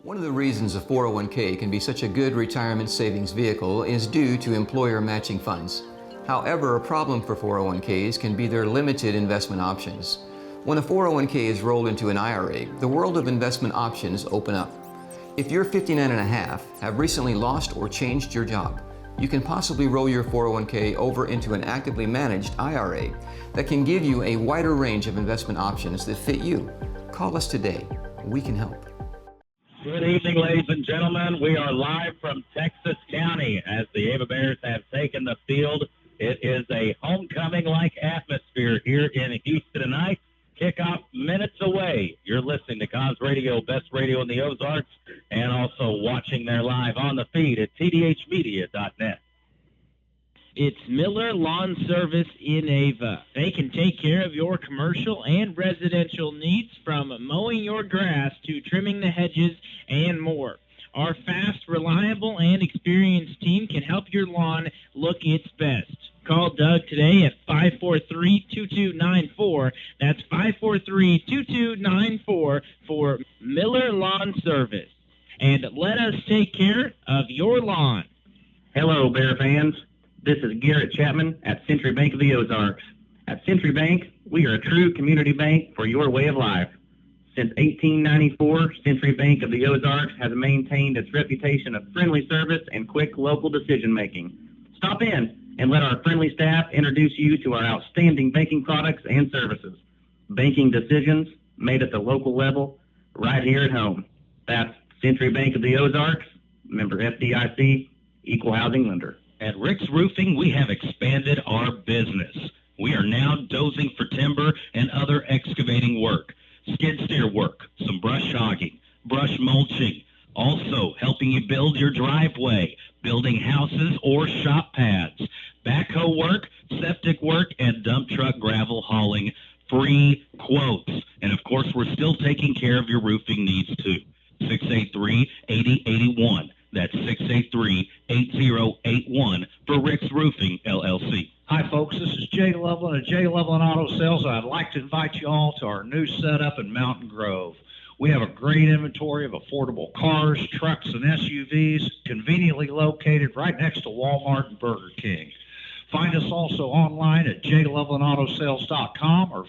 One of the reasons a 401k can be such a good retirement savings vehicle is due to employer matching funds. However, a problem for 401ks can be their limited investment options. When a 401k is rolled into an IRA, the world of investment options open up. If you're 59 and a half, have recently lost or changed your job, you can possibly roll your 401k over into an actively managed IRA that can give you a wider range of investment options that fit you. Call us today. We can help. Good evening, ladies and gentlemen. We are live from Texas County as the Ava Bears have taken the field. It is a homecoming-like atmosphere here in Houston tonight. Kickoff minutes away. You're listening to Cause Radio, best radio in the Ozarks, and also watching there live on the feed at tdhmedia.net. It's Miller Lawn Service in Ava. They can take care of your commercial and residential needs, from mowing your grass to trimming the hedges and more. Our fast, reliable, and experienced team can help your lawn look its best. Call Doug today at 543-2294. That's 543-2294 for Miller Lawn Service. And let us take care of your lawn. Hello, Bear fans. This is Garrett Chapman at Century Bank of the Ozarks. At Century Bank, we are a true community bank for your way of life. Since 1894, Century Bank of the Ozarks has maintained its reputation of friendly service and quick local decision-making. Stop in and let our friendly staff introduce you to our outstanding banking products and services. Banking decisions made at the local level, right here at home. That's Century Bank of the Ozarks, member FDIC, equal housing lender. At Rick's Roofing, we have expanded our business. We are now dozing for timber and other excavating work, skid steer work, some brush hogging, brush mulching, also helping you build your driveway, building houses or shop pads, backhoe work, septic work, and dump truck gravel hauling, free quotes. And of course, we're still taking care of your roofing needs too. 683-8081. That's 683-8081 for Rick's Roofing, LLC. Hi, folks. This is Jay Loveland of Jay Loveland Auto Sales, and I'd like to invite you all to our new setup in Mountain Grove. We have a great inventory of affordable cars, trucks, and SUVs, conveniently located right next to Walmart and Burger King. Find us also online at jlovelandautosales.com or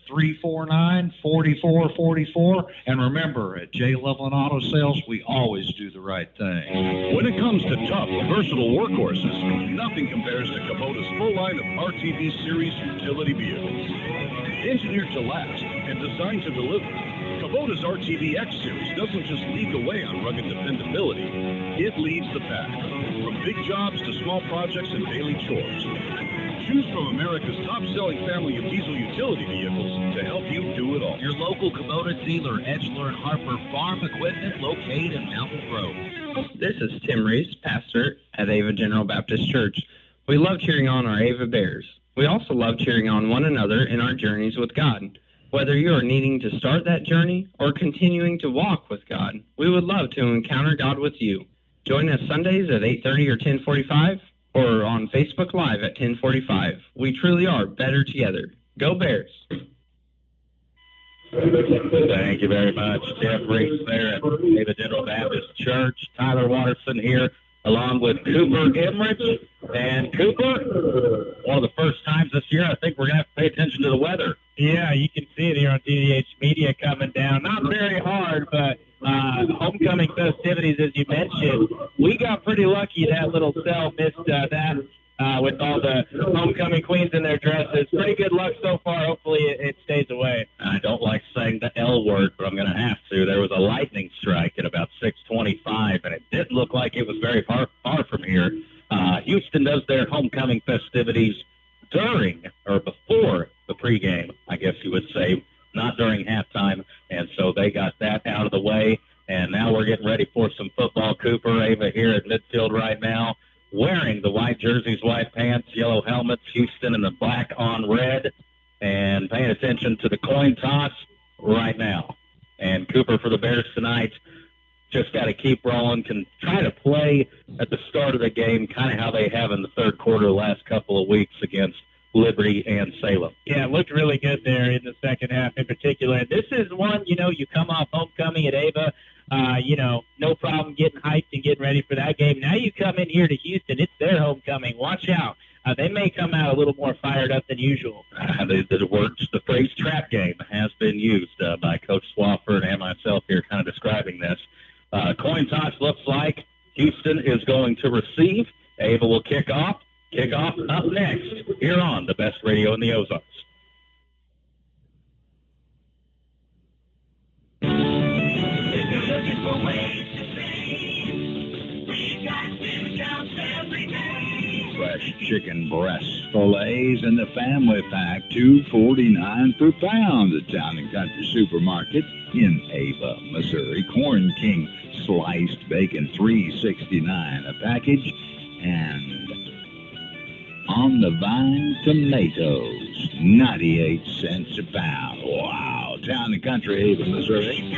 417-349-4444. And remember, at J. Loveland Auto Sales, we always do the right thing. When it comes to tough, versatile workhorses, nothing compares to Kubota's full line of RTV Series utility vehicles. Engineered to last and designed to deliver, Kubota's RTV X Series doesn't just lead the way on rugged dependability, it leads the pack. From big jobs to small projects and daily chores. Choose from America's top-selling family of diesel utility vehicles to help you do it all. Your local Kubota dealer, Edgeler and Harper Farm Equipment, located in Mountain Grove. This is Tim Reese, pastor at Ava General Baptist Church. We love cheering on our Ava Bears. We also love cheering on one another in our journeys with God. Whether you are needing to start that journey or continuing to walk with God, we would love to encounter God with you. Join us Sundays at 8:30 or 10:45 or on Facebook Live at 10:45. We truly are better together. Go Bears! Thank you very much. Jeff Reese there at Ava General Baptist Church. Tyler Watterson here, along with Cooper Emmerich. And Cooper, one of the first times this year, I think we're going to have to pay attention to the weather. Yeah, you can see it here on TDH Media coming down. Not very hard, but homecoming festivities, as you mentioned, we got pretty lucky. That little cell missed that with all the homecoming queens in their dresses. Pretty good luck so far. Hopefully it stays away. I don't like saying the L word, but I'm going to have to. There was a lightning strike at about 6:25, and it didn't look like it was very far from here. Houston does their homecoming festivities during or before the pregame, I guess you would say, not during halftime, and so they got that out of the way, and now we're getting ready for some football. Cooper Ava here at midfield right now, wearing the white jerseys, white pants, yellow helmets, Houston in the black on red, and paying attention to the coin toss right now. And Cooper for the Bears tonight, just got to keep rolling, can try to play at the start of the game kind of how they have in the third quarter the last couple of weeks against Liberty and Salem. Yeah, it looked really good there in the second half in particular. This is one, you come off homecoming at Ava. no problem getting hyped and getting ready for that game. Now you come in here to Houston, it's their homecoming. Watch out. They may come out a little more fired up than usual. The phrase trap game has been used by Coach Swafford and myself here kind of describing this. Coin toss looks like Houston is going to receive. Ava will kick off. Kickoff up next here on the best radio in the Ozarks. Fresh chicken breast fillets in the family pack, $2.49 per pound at Town and Country Supermarket in Ava, Missouri. Corn King sliced bacon, $3.69 a package, and On the Vine tomatoes, 98 cents a pound. Wow, Town and Country, Ava, Missouri.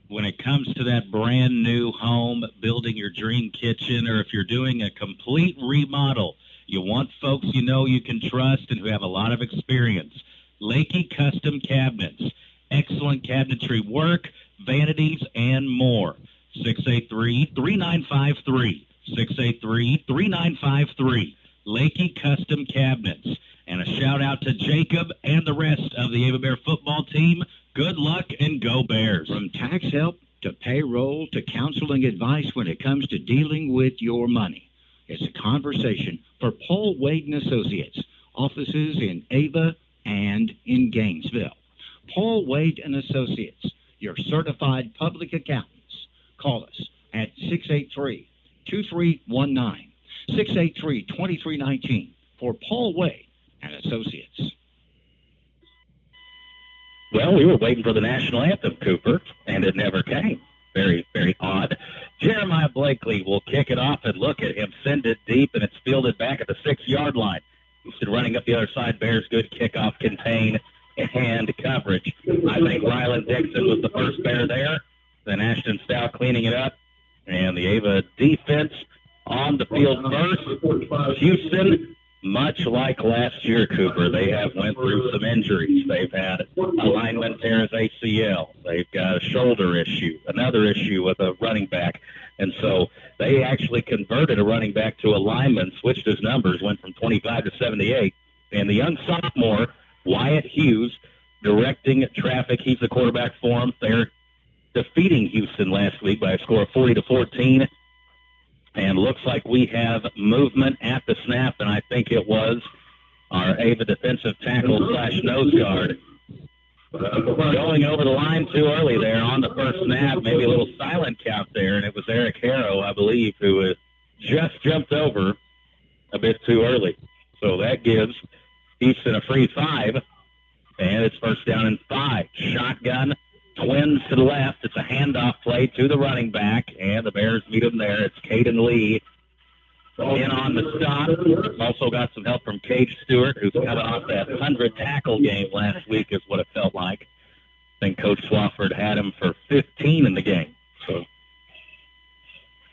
When it comes to that brand new home, building your dream kitchen, or if you're doing a complete remodel, you want folks you know you can trust and who have a lot of experience. Lakey Custom Cabinets. Excellent cabinetry work, vanities, and more. 683-3953. 683-3953. Lakey Custom Cabinets. And a shout out to Jacob and the rest of the Ava Bear football team. Good luck and go Bears. From tax help to payroll to counseling advice when it comes to dealing with your money. It's a conversation for Paul Wade & Associates, offices in Ava and in Gainesville. Paul Wade & Associates, your certified public accountants. Call us at 683-2319, 683-2319 for Paul Wade & Associates. Well, we were waiting for the national anthem, Cooper, and it never came. Very, very odd. Jeremiah Blakely will kick it off, and look at him send it deep, and it's fielded back at the 6-yard line. Houston running up the other side. Bears good kickoff, contain, and coverage. I think Ryland Dixon was the first Bear there. Then Ashton Stout cleaning it up, and the Ava defense on the field first. Houston, much like last year, Cooper, they have went through some injuries. They've had a lineman tear his ACL. They've got a shoulder issue, another issue with a running back. And so they actually converted a running back to a lineman, switched his numbers, went from 25 to 78. And the young sophomore, Wyatt Hughes, directing traffic. He's the quarterback for them. They're defeating Houston last week by a score of 40-14. And looks like we have movement at the snap, and I think it was our Ava defensive tackle / nose guard going over the line too early there on the first snap. Maybe a little silent count there, and it was Eric Harrow, I believe, who just jumped over a bit too early. So that gives Houston a free 5, and it's first down and 5. Shotgun. Twins to the left. It's a handoff play to the running back, and the Bears meet him there. It's Caden Lee in on the stop. Also got some help from Cage Stewart, who's coming off that 100-tackle game last week, is what it felt like. I think Coach Swafford had him for 15 in the game. So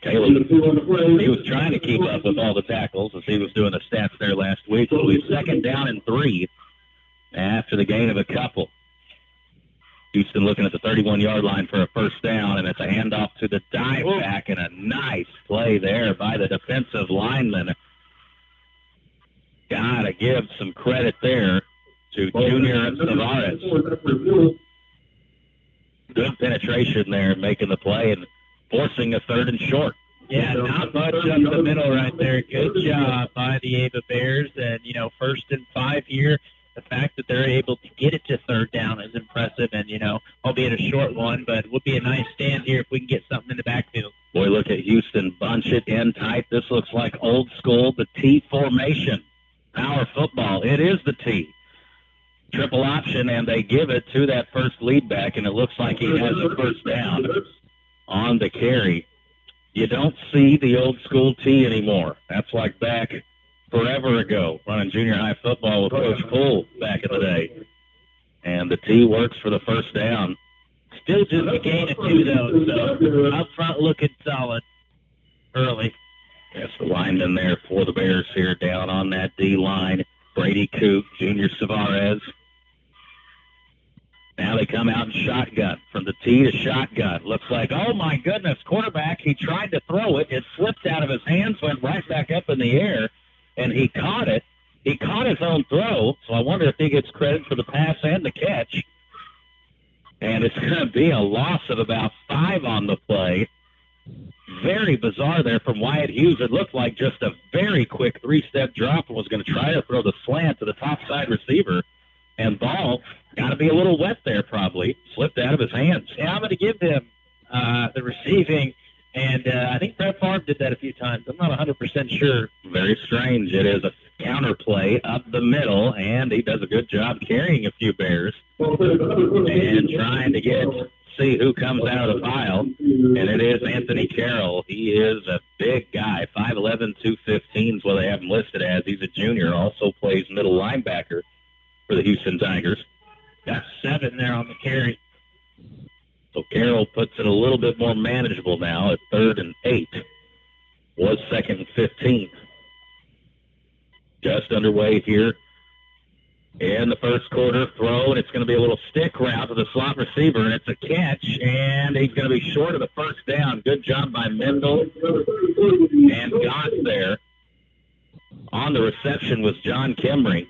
Caleb, he was trying to keep up with all the tackles as he was doing the stats there last week. So he's second down and 3 after the gain of a couple. Houston looking at the 31-yard line for a first down, and it's a handoff to the dive back, and a nice play there by the defensive lineman. Got to give some credit there to Junior Tavares. Good penetration there, making the play and forcing a 3rd and short. Yeah, not much up the middle right there. Good job by the Ava Bears, and, 1st and 5 here. The fact that they're able to get it to 3rd down is impressive, and, albeit a short one, but it would be a nice stand here if we can get something in the backfield. Boy, look at Houston bunch it in tight. This looks like old school, the T formation. Power football. It is the T. Triple option, and they give it to that first lead back, and it looks like he has a first down on the carry. You don't see the old school T anymore. That's like back forever ago, running junior high football with Coach Poole back in the day. And the T works for the first down. Still just a gain of 2, though, so up front looking solid early. That's the lineman there for the Bears here down on that D line. Brady Coop, Junior Tavares. Now they come out in shotgun from the tee to shotgun. Looks like, oh, my goodness, quarterback, he tried to throw it. It slipped out of his hands, went right back up in the air, and he caught it. He caught his own throw, so I wonder if he gets credit for the pass and the catch. And it's going to be a loss of about 5 on the play. Very bizarre there from Wyatt Hughes. It looked like just a very quick 3-step drop and was going to try to throw the slant to the top side receiver. And ball got to be a little wet there probably. Slipped out of his hands. Yeah, I'm going to give him the receiving. And I think Brett Favre did that a few times. I'm not 100% sure. Very strange. It is a counter play up the middle, and he does a good job carrying a few Bears and trying to see who comes out of the pile. And it is Anthony Carroll. He is a big guy, 5'11", 215 is what they have him listed as. He's a junior, also plays middle linebacker for the Houston Tigers. Got 7 there on the carry. So Carroll puts it a little bit more manageable now at 3rd and 8. Was 2nd and 15. Just underway here in the first quarter. Throw, and it's going to be a little stick route to the slot receiver, and it's a catch, and he's going to be short of the first down. Good job by Mendel and Gott there. On the reception was John Kimry.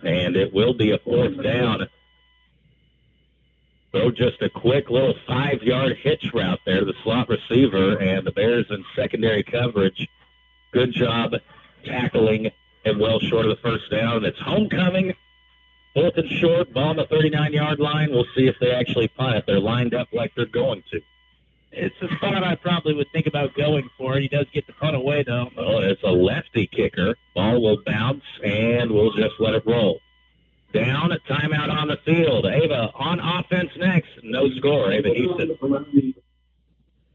And it will be a 4th down. So just a quick little 5-yard hitch route there to the slot receiver, and the Bears in secondary coverage. Good job tackling and well short of the first down. It's homecoming, 4th and short, ball on the 39-yard line. We'll see if they actually punt it. They're lined up like they're going to. It's a spot I probably would think about going for. He does get the punt away, though. Oh, it's a lefty kicker. Ball will bounce, and we'll just let it roll. Down, a timeout on the field. Ava on offense next. No score, Ava Houston.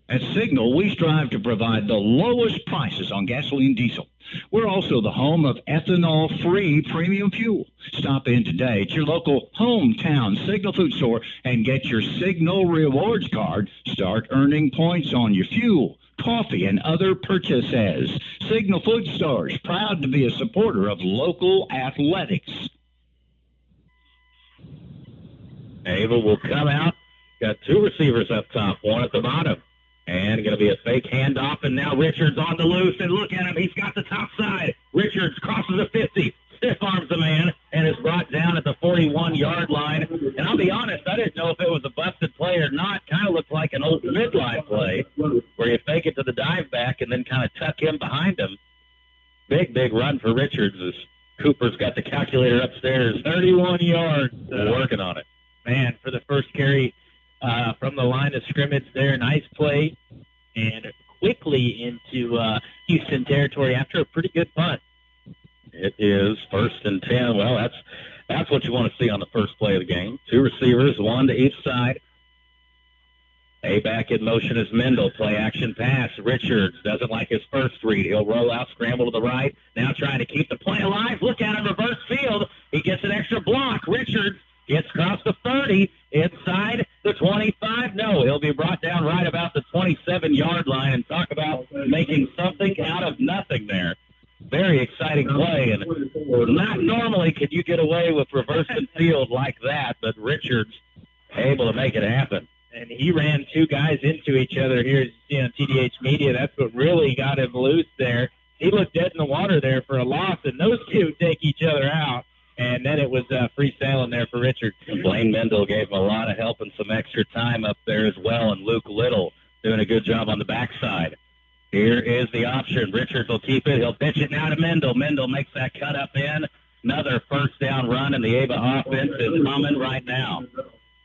At Signal, we strive to provide the lowest prices on gasoline diesel. We're also the home of ethanol-free premium fuel. Stop in today at your local hometown Signal food store and get your Signal Rewards card. Start earning points on your fuel, coffee, and other purchases. Signal Food Stores, proud to be a supporter of local athletics. Ava will come out. Got 2 receivers up top, 1 at the bottom. And going to be a fake handoff, and now Richards on the loose, and look at him. He's got the top side. Richards crosses the 50, stiff arms the man, and is brought down at the 41-yard line. And I'll be honest, I didn't know if it was a busted play or not. Kind of looked like an old midline play where you fake it to the dive back and then kind of tuck him behind him. Big run for Richards as Cooper's got the calculator upstairs. 31 yards. Working on it. Man, for the first carry from the line of scrimmage there, nice play, and quickly into Houston territory after a pretty good punt. It is 1st and 10. Well, that's what you want to see on the first play of the game. 2 receivers, 1 to each side. A back in motion is Mendel. Play action pass. Richards doesn't like his first read. He'll roll out, scramble to the right. Now trying to keep the play alive. Look at him, reverse field. He gets an extra block. Richards gets across the 30, inside the 25. No, he'll be brought down right about the 27-yard line, and talk about making something out of nothing there. Very exciting play, and not normally could you get away with reversing field like that, but Richards able to make it happen. And he ran 2 guys into each other here, as you see on TDH Media. That's what really got him loose there. He looked dead in the water there for a loss, and those 2 take each other out. And then it was free sailing there for Richards. Blaine Mendel gave him a lot of help and some extra time up there as well, and Luke Little doing a good job on the backside. Here is the option. Richards will keep it. He'll pitch it now to Mendel. Mendel makes that cut up in. Another first down run, and the Ava offense is humming right now.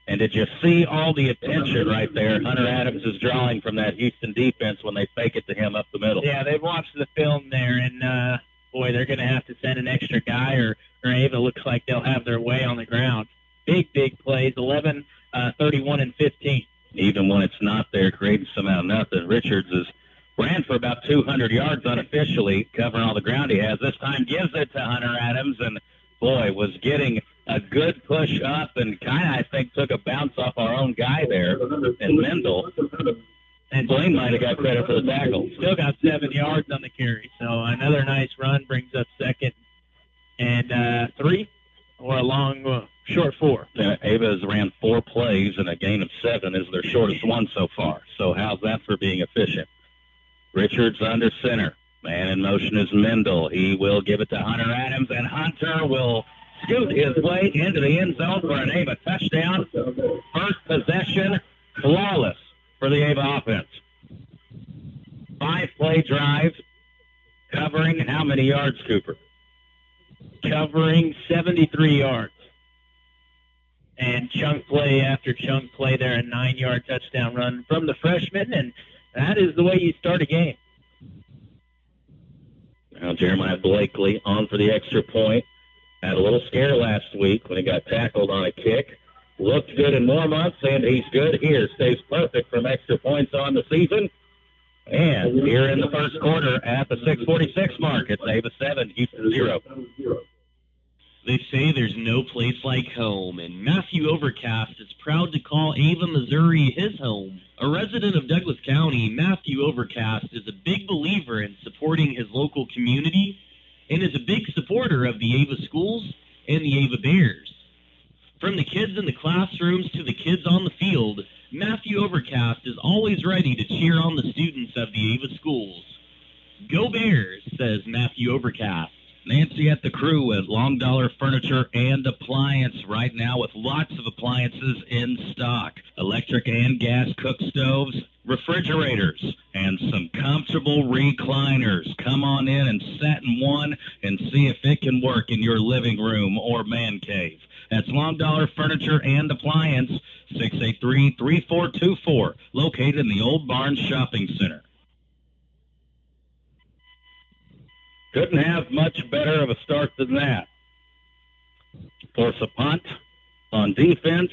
And did you see all the attention right there Hunter Adams is drawing from that Houston defense when they fake it to him up the middle? Yeah, they've watched the film there, and boy, they're going to have to send an extra guy, or Ava looks like they'll have their way on the ground. Big plays, 11, 31, and 15. Even when it's not there, creating some out of nothing. Richards ran for about 200 yards unofficially, covering all the ground he has. This time gives it to Hunter Adams, and boy, was getting a good push up and kind of, I think, took a bounce off our own guy there, and Mendel. And Blaine might have got credit for the tackle. Still got 7 yards on the carry. So another nice run brings up 2nd and 3. or a long, short 4? Ava has ran 4 plays, and a gain of 7 is their shortest one so far. So how's that for being efficient? Richards under center. Man in motion is Mendel. He will give it to Hunter Adams, and Hunter will scoot his way into the end zone for an Ava touchdown. First possession, flawless for the Ava offense. 5-play drive, covering how many yards, Cooper? Covering 73 yards. And chunk play after chunk play there, a 9-yard touchdown run from the freshman, and that is the way you start a game. Now Jeremiah Blakely on for the extra point. Had a little scare last week when he got tackled on a kick. Looked good in warm-ups, and he's good here. Stays perfect from extra points on the season. And here in the first quarter at the 6:46 mark, it's Ava 7, Houston 0. They say there's no place like home, and Matthew Overcast is proud to call Ava, Missouri his home. A resident of Douglas County, Matthew Overcast is a big believer in supporting his local community and is a big supporter of the Ava schools and the Ava Bears. From the kids in the classrooms to the kids on the field, Matthew Overcast is always ready to cheer on the students of the Ava schools. Go Bears, says Matthew Overcast. Nancy at the crew at Long Dollar Furniture and Appliance right now with lots of appliances in stock. Electric and gas cook stoves, refrigerators, and some comfortable recliners. Come on in and sit in one and see if it can work in your living room or man cave. That's Long Dollar Furniture and Appliance, 683-3424, located in the Old Barnes Shopping Center. Couldn't have much better of a start than that. Force a punt on defense,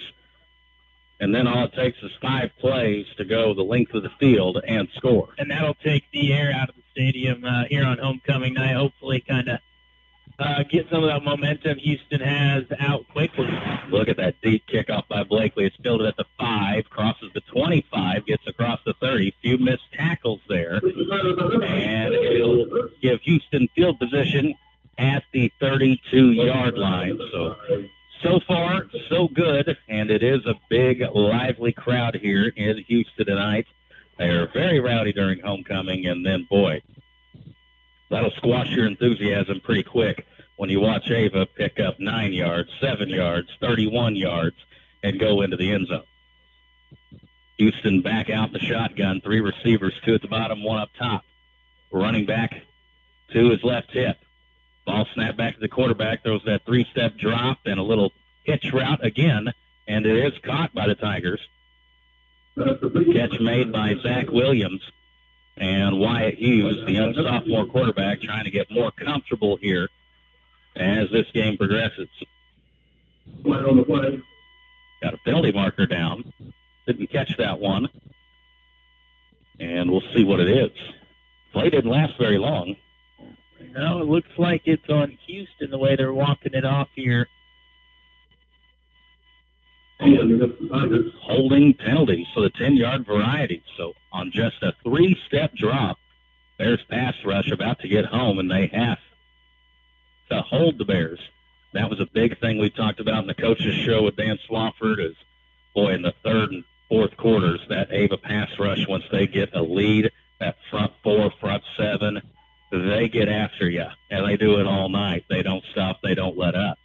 and then all it takes is 5 plays to go the length of the field and score. And that'll take the air out of the stadium here on homecoming night, hopefully kind of get some of that momentum Houston has out quickly. Look at that deep kickoff by Blakely. It's fielded at the 5, crosses the 25, gets across the 30. Few missed tackles there. And it'll give Houston field position at the 32-yard line. So far, so good. And it is a big, lively crowd here in Houston tonight. They are very rowdy during homecoming. And then, boy, that'll squash your enthusiasm pretty quick when you watch Ava pick up 9 yards, 7 yards, 31 yards, and go into the end zone. Houston back out the shotgun, 3 receivers, 2 at the bottom, 1 up top. Running back to his left hip. Ball snapped back to the quarterback, throws that 3-step drop and a little hitch route again, and it is caught by the Tigers. Catch made by Zach Williams. And Wyatt Hughes, the young sophomore quarterback, trying to get more comfortable here as this game progresses. Got a penalty marker down. Didn't catch that one. And we'll see what it is. Play didn't last very long. No, it looks like it's on Houston the way they're walking it off here. Holding penalties for the 10-yard variety. So on just a 3-step drop, Bears pass rush about to get home, and they have to hold the Bears. That was a big thing we talked about in the coaches' show with Dan Swafford is, boy, in the 3rd and 4th quarters, that Ava pass rush, once they get a lead, that front 4, front 7, they get after you, and they do it all night. They don't stop. They don't let up.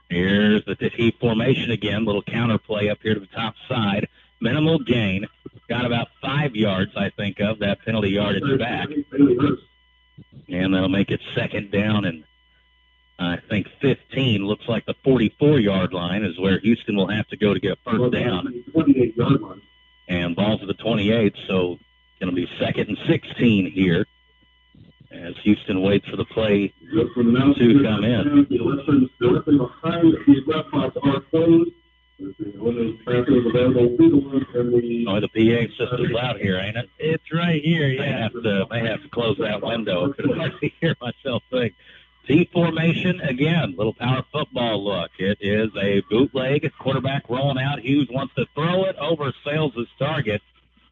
Here's the T formation again, little counter play up here to the top side. Minimal gain. Got about 5 yards, I think, of that penalty yardage back. And that'll make it 2nd down and I think 15. Looks like the 44-yard line is where Houston will have to go to get a first down. And ball's at the 28, so going to be 2nd and 16 here as Houston waits for the play to come in. Oh, the PA system's loud here, ain't it? It's right here, yeah. I have to close that window. I could hardly hear myself think. T formation, again, little power football look. It is a bootleg, quarterback rolling out. Hughes wants to throw it over Sales' target,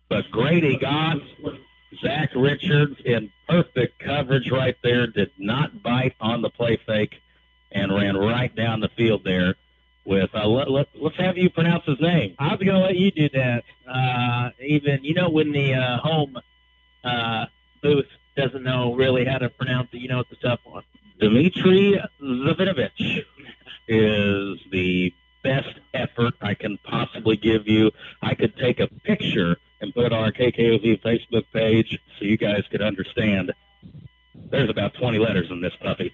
but Grady Goss, Zach Richards in perfect coverage right there, did not bite on the play fake and ran right down the field there with, let's have you pronounce his name. I was going to let you do that. Even, when the home booth doesn't know really how to pronounce it, it's a tough one. Dmitry Zavinovich is the best effort I can possibly give you. I could take a picture and put it on our KKOV Facebook page so you guys could understand. There's about 20 letters in this puppy.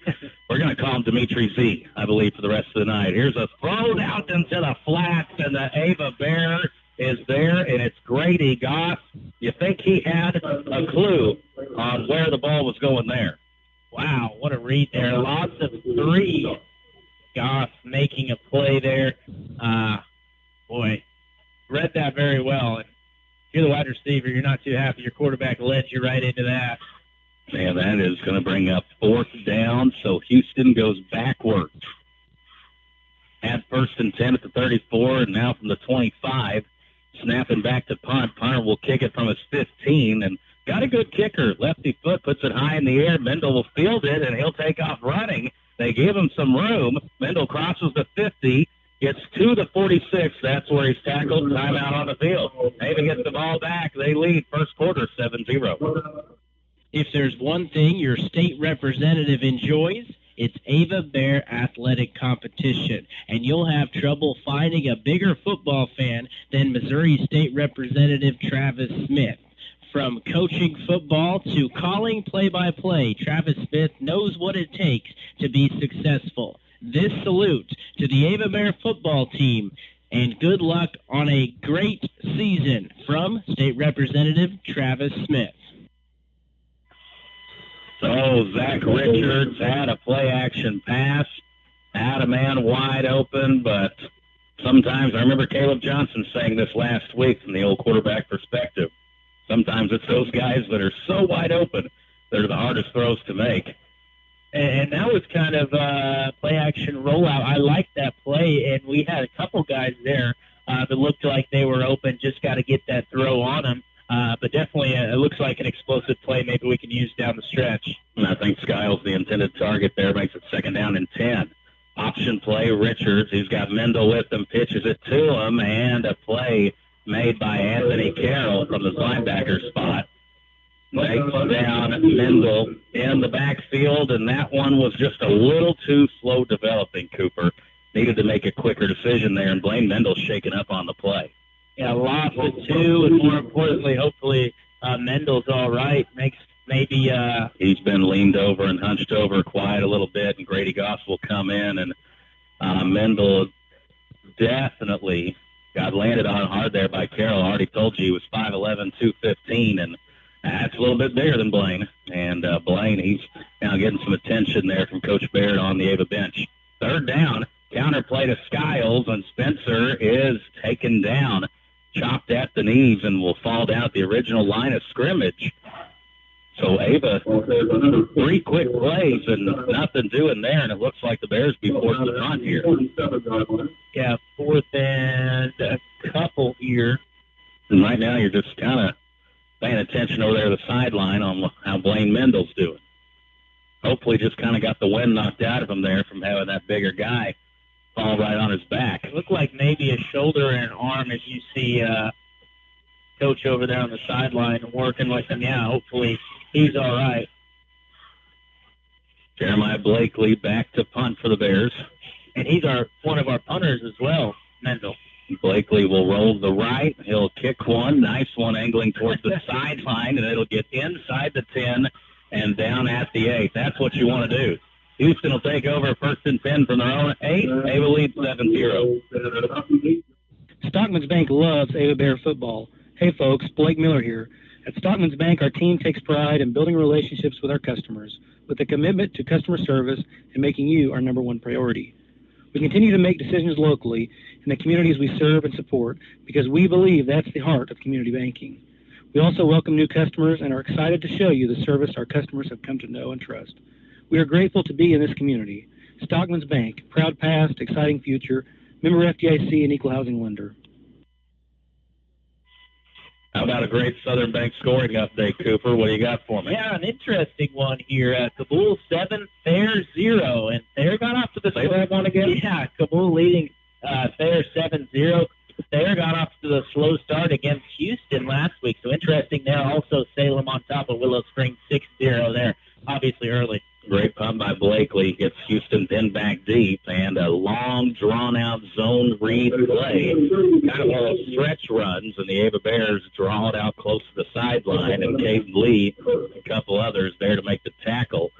We're going to call him Dimitri Z, I believe, for the rest of the night. Here's a throw out into the flats, and the Ava Bear is there, and it's Grady Goff. You think he had a clue on where the ball was going there? Wow, what a read there. Lots of three. Goff making a play there. Boy, read that very well. And if you're the wide receiver, you're not too happy. Your quarterback led you right into that. Man, that is going to bring up 4th down, so Houston goes backwards. At 1st and 10 at the 34, and now from the 25, snapping back to punt. Punter will kick it from his 15, and got a good kicker. Lefty foot puts it high in the air. Mendel will field it, and he'll take off running. They give him some room. Mendel crosses the 50, gets to the 46. That's where he's tackled. Timeout on the field. Ava gets the ball back. They lead first quarter 7-0. If there's one thing your state representative enjoys, it's Ava Bear athletic competition, and you'll have trouble finding a bigger football fan than Missouri State Representative Travis Smith. From coaching football to calling play-by-play, Travis Smith knows what it takes to be successful. This salute to the Ava Bear football team, and good luck on a great season from State Representative Travis Smith. So Zach Richards had a play-action pass, had a man wide open, but sometimes, I remember Caleb Johnson saying this last week from the old quarterback perspective, sometimes it's those guys that are so wide open that are the hardest throws to make. And that was kind of a play-action rollout. I liked that play, and we had a couple guys there that looked like they were open, just got to get that throw on them. But definitely it looks like an explosive play maybe we can use down the stretch. And I think Skiles, the intended target there, makes it 2nd down and 10. Option play, Richards, he's got Mendel with him, pitches it to him, and a play made by Anthony Carroll from the linebacker spot. Makes down Mendel in the backfield, and that one was just a little too slow developing, Cooper. Needed to make a quicker decision there, and Blaine Mendel's shaken up on the play. Yeah, lost it too, and more importantly, hopefully Mendel's all right. Maybe he's been leaned over and hunched over quite a little bit, and Grady Goss will come in, and Mendel definitely got landed on hard there by Carroll. I already told you he was 5'11", 215, and that's a little bit bigger than Blaine. And Blaine, he's now getting some attention there from Coach Baird on the Ava bench. 3rd down, counter play to Skiles, and Spencer is taken down, chopped at the knees, and will fall down at the original line of scrimmage. So Ava, 3 quick plays and nothing doing there, and it looks like the Bears be forced to punt here. Yeah, 4th and a couple here. And right now you're just kind of paying attention over there to the sideline on how Blaine Mendel's doing. Hopefully just kind of got the wind knocked out of him there from having that bigger guy fall right on his back. It looked like maybe a shoulder and an arm as you see Coach over there on the sideline working with him. Yeah, hopefully he's all right. Jeremiah Blakely back to punt for the Bears. And he's one of our punters as well, Mendel. Blakely will roll to the right. He'll kick one. Nice one angling towards the sideline, and it'll get inside the 10 and down at the 8. That's what you want to do. Houston will take over 1st and 10 from their own 8. Ava leads 7-0. Stockman's Bank loves Ava Bear football. Hey, folks, Blake Miller here. At Stockman's Bank, our team takes pride in building relationships with our customers with a commitment to customer service and making you our number one priority. We continue to make decisions locally in the communities we serve and support because we believe that's the heart of community banking. We also welcome new customers and are excited to show you the service our customers have come to know and trust. We are grateful to be in this community. Stockman's Bank, proud past, exciting future, member FDIC and equal housing lender. That about a great Southern Bank scoring update, Cooper? What do you got for me? Yeah, an interesting one here. Kabul 7, Thayer 0. And Thayer got off to the Say that one again? Yeah, Kabul leading Thayer 7-0. Thayer got off to the slow start against Houston last week. So interesting there. Also Salem on top of Willow Springs 6-0 there. Obviously early. Great punt by Blakely. Gets Houston then back deep, and a long, drawn-out zone read play. Kind of all stretch runs, and the Ava Bears draw it out close to the sideline, and Caden Lee, a couple others there to make the tackle.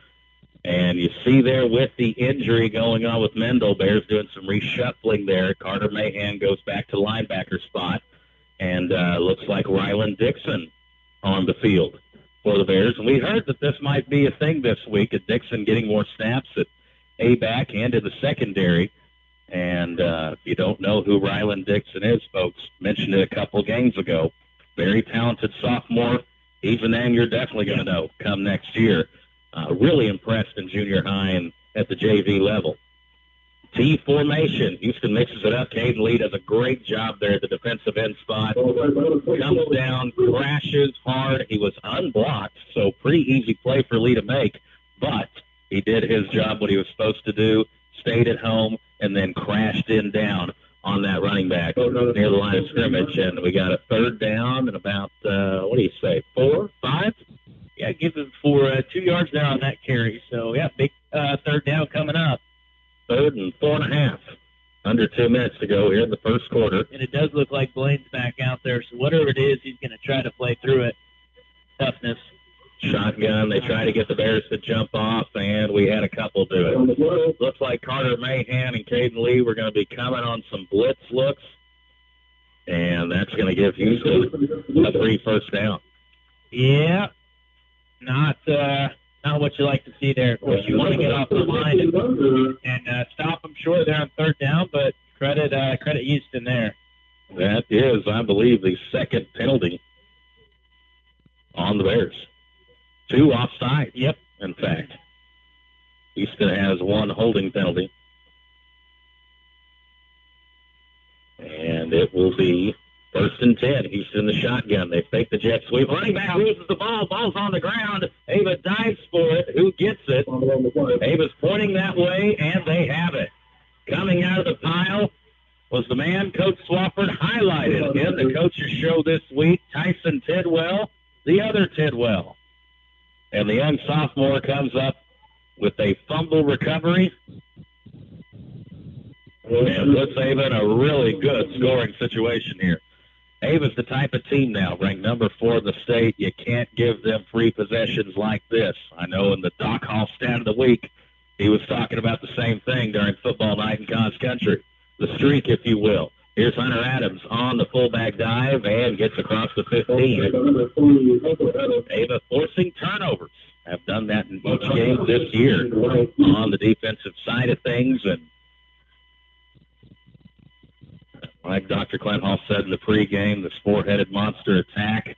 And you see there with the injury going on with Mendel, Bears doing some reshuffling there. Carter Mahan goes back to linebacker spot, and looks like Ryland Dixon on the field for the Bears. And we heard that this might be a thing this week, at Dixon getting more snaps at A-back and in the secondary. And if you don't know who Ryland Dixon is, folks, mentioned it a couple games ago. Very talented sophomore. Even then, you're definitely going to know come next year. Really impressed in junior high and at the JV level. T formation. Houston mixes it up. Caden Lee does a great job there at the defensive end spot. Comes down, crashes hard. He was unblocked, so pretty easy play for Lee to make. But he did his job, what he was supposed to do, stayed at home, and then crashed in down on that running back near the line of scrimmage. And we got a third down and about, 4, 5? Yeah, gives him for 2 yards there on that carry. So, yeah, big third down coming up. 3rd and 4.5. Under 2 minutes to go here in the first quarter. And it does look like Blaine's back out there, so whatever it is, he's going to try to play through it. Toughness. Shotgun. They try to get the Bears to jump off, and we had a couple do it. Looks like Carter Mahan and Caden Lee were going to be coming on some blitz looks, and that's going to give Houston a 3 first down. Yeah. Not what you like to see there. Of course, you want to get off the line and stop them short there on third down, but credit Houston there. That is, I believe, the second penalty on the Bears. 2 offside. Yep. In fact, Houston has 1 holding penalty. And it will be 1st and 10. Houston in the shotgun. They fake the jet sweep. Running back loses the ball. Ball's on the ground. Ava dives for it. Who gets it? Ava's pointing that way, and they have it. Coming out of the pile was the man Coach Swafford highlighted in the coach's show this week, Tyson Tidwell, the other Tidwell. And the young sophomore comes up with a fumble recovery and puts Ava in a really good scoring situation here. Ava's the type of team now, ranked number 4 in the state. You can't give them free possessions like this. I know in the Doc Hall stat of the week, he was talking about the same thing during football night in Cons Country. The streak, if you will. Here's Hunter Adams on the fullback dive and gets across the 15. Ava forcing turnovers. Have done that in each game this year on the defensive side of things, and like Dr. Clenthall said in the pregame, the four-headed monster attack.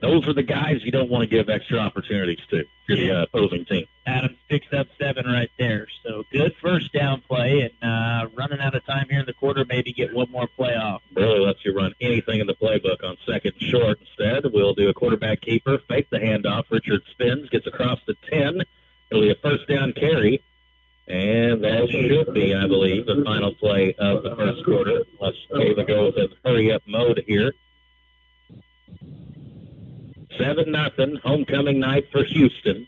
Those are the guys you don't want to give extra opportunities to if you're the opposing team. Adams picks up 7 right there. So good first down play, and running out of time here in the quarter, maybe get one more play off. Really lets you run anything in the playbook on 2nd and short. Instead, we'll do a quarterback keeper, fake the handoff. Richard spins, gets across the 10. It'll be a first down carry. And that should be, I believe, the final play of the first quarter. Unless Ava goes in hurry-up mode here. 7-0, homecoming night for Houston.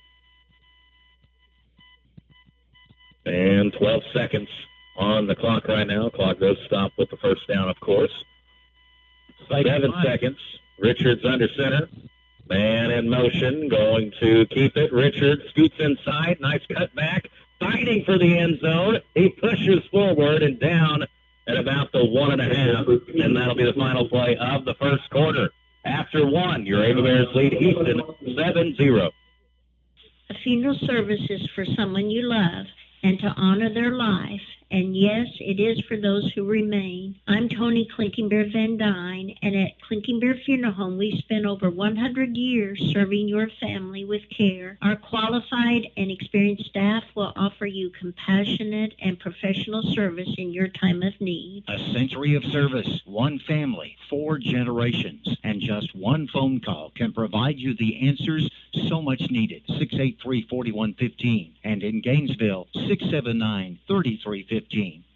And 12 seconds on the clock right now. Clock does stop with the first down, of course. 7 seconds. Richards under center. Man in motion, going to keep it. Richards scoots inside. Nice cutback. Fighting for the end zone. He pushes forward and down at about the 1.5. And that'll be the final play of the first quarter. After 1, your Ava Bears lead Houston 7-0. A funeral service is for someone you love, and to honor their life. And yes, it is for those who remain. I'm Tony Klinkenbeer Van Dyne, and at Klinkenbeer Funeral Home, we spent over 100 years serving your family with care. Our qualified and experienced staff will offer you compassionate and professional service in your time of need. A century of service, one family, 4 generations, and just one phone call can provide you the answers so much needed. 683-4115, and in Gainesville, 679-3315.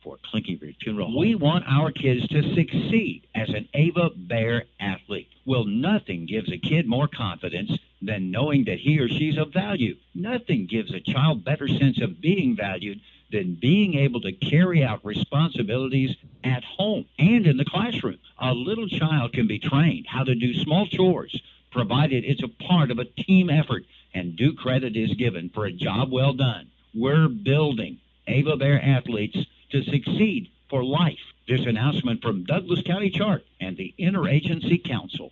For Klinkenbeer Funeral Home. We want our kids to succeed as an Ava Bear athlete. Well, nothing gives a kid more confidence than knowing that he or she's of value. Nothing gives a child better sense of being valued than being able to carry out responsibilities at home and in the classroom. A little child can be trained how to do small chores, provided it's a part of a team effort and due credit is given for a job well done. We're building Ava Bear athletes to succeed for life. This announcement from Douglas County Chart and the Interagency Council.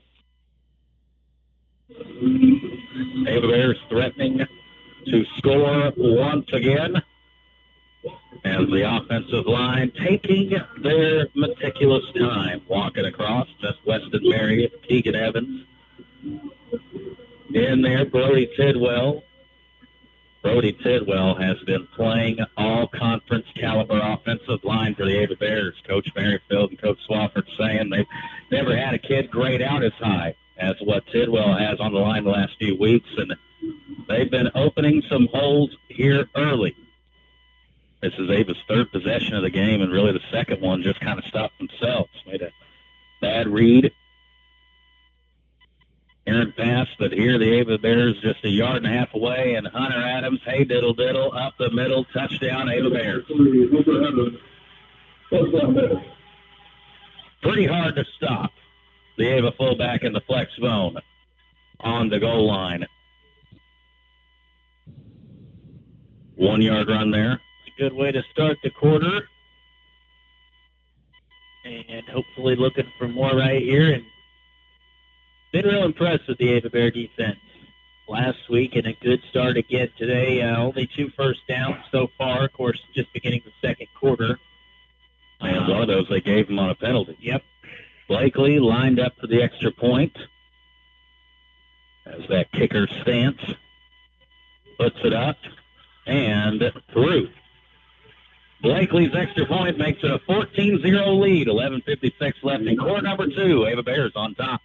Ava Bears threatening to score once again as the offensive line taking their meticulous time walking across. Just Weston Marriott, Keegan Evans in there, Brody Tidwell. Brody Tidwell has been playing all-conference caliber offensive line for the Ava Bears. Coach Merrifield and Coach Swafford saying they've never had a kid grade out as high as what Tidwell has on the line the last few weeks, and they've been opening some holes here early. This is Ava's 3rd possession of the game, and really the second one just kind of stopped themselves. Made a bad read. Errant pass, but here the Ava Bears just a yard and a half away, and Hunter Adams, hey diddle diddle, up the middle, touchdown Ava Bears. Pretty hard to stop the Ava fullback in the flex zone on the goal line. 1 yard run there. It's a good way to start the quarter. And hopefully looking for more right here. And been real impressed with the Ava Bear defense last week, and a good start again today. Only 2 first downs so far, of course, just beginning the second quarter. And one of those they gave him on a penalty. Yep. Blakely lined up for the extra point as that kicker stance. Puts it up and through. Blakely's extra point makes it a 14-0 lead. 11:56 left in quarter number 2. Ava Bears on top.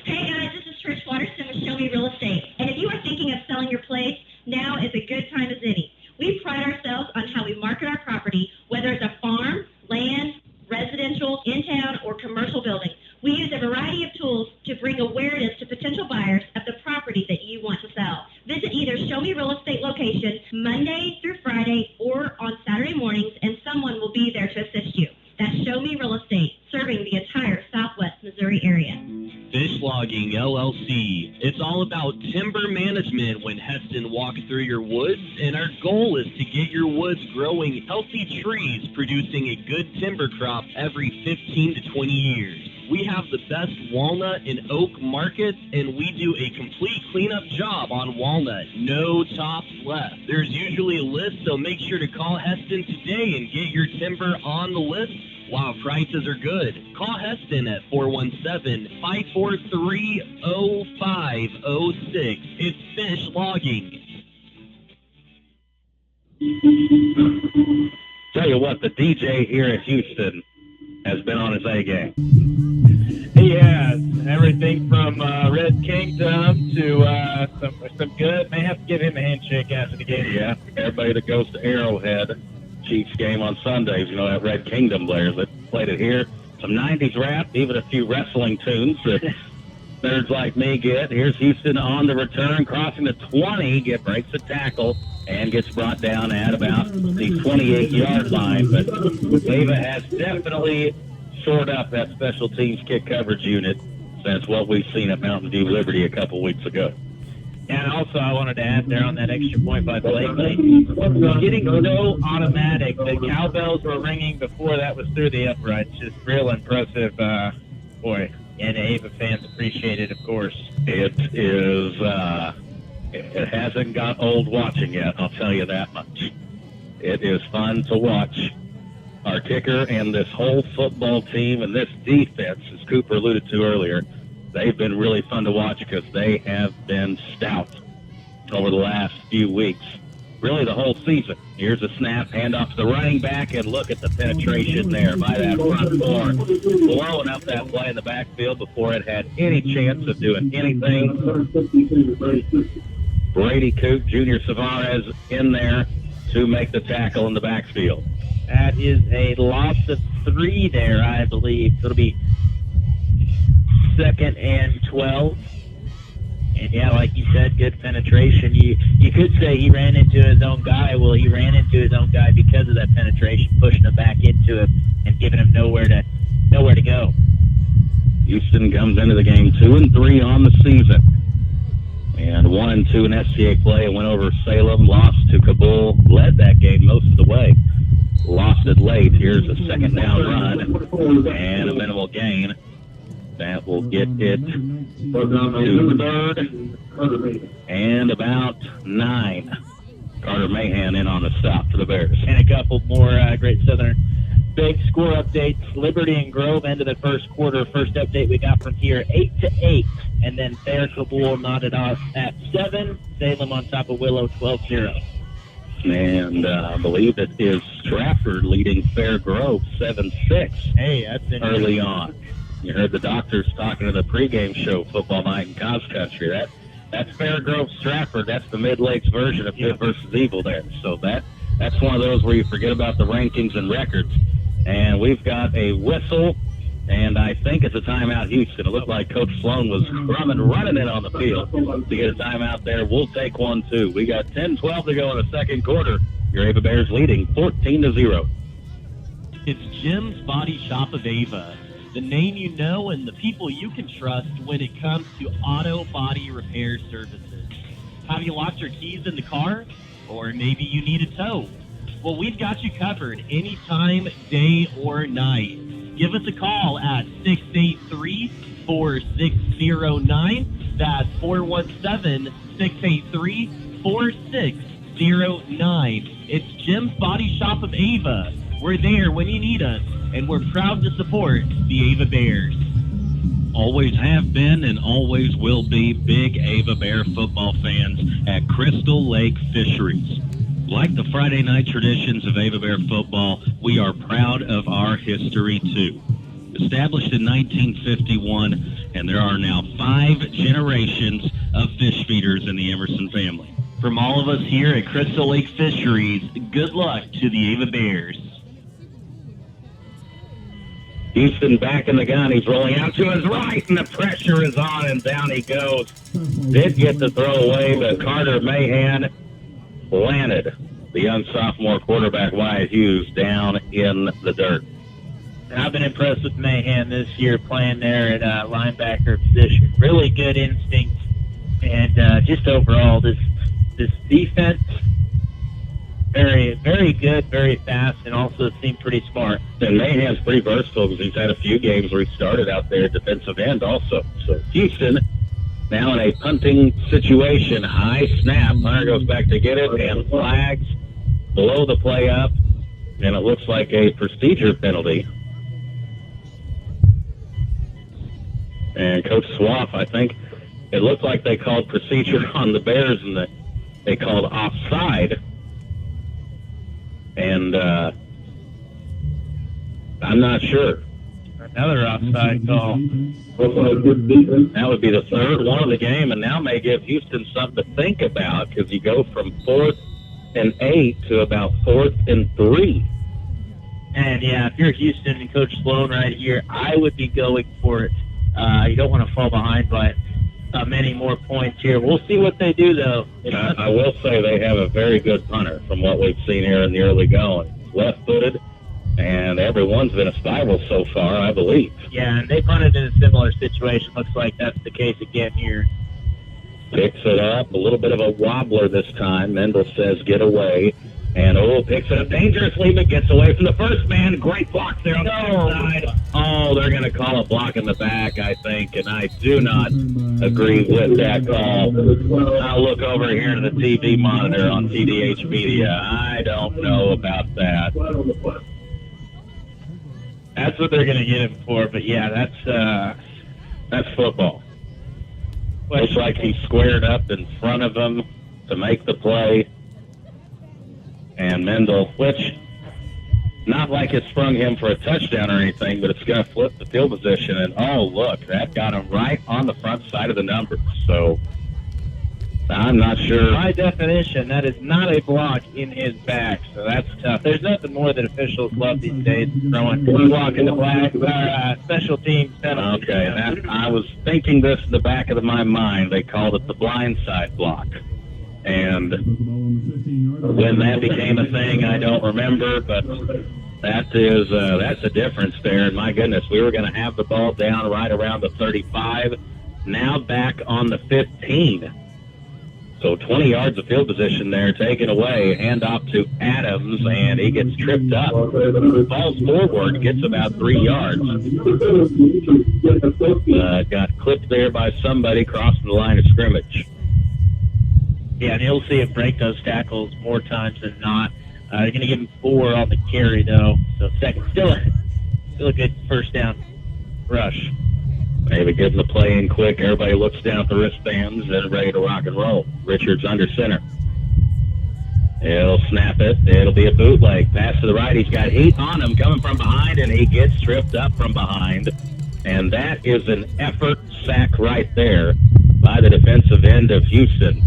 Hey guys, this is Trish Waterston with Show Me Real Estate. And if you are thinking of selling your place, now is a good time as any. We pride ourselves on how we market our property, whether it's a farm, land, residential, in-town, or commercial building. We use a variety of tools to bring awareness to potential buyers of the property that you want to sell. Visit either Show Me Real Estate location Monday through Friday or on Saturday mornings, and someone will be there to assist you. That's Show Me Real Estate, serving the entire Southwest Missouri area. Fish Logging LLC. It's all about timber management when Heston walks through your woods, and our goal is to get your woods growing healthy trees, producing a good timber crop every 15 to 20 years. We have the best walnut and oak markets, and we do a complete cleanup job on walnut. No tops left. There's usually a list, so make sure to call Heston today and get your timber on the list while prices are good. Call Heston at 417-543-0506. It's Fish Logging. Tell you what, the DJ here in Houston has been on his A game. He has everything from Red Kingdom to some good. May have to give him a handshake after the game. Yeah, everybody that goes to Arrowhead Chiefs game on Sundays, you know, that Red Kingdom players that played it here. Some 90s rap, even a few wrestling tunes that nerds like me get. Here's Houston on the return, crossing the 20, breaks a tackle, and gets brought down at about the 28-yard line. But Ava has definitely shored up that special teams kick coverage unit since what we've seen at Mountain View Liberty a couple weeks ago. And also, I wanted to add there on that extra point by Blakely, getting so automatic. The cowbells were ringing before that was through the uprights. Just real impressive, boy. And Ava fans appreciate it, of course. It is, it hasn't got old watching yet, I'll tell you that much. It is fun to watch our kicker and this whole football team and this defense, as Cooper alluded to earlier. They've been really fun to watch because they have been stout over the last few weeks, really the whole season. Here's a snap, handoff to the running back, and look at the penetration there by that front four, blowing up that play in the backfield before it had any chance of doing anything. Brady Coop, Junior Savarez in there to make the tackle in the backfield. That is a loss of 3 there, I believe. It'll be 2nd and 12. And yeah, like you said, good penetration. You could say he ran into his own guy. Well, he ran into his own guy because of that penetration, pushing him back into him and giving him nowhere to go. Houston comes into the game 2-3 on the season, and 1-2 in SCA play. Went over Salem, lost to Kabul, led that game most of the way. Lost it late. Here's a 2nd down run and a minimal gain. That will get it to 3rd and about 9. Carter Mahan in on the stop for the Bears. And a couple more Great Southern big score updates. Liberty and Grove end of the first quarter. First update we got from here, 8-8. And then Fair Kabul knotted off at 7. Salem on top of Willow, 12-0. And I believe it is Stratford leading Fair Grove 7-6. Hey, that's interesting. Early on. You heard the doctors talking to the pregame show, Football Night in Cos Country. That's Fair Grove Stratford. That's the Mid-Lakes version of Good versus Evil there. So that's one of those where you forget about the rankings and records. And we've got a whistle, and I think it's a timeout Houston. It looked like Coach Sloan was running in on the field to get a timeout there. We'll take one, too. We got 10-12 to go in the second quarter. Your Ava Bears leading 14-0. It's Jim's Body Shop of Ava, the name you know and the people you can trust when it comes to auto body repair services. Have you lost your keys in the car? Or maybe you need a tow? Well, we've got you covered anytime, day or night. Give us a call at 683-4609. That's 417-683-4609. It's Jim's Body Shop of Ava. We're there when you need us, and we're proud to support the Ava Bears. Always have been and always will be big Ava Bear football fans at Crystal Lake Fisheries. Like the Friday night traditions of Ava Bear football, we are proud of our history too. Established in 1951, and there are now 5 generations of fish feeders in the Emerson family. From all of us here at Crystal Lake Fisheries, good luck to the Ava Bears. Houston back in the gun. He's rolling out to his right, and the pressure is on, and down he goes. Did get the throw away, but Carter Mahan landed the young sophomore quarterback Wyatt Hughes down in the dirt. I've been impressed with Mahan this year playing there at linebacker position. Really good instinct, and just overall, this defense, very, very good, very fast, and also seemed pretty smart. And Mahan's pretty versatile because he's had a few games where he started out there at defensive end also. So Houston now in a punting situation. High snap. Hunter goes back to get it, and flags blow the play up, and it looks like a procedure penalty. And Coach Swaff, I think it looked like they called procedure on the Bears, and they called offside. And I'm not sure. Another offside call. That would be the 3rd one of the game, and now may give Houston something to think about because you go from 4th and 8 to about 4th and 3. And yeah, if you're Houston and Coach Sloan right here, I would be going for it. You don't want to fall behind by many more points here. We'll see what they do, though. I will say they have a very good punter from what we've seen here in the early going. Left-footed, and everyone's been a spiral so far, I believe. Yeah, and they punted in a similar situation. Looks like that's the case again here. Picks it up, a little bit of a wobbler this time. Mendel says get away. And picks it up dangerously, but gets away from the first man. Great block there on the side. Oh, they're going to call a block in the back, I think, and I do not agree with that call. I'll look over here to the TV monitor on TDH Media. I don't know about that. That's what they're going to get him for, but yeah, that's football. Looks like he squared up in front of him to make the play. And Mendel, which, not like it sprung him for a touchdown or anything, but it's going to flip the field position. And, oh, look, that got him right on the front side of the numbers. So, I'm not sure. By definition, that is not a block in his back, so that's tough. There's nothing more that officials love these days than throwing block in the black, or special teams penalty. Okay, I was thinking this in the back of my mind. They called it the blindside block. And when that became a thing, I don't remember, but that's a difference there. And my goodness, we were going to have the ball down right around the 35, now back on the 15. So 20 yards of field position there taken away. Hand off to Adams, and he gets tripped up. Falls forward, gets about 3 yards. Got clipped there by somebody crossing the line of scrimmage. Yeah, and you'll see him break those tackles more times than not. They're going to give him 4 on the carry, though. So still a good first down rush. Maybe getting the play in quick. Everybody looks down at the wristbands and ready to rock and roll. Richards under center. He'll snap it. It'll be a bootleg. Pass to the right. He's got heat on him coming from behind, and he gets tripped up from behind. And that is an effort sack right there by the defensive end of Houston.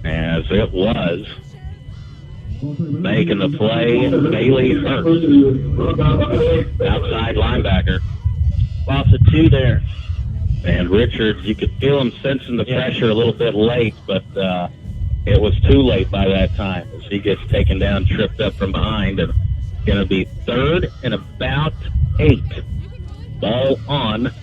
As it was making the play, Bailey Hurst, outside linebacker. Loss of 2 there. And Richards, you could feel him sensing the pressure a little bit late, but it was too late by that time as he gets taken down, tripped up from behind, and going to be 3rd and about 8. Ball on.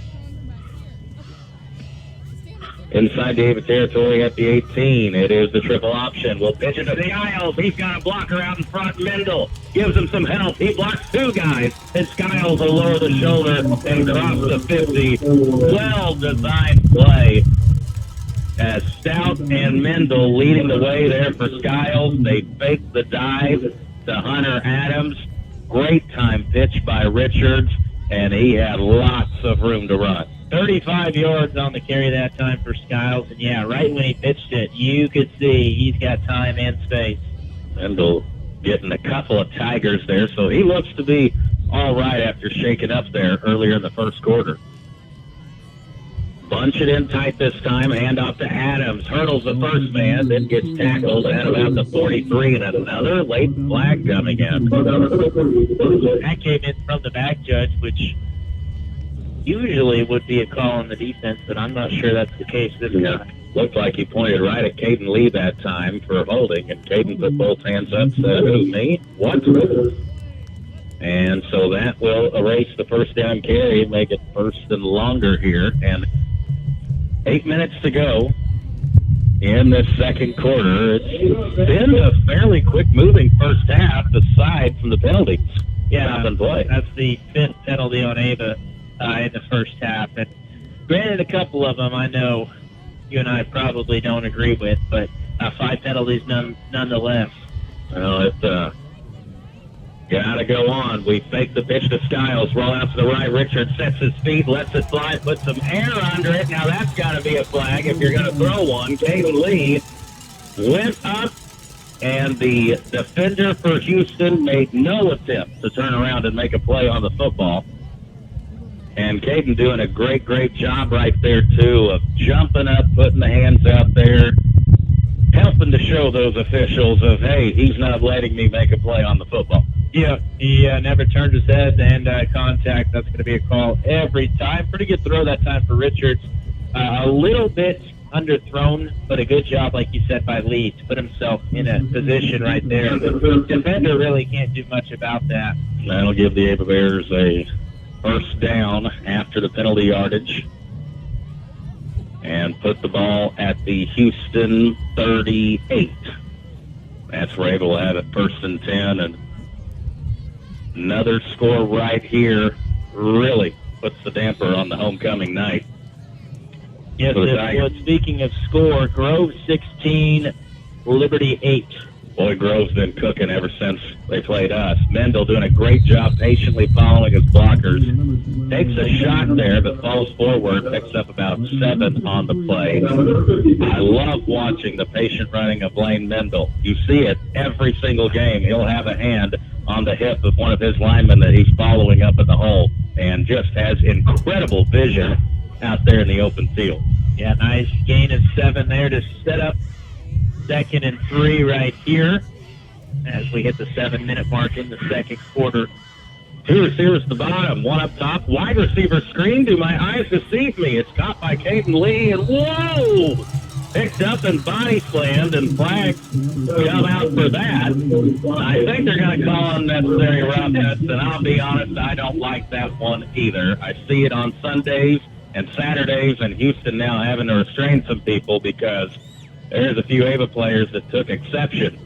Inside David territory at the 18. It is the triple option. We'll pitch it to Skiles. He's got a blocker out in front. Mendel gives him some help. He blocks 2 guys. And Skiles will lower the shoulder and cross the 50. Well-designed play. As Stout and Mendel leading the way there for Skiles. They fake the dive to Hunter Adams. Great time pitch by Richards. And he had lots of room to run. 35 yards on the carry that time for Skiles. And, yeah, right when he pitched it, you could see he's got time and space. Mendel getting a couple of Tigers there, so he looks to be all right after shaking up there earlier in the first quarter. Bunch it in tight this time. Hand off to Adams. Hurdles the first man, then gets tackled at about the 43, and another late flag coming in. That came in from the back judge, which usually would be a call on the defense, but I'm not sure that's the case this time. Looked like he pointed right at Caden Lee that time for holding, and Caden put both hands up, said, "Who, me? What?" And so that will erase the first down carry, make it 1st and longer here, and 8 minutes to go in the second quarter. It's been a fairly quick-moving first half, aside from the penalties. Yeah, play. That's the 5th penalty on Ava in the first half. And granted, a couple of them I know you and I probably don't agree with, but 5 penalties nonetheless. Well, it got to go on. We fake the pitch to Skiles, roll out to the right. Richard sets his feet, lets it fly, puts some air under it. Now that's got to be a flag if you're going to throw one. Caden Lee went up, and the defender for Houston made no attempt to turn around and make a play on the football. And Caden doing a great, great job right there, too, of jumping up, putting the hands out there, helping to show those officials of, hey, he's not letting me make a play on the football. Yeah, he never turned his head and contact. That's going to be a call every time. Pretty good throw that time for Richards. A little bit underthrown, but a good job, like you said, by Lee to put himself in a position right there. The defender really can't do much about that. That'll give the Ava Bears a first down after the penalty yardage and put the ball at the Houston 38. That's where Ava will have it 1st and 10, and another score right here really puts the damper on the homecoming night. Yes, For the Tigers. well, speaking of score, Grove 16, Liberty 8. Boy, Grove's been cooking ever since they played us. Mendel doing a great job patiently following his blockers. Takes a shot there, but falls forward, picks up about 7 on the play. I love watching the patient running of Blaine Mendel. You see it every single game. He'll have a hand on the hip of one of his linemen that he's following up in the hole, and just has incredible vision out there in the open field. Yeah, nice gain of 7 there to set up 2nd and 3 right here as we hit the 7-minute mark in the second quarter. 2 receivers at the bottom, 1 up top. Wide receiver screen. Do my eyes deceive me? It's caught by Caden Lee, and whoa! Picked up and body slammed, and flags come out for that. I think they're going to call unnecessary roughness, and I'll be honest, I don't like that one either. I see it on Sundays and Saturdays, and Houston now having to restrain some people because there's a few Ava players that took exception.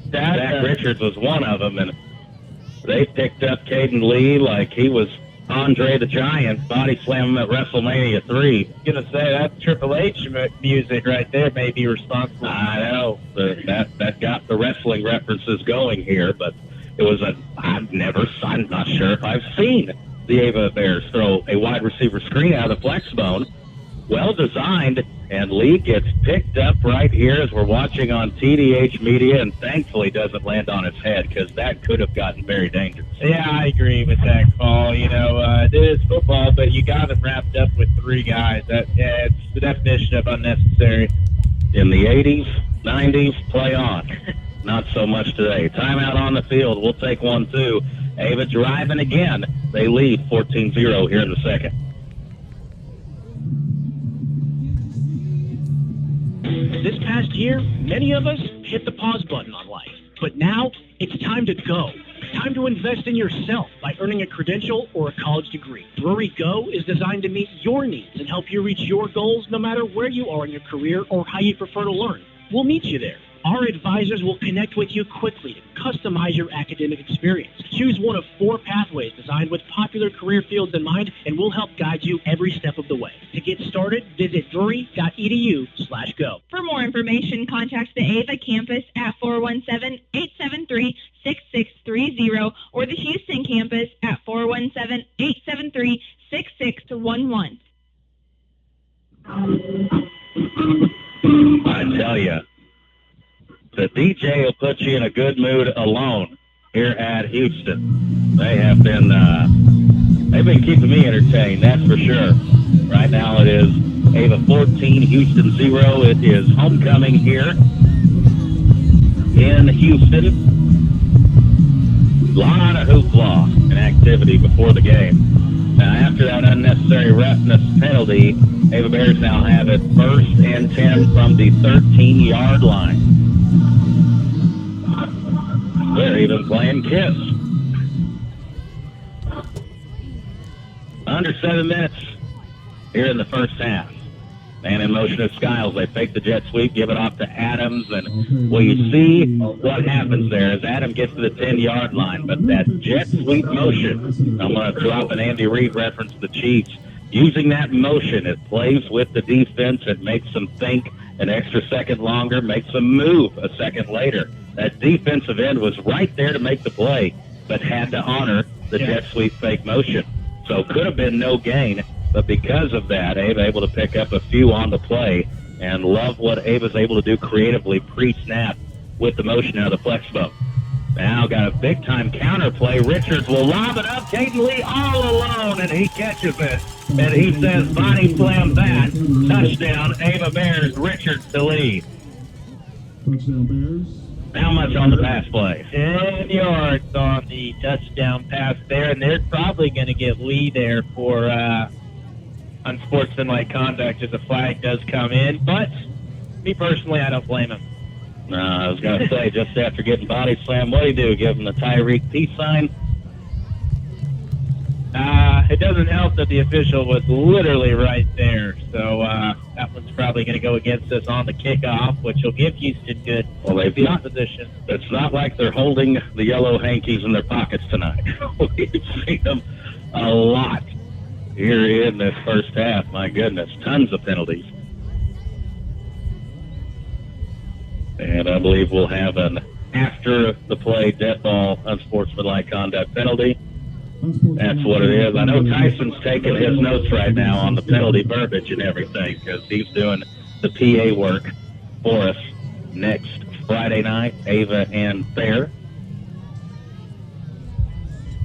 Zach Richards was one of them, and they picked up Caden Lee like he was Andre the Giant, body slam him at WrestleMania 3. Gonna say that Triple H music right there may be responsible. I know that got the wrestling references going here, but it was I'm not sure if I've seen the Ava Bears throw a wide receiver screen out of the flex bone. Well designed, and Lee gets picked up right here as we're watching on TDH Media, and thankfully doesn't land on his head because that could have gotten very dangerous. Yeah, I agree with that call. You know, it is football, but you got them wrapped up with 3 guys. It's the definition of unnecessary. In the 80s, 90s, play on. Not so much today. Timeout on the field. We'll take one, too. Ava driving again. They lead 14-0 here in the second. This past year, many of us hit the pause button on life. But now, it's time to go. Time to invest in yourself by earning a credential or a college degree. Drury Go is designed to meet your needs and help you reach your goals no matter where you are in your career or how you prefer to learn. We'll meet you there. Our advisors will connect with you quickly to customize your academic experience. Choose one of 4 pathways designed with popular career fields in mind, and we'll help guide you every step of the way. To get started, visit drury.edu/go. For more information, contact the Ava campus at 417-873-6630 or the Houston campus at 417-873-6611. I tell you, the DJ will put you in a good mood alone here at Houston. They have been, they've been keeping me entertained, that's for sure. Right now it is Ava 14, Houston 0. It is homecoming here in Houston. A lot of hoopla and activity before the game. Now, after that unnecessary roughness penalty, Ava Bears now have it 1st and 10 from the 13-yard line. They're even playing Kiss. Under 7 minutes here in the first half. Man in motion is Skiles. They fake the jet sweep, give it off to Adams, and well, you see what happens there as Adam gets to the 10-yard line. But that jet sweep motion, I'm going to drop an Andy Reid reference to the Chiefs. Using that motion, it plays with the defense. It makes them think an extra second longer, makes them move a second later. That defensive end was right there to make the play, but had to honor the jet sweep fake motion. So could have been no gain, but because of that, Ava able to pick up a few on the play, and love what Ava's able to do creatively pre-snap with the motion out of the flex bone. Now got a big-time counter play. Richards will lob it up. Caden Lee all alone, and he catches it. And he says, body slam that. Touchdown, Ava Bears, Richards to lead. Touchdown Bears. How much on the pass play? 10 yards on the touchdown pass there, and they're probably going to get Lee there for unsportsmanlike conduct as the flag does come in. But me personally, I don't blame him. No, I was going to say, just after getting body slammed, what do you do? Give him the Tyreek peace sign? It doesn't help that the official was literally right there. So that one's probably going to go against us on the kickoff, which will give Houston good field position. It's not like they're holding the yellow hankies in their pockets tonight. We've seen them a lot here in this first half. My goodness, tons of penalties. And I believe we'll have an after the play dead ball unsportsmanlike conduct penalty. That's what it is. I know Tyson's taking his notes right now on the penalty verbiage and everything because he's doing the PA work for us next Friday night, Ava and Thayer.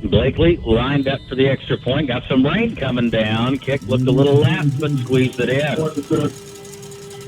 Blakely lined up for the extra point. Got some rain coming down. Kick looked a little left, but squeezed it in.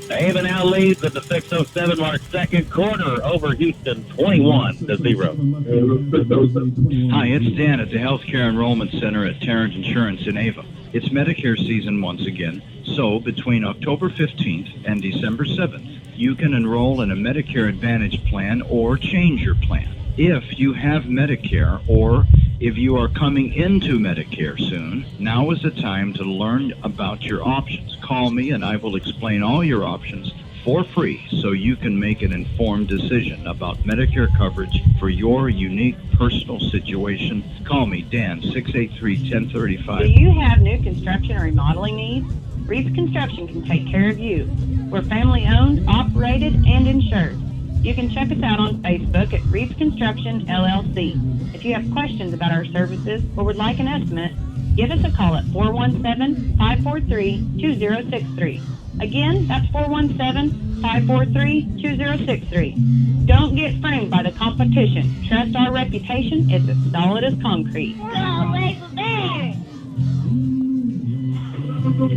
Ava now leads at the 6:07 mark, second quarter over Houston, 21-0. Hi, it's Dan at the Healthcare Enrollment Center at Tarrant Insurance in Ava. It's Medicare season once again, so between October 15th and December 7th, you can enroll in a Medicare Advantage plan or change your plan. If you have Medicare or if you are coming into Medicare soon, now is the time to learn about your options. Call me and I will explain all your options for free so you can make an informed decision about Medicare coverage for your unique personal situation. Call me, Dan, 683-1035. Do you have new construction or remodeling needs? Reed's Construction can take care of you. We're family owned, operated, and insured. You can check us out on Facebook at Reed's Construction LLC. If you have questions about our services or would like an estimate, give us a call at 417-543-2063. Again, that's 417-543-2063. Don't get framed by the competition. Trust our reputation is as solid as concrete.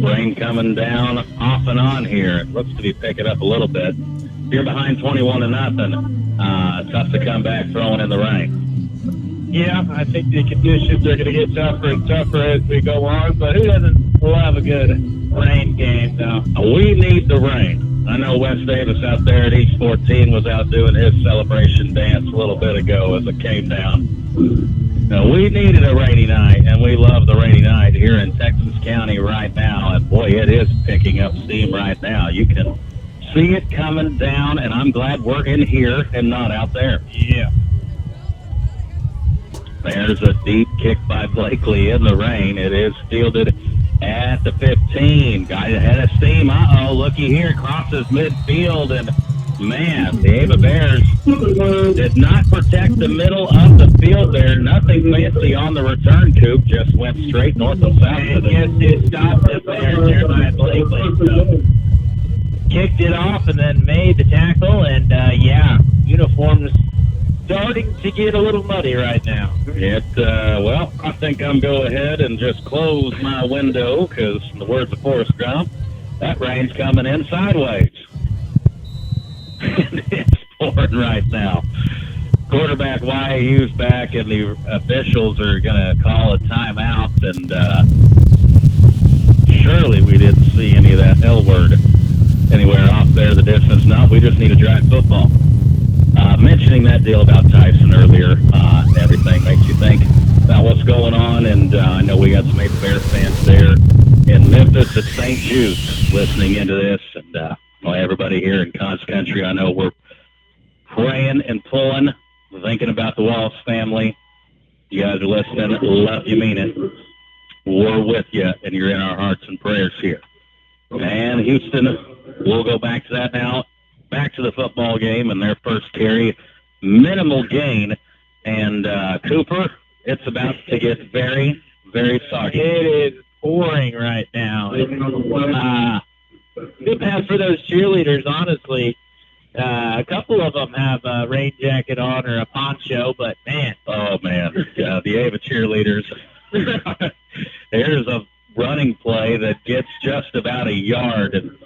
Rain coming down off and on here. It looks to be picking up a little bit. If you're behind 21-0, tough to come back throwing in the rain. Yeah, I think the conditions are going to get tougher and tougher as we go on, but who doesn't love a good rain game, though? We need the rain. I know Wes Davis out there at East 14 was out doing his celebration dance a little bit ago as it came down. Now, we needed a rainy night, and we love the rainy night here in Texas County right now, and boy, it is picking up steam right now. You can see it coming down, and I'm glad we're in here and not out there. Yeah. There's a deep kick by Blakely in the rain. It is fielded at the 15. Guy ahead of steam. Uh-oh, looky here. Crosses midfield, and man, the Ava Bears did not protect the middle of the field there. Nothing fancy on the return, Coop. Just went straight north and south. And yes, it stopped it there by Blakely. So kicked it off and then made the tackle, and yeah, uniforms starting to get a little muddy right now. Well, I think I'm go ahead and just close my window because, in the words of Forrest Gump, that rain's coming in sideways. And it's pouring right now. Quarterback YAU's back, and the officials are going to call a timeout, and surely we didn't see any of that L word anywhere off there the distance. No, we just need a drive football. Mentioning that deal about Tyson earlier, everything makes you think about what's going on, and I know we got some Ava Bear fans there in Memphis at St. Jude's listening into this, and everybody here in Cons Country, I know we're praying and pulling, thinking about the Wallace family. You guys are listening. Love you, mean it. We're with you, and you're in our hearts and prayers here. And Houston, we'll go back to that now. Back to the football game and their first carry. Minimal gain. And Cooper, it's about to get very, very soggy. It is pouring right now. Good pass for those cheerleaders, honestly. A couple of them have a rain jacket on or a poncho, but man. Oh, man. The Ava cheerleaders. There's a running play that gets just about a yard, and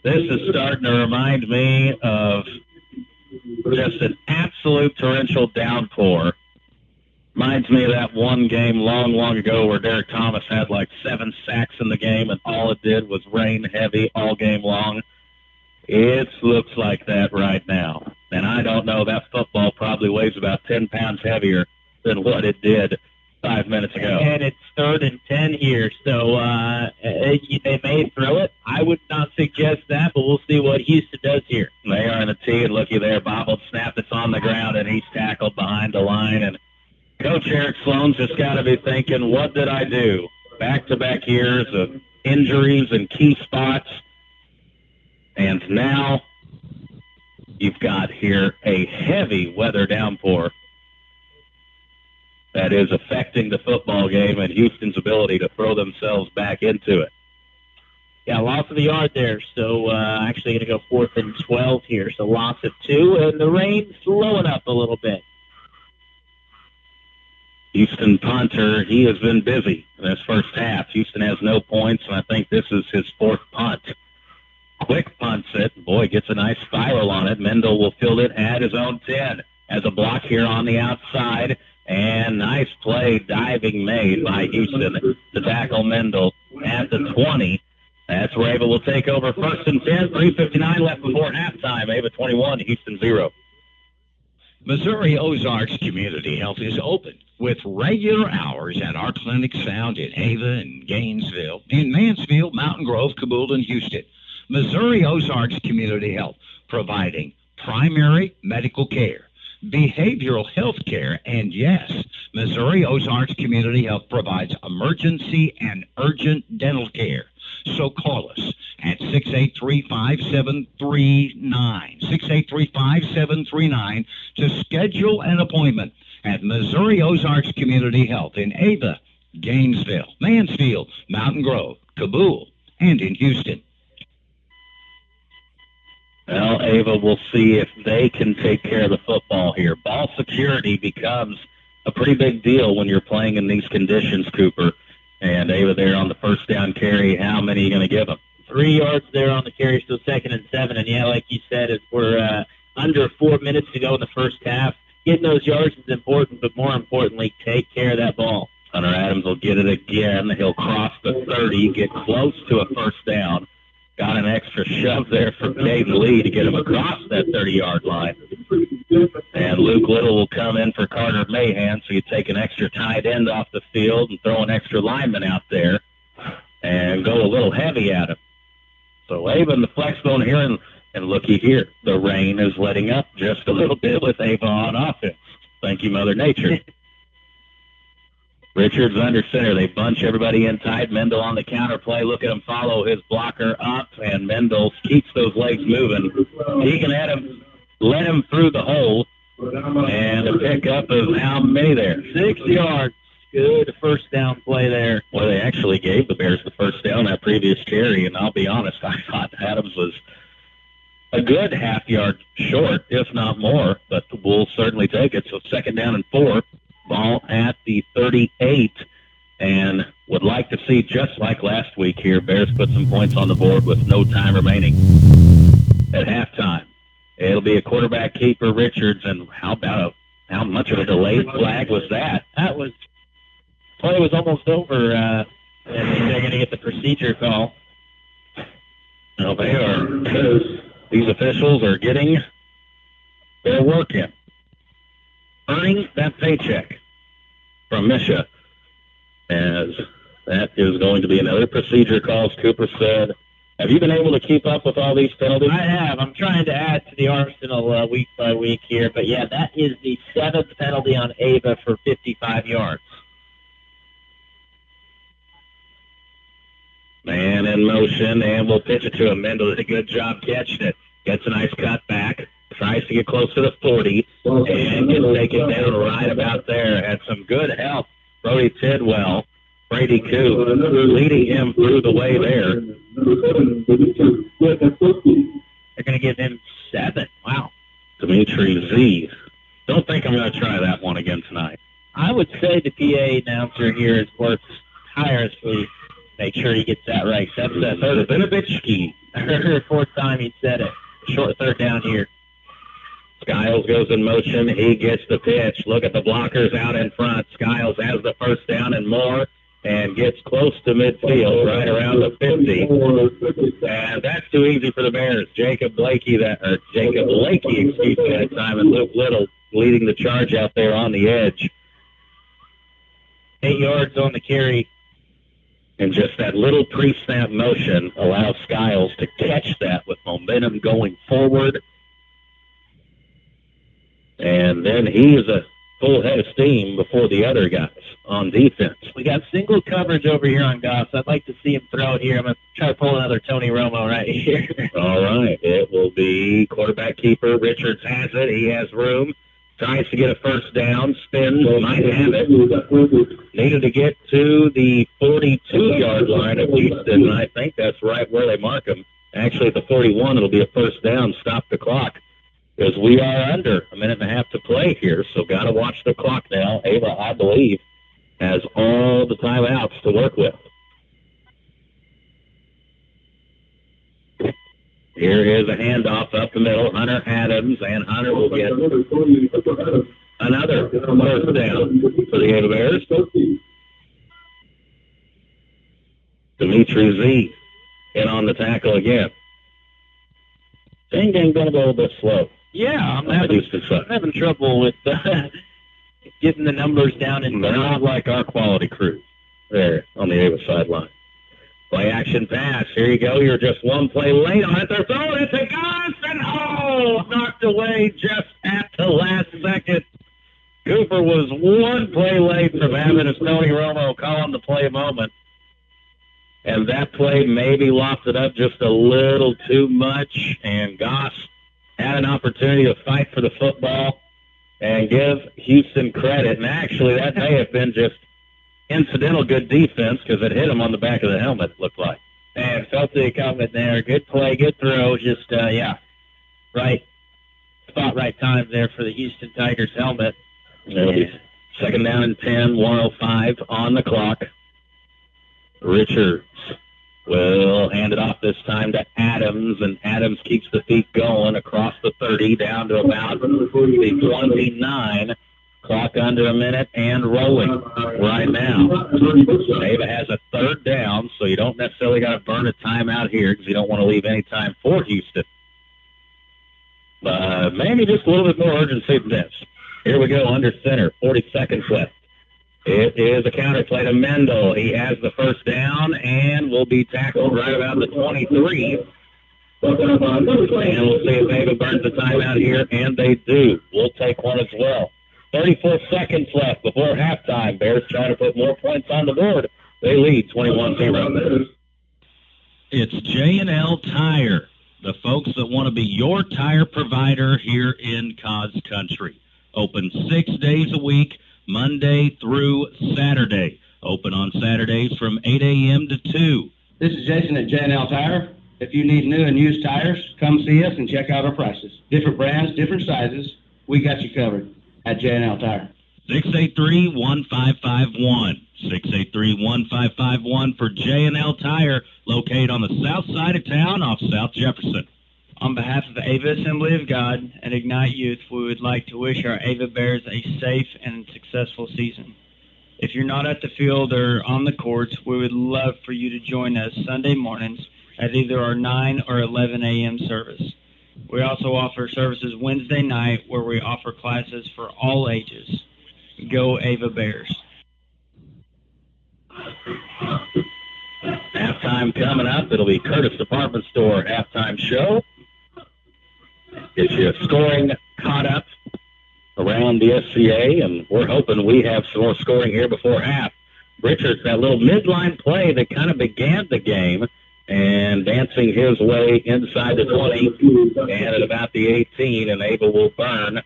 this is starting to remind me of just an absolute torrential downpour. Reminds me of that one game long ago where Derek Thomas had like 7 sacks in the game, and all it did was rain heavy all game long. It looks like that right now. And I don't know, that football probably weighs about 10 pounds heavier than what it did 5 minutes ago. And it's 3rd and 10 here, so they may throw it. I would not suggest that, but we'll see what Houston does here. They are in the tee, and looky there, bobbled snap. It's on the ground, and he's tackled behind the line. And Coach Eric Sloan's just got to be thinking, what did I do? back-to-back years of injuries in key spots. And now you've got here a heavy weather downpour that is affecting the football game and Houston's ability to throw themselves back into it. Yeah, loss of the yard there. So actually going to go 4th and 12 here. So loss of 2, and the rain slowing up a little bit. Houston punter, he has been busy in this first half. Houston has no points, and I think this is his 4th punt. Quick punts it. Boy, gets a nice spiral on it. Mendel will field it at his own 10. Has a block here on the outside. And nice play, diving made by Houston to tackle Mendel at the 20. That's where Ava will take over 1st and 10. 3:59 left before halftime. Ava 21, Houston 0. Missouri Ozarks Community Health is open with regular hours at our clinics found in Ava and Gainesville, in Mansfield, Mountain Grove, Cabool, and Houston. Missouri Ozarks Community Health, providing primary medical care, behavioral health care, and yes, Missouri Ozarks Community Health provides emergency and urgent dental care. So call us at 683-5739, 683-5739 to schedule an appointment at Missouri Ozarks Community Health in Ava, Gainesville, Mansfield, Mountain Grove, Cabool, and in Houston. Well, Ava will see if they can take care of the football here. Ball security becomes a pretty big deal when you're playing in these conditions, Cooper. And Ava there on the first down carry. How many are you going to give them? 3 yards there on the carry, so 2nd and 7. And, yeah, like you said, if we're under 4 minutes to go in the first half, getting those yards is important, but more importantly, take care of that ball. Hunter Adams will get it again. He'll cross the 30, get close to a first down. Got an extra shove there for Caden Lee to get him across that 30-yard line. And Luke Little will come in for Carter Mahan, so you take an extra tight end off the field and throw an extra lineman out there and go a little heavy at him. So Ava in the flex zone here, and looky here, the rain is letting up just a little bit with Ava on offense. Thank you, Mother Nature. Richards under center. They bunch everybody in tight. Mendel on the counter play. Look at him follow his blocker up, and Mendel keeps those legs moving. He can let him through the hole, and a pickup of how many there? 6 yards. Good first down play there. Well, they actually gave the Bears the first down that previous carry, and I'll be honest, I thought Adams was a good half yard short, if not more, but we'll certainly take it. So 2nd down and 4. Ball at the 38, and would like to see, just like last week here, Bears put some points on the board with no time remaining at halftime. It'll be a quarterback keeper, Richards, and how much of a delayed flag was that? That was, play was almost over, and they're going to get the procedure call. Well, these officials are getting their work in. Earning that paycheck from Misha, as that is going to be another procedure call, as Cooper said. Have you been able to keep up with all these penalties? I have. I'm trying to add to the arsenal week by week here, but yeah, that is the 7th penalty on Ava for 55 yards. Man in motion, and we'll pitch it to him. Mendel did a good job catching it. Gets a nice cut back. Tries to get close to the 40 and gets taken down right about there. Had some good help. Brody Tidwell, Brady Koo, leading him through the way there. They're going to give him 7. Wow. Dimitri Z. Don't think I'm going to try that one again tonight. I would say the PA announcer here has worked tirelessly. Make sure he gets that right. That's the third Vinovitsky. or 4th time he said it. Short 3rd down here. Skiles goes in motion. He gets the pitch. Look at the blockers out in front. Skiles has the first down and more and gets close to midfield, right around the 50. And that's too easy for the Bears. Jacob Lakey, that time, and Luke Little leading the charge out there on the edge. 8 yards on the carry. And just that little pre-snap motion allows Skiles to catch that with momentum going forward. And then he is a full head of steam before the other guys on defense. We got single coverage over here on Goss. I'd like to see him throw it here. I'm going to try to pull another Tony Romo right here. All right. It will be quarterback keeper. Richards has it. He has room. Tries to get a first down. Spins. Might have it. Needed to get to the 42-yard line of Houston. I think that's right where they mark him. Actually, at the 41, it'll be a first down. Stop the clock. Because we are under a minute and a half to play here, so got to watch the clock now. Ava, I believe, has all the timeouts to work with. Here is a handoff up the middle. Hunter Adams, and Hunter will get another first down for the Ava Bears. Dimitri Z in on the tackle again. Dang, going a little bit slow. Yeah, I'm having trouble with getting the numbers down. They're not like our quality crew there on the Ava sideline. Play action pass. Here you go. You're just one play late on it. They're throwing it to Goss, and knocked away just at the last second. Cooper was one play late from having a Tony Romo call on the play moment. And that play maybe lofted up just a little too much, and Goss had an opportunity to fight for the football and give Houston credit. And actually, that may have been just incidental good defense because it hit him on the back of the helmet, it looked like. And felt it coming there. Good play, good throw. Just, right spot, right time there for the Houston Tigers helmet. Yeah. Second down and 10, 1:05 on the clock. Richards will hand it off this time to Adams, and Adams keeps the feet going across the 30 down to about the 29. Clock under a minute and rolling right now. Ava has a third down, so you don't necessarily got to burn a timeout here because you don't want to leave any time for Houston. Maybe just a little bit more urgency than this. Here we go, under center, 40 seconds left. It is a counter play to Mendel. He has the first down and will be tackled right about the 23. And we'll see if Ava burns the timeout here, and they do. We'll take one as well. 34 seconds left before halftime. Bears try to put more points on the board. They lead 21-0. It's J&L Tire, the folks that want to be your tire provider here in Cos Country. Open 6 days a week, Monday through Saturday. Open on Saturdays from 8 a.m. to 2. This is Jason at J&L Tire. If you need new and used tires, come see us and check out our prices. Different brands, different sizes. We got you covered at J&L Tire. 683-1551. 683-1551 for J&L Tire, located on the south side of town off South Jefferson. On behalf of Ava Assembly of God and Ignite Youth, we would like to wish our Ava Bears a safe and successful season. If you're not at the field or on the courts, we would love for you to join us Sunday mornings at either our 9 or 11 a.m. service. We also offer services Wednesday night where we offer classes for all ages. Go Ava Bears. Halftime coming up. It'll be Curtis Department Store halftime show. Get you scoring caught up around the SCA, and we're hoping we have some more scoring here before half. Richards, that little midline play that kind of began the game, and dancing his way inside the 20 and at about the 18, and Ava will burn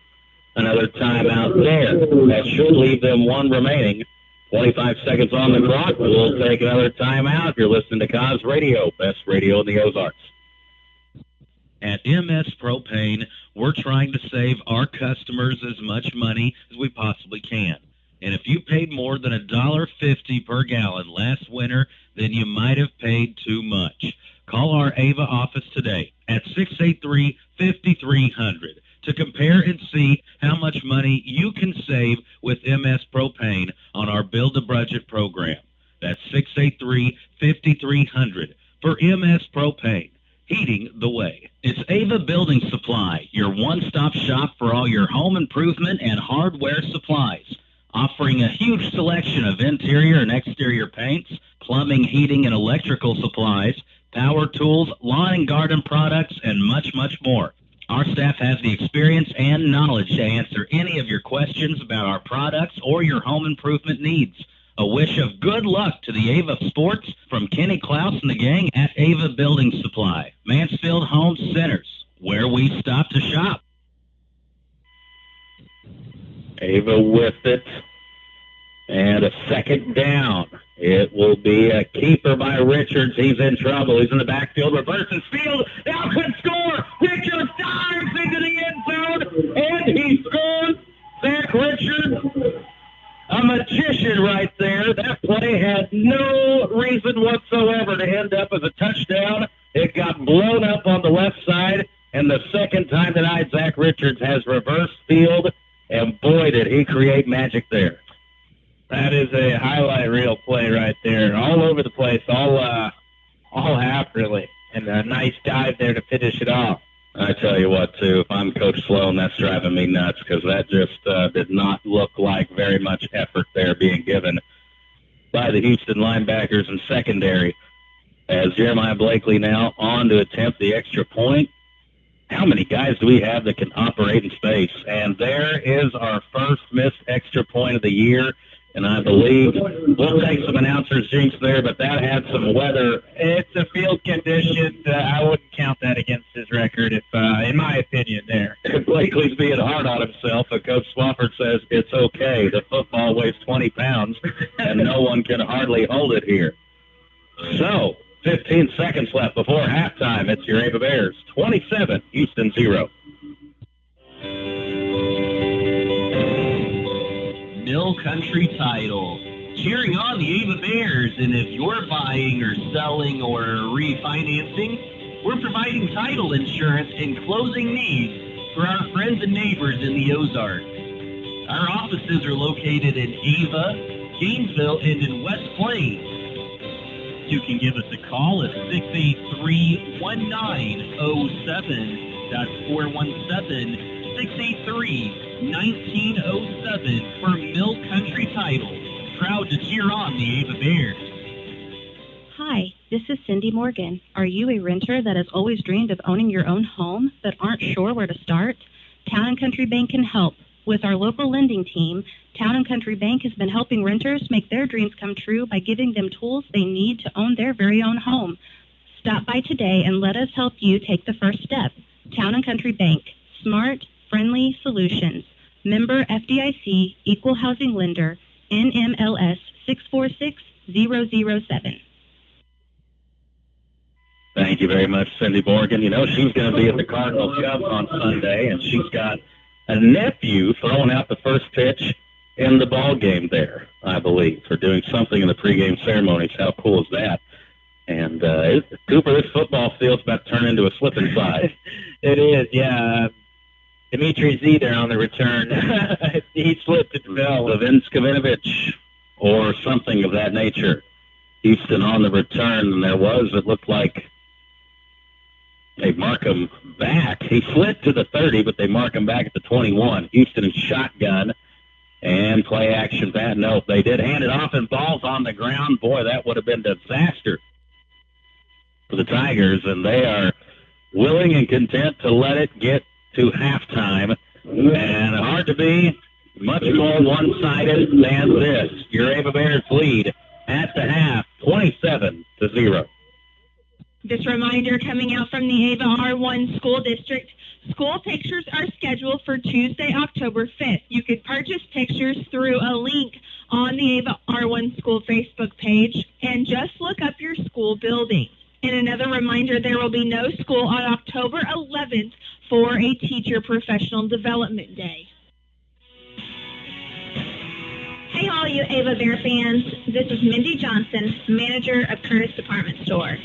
another timeout there. That should leave them one remaining. 25 seconds on the clock. We'll take another timeout. You're listening to Cos Radio, best radio in the Ozarks. At MS Propane, we're trying to save our customers as much money as we possibly can. And if you paid more than $1.50 per gallon last winter, then you might have paid too much. Call our Ava office today at 683-5300 to compare and see how much money you can save with MS Propane on our Build a Budget program. That's 683-5300 for MS Propane. Heating the way. It's Ava Building Supply, your one-stop shop for all your home improvement and hardware supplies. Offering a huge selection of interior and exterior paints, plumbing, heating, and electrical supplies, power tools, lawn and garden products, and much, much more. Our staff has the experience and knowledge to answer any of your questions about our products or your home improvement needs. A wish of good luck to the Ava Sports from Kenny Klaus and the gang at Ava Building Supply, Mansfield Home Centers, where we stop to shop. Ava with it. And a second down. It will be a keeper by Richards. He's in trouble. He's in the backfield. Reverses field. Now could score. Richards dives into the end zone. And he scores. Zach Richards, a magician right there. That play had no reason whatsoever to end up as a touchdown. It got blown up on the left side. And the second time tonight, Zach Richards has reversed field. And boy, did he create magic there. That is a highlight reel play right there. All over the place, all half really. And a nice dive there to finish it off. I tell you what, too, if I'm Coach Sloan, that's driving me nuts because that just did not look like very much effort there being given by the Houston linebackers and secondary. As Jeremiah Blakely now on to attempt the extra point. How many guys do we have that can operate in space? And there is our first missed extra point of the year. And I believe we'll take some announcers' jinx there, but that had some weather. It's a field condition. I wouldn't count that against his record, if, in my opinion, there. Blakely's being hard on himself, but Coach Swafford says it's okay. The football weighs 20 pounds, and no one can hardly hold it here. So, 15 seconds left before halftime. It's your Ava Bears 27, Houston 0. Mill Country Title, cheering on the Ava Bears. And if you're buying or selling or refinancing, we're providing title insurance and closing needs for our friends and neighbors in the Ozarks. Our offices are located in Ava, Gainesville, and in West Plains. You can give us a call at 683-1907. That's 417-683-1907 for Mill Country Title. Proud to cheer on the Ava Bears. Hi, this is Cindy Morgan. Are you a renter that has always dreamed of owning your own home but aren't sure where to start? Town & Country Bank can help. With our local lending team, Town & Country Bank has been helping renters make their dreams come true by giving them tools they need to own their very own home. Stop by today and let us help you take the first step. Town & Country Bank. Smart, friendly solutions. Member FDIC, Equal Housing Lender, NMLS 646007. Thank you very much, Cindy Morgan. You know, she's going to be at the Cardinal Cup on Sunday, and she's got a nephew throwing out the first pitch in the ball game there, I believe, for doing something in the pregame ceremonies. How cool is that? And, Cooper, this football field's about to turn into a slip and slide. It is, yeah. Dimitri Z there on the return. He slipped and fell. Skavinovich or something of that nature. Houston on the return, and it looked like they mark him back. He slid to the 30, but they mark him back at the 21. Houston in shotgun and play action. No, they did hand it off, and ball's on the ground. Boy, that would have been disaster for the Tigers, and they are willing and content to let it get to halftime. And hard to be much more one-sided than this. Your Ava Bears lead at the half, 27-0. This reminder coming out from the Ava R1 School District. School pictures are scheduled for Tuesday, October 5th. You could purchase pictures through a link on the Ava R1 School Facebook page, and just look up your school building. And another reminder, there will be no school on October 11th for a Teacher Professional Development Day. Hey all you Ava Bear fans, this is Mindy Johnson, manager of Curtis Department Store.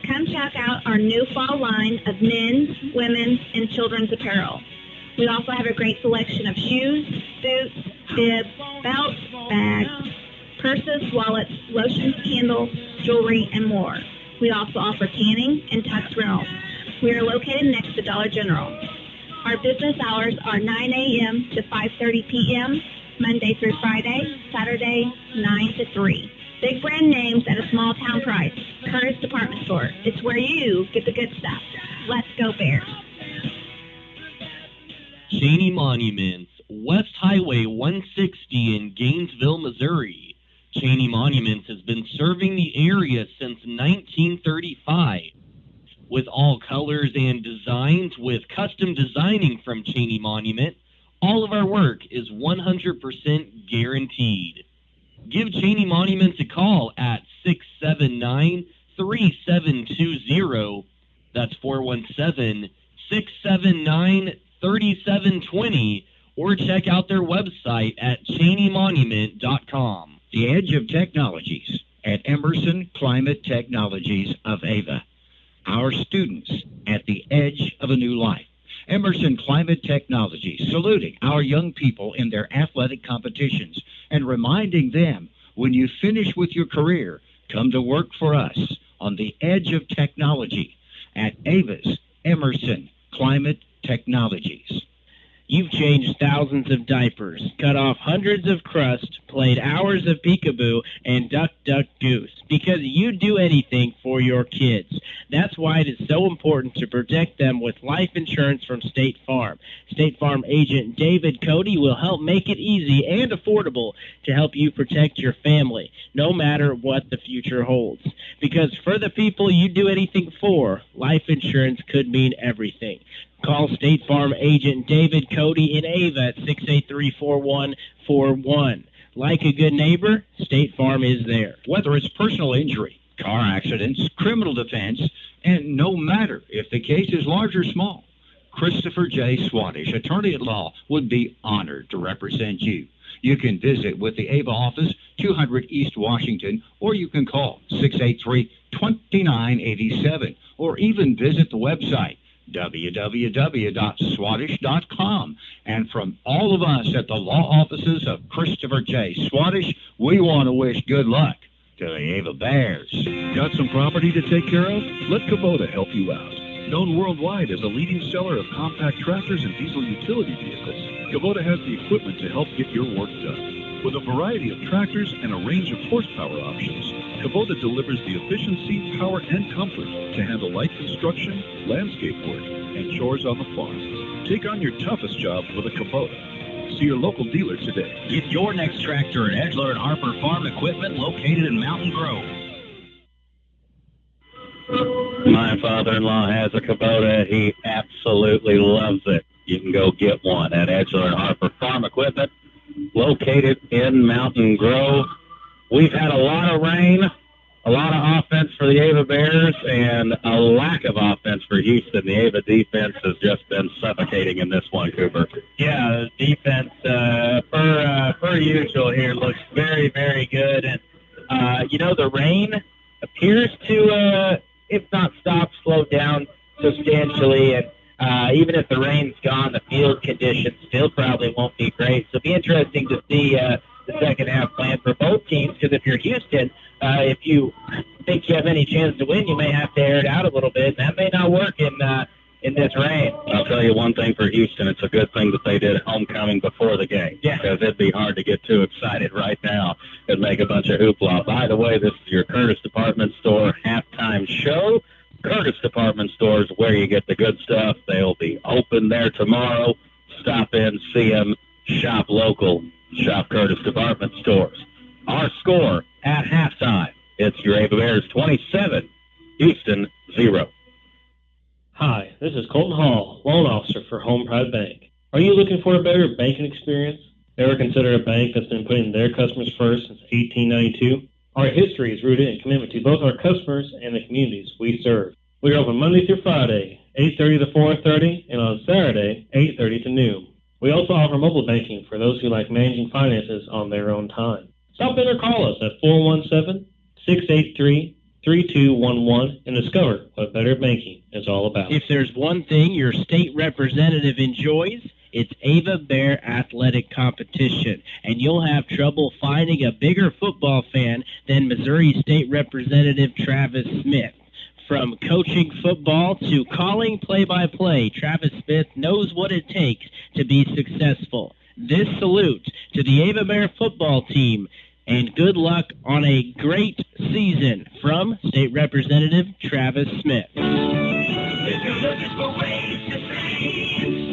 Come check out our new fall line of men's, women's, and children's apparel. We also have a great selection of shoes, boots, bibs, belts, bags, purses, wallets, lotions, candles, jewelry, and more. We also offer tanning and tux rentals. We are located next to Dollar General. Our business hours are 9 a.m. to 5:30 p.m., Monday through Friday, Saturday, 9 to 3. Big brand names at a small town price. Curtis Department Store. It's where you get the good stuff. Let's go Bears. area since 1935. With all colors and designs, with custom designing from Cheney Monument, all of our work is 100% guaranteed. Give Cheney Monuments a call at 679-3720. That's 417-679-3720. Or check out their website at cheneymonument.com. The edge of technologies at Emerson Climate Technologies of Ava. Our students at the edge of a new life. Emerson Climate Technologies, saluting our young people in their athletic competitions and reminding them, when you finish with your career, come to work for us on the edge of technology at Ava's Emerson Climate Technologies. You've changed thousands of diapers, cut off hundreds of crusts, played hours of peekaboo, and duck, duck, goose, because you do anything for your kids. That's why it is so important to protect them with life insurance from State Farm. State Farm agent David Cody will help make it easy and affordable to help you protect your family, no matter what the future holds. Because for the people you do anything for, life insurance could mean everything. Call State Farm agent David Cody in Ava at 683-4141. Like a good neighbor, State Farm is there. Whether it's personal injury, car accidents, criminal defense, and no matter if the case is large or small, Christopher J. Swadesh, attorney at law, would be honored to represent you. You can visit with the Ava office, 200 East Washington, or you can call 683-2987, or even visit the website, www.swadesh.com. And from all of us at the law offices of Christopher J. Swadesh, we want to wish good luck to the Ava Bears. Got some property to take care of? Let Kubota help you out. Known worldwide as a leading seller of compact tractors and diesel utility vehicles, Kubota has the equipment to help get your work done. With a variety of tractors and a range of horsepower options, Kubota delivers the efficiency, power, and comfort to handle light construction, landscape work, and chores on the farm. Take on your toughest jobs with a Kubota. See your local dealer today. Get your next tractor at Edgeler and Harper Farm Equipment, located in Mountain Grove. My father-in-law has a Kubota. He absolutely loves it. You can go get one at Edgeler and Harper Farm Equipment, located in Mountain Grove. We've had a lot of rain, a lot of offense for the Ava Bears, and a lack of offense for Houston. The Ava defense has just been suffocating in this one, Cooper. Yeah, the defense, per usual here, looks very, very good. And, the rain appears to, if not stop, slow down substantially. And even if the rain's gone, the field conditions still probably won't be great. So it'll be interesting to see the second half plan for both teams, because if you're Houston, if you think you have any chance to win, you may have to air it out a little bit, and that may not work in this rain. I'll tell you one thing for Houston, it's a good thing that they did homecoming before the game. Yeah. Because it'd be hard to get too excited right now and make a bunch of hoopla. By the way, this is your Curtis Department Store halftime show. Curtis Department Store is where you get the good stuff. They'll be open there tomorrow. Stop in, see them, shop local, shop Curtis Department Stores. Our score at halftime, it's your Ava Bears 27, Houston 0. Hi, this is Colton Hall, loan officer for Home Pride Bank. Are you looking for a better banking experience? Ever consider a bank that's been putting their customers first since 1892? Our history is rooted in commitment to both our customers and the communities we serve. We are open Monday through Friday, 8:30 to 4:30, and on Saturday, 8:30 to noon. We also offer mobile banking for those who like managing finances on their own time. Stop in or call us at 417-683-3211 and discover what better banking is all about. If there's one thing your state representative enjoys, it's Ava Bear athletic competition, and you'll have trouble finding a bigger football fan than Missouri State Representative Travis Smith. From coaching football to calling play-by-play, Travis Smith knows what it takes to be successful. This salute to the Ava Bear football team, and good luck on a great season from State Representative Travis Smith. If you're looking for ways to save,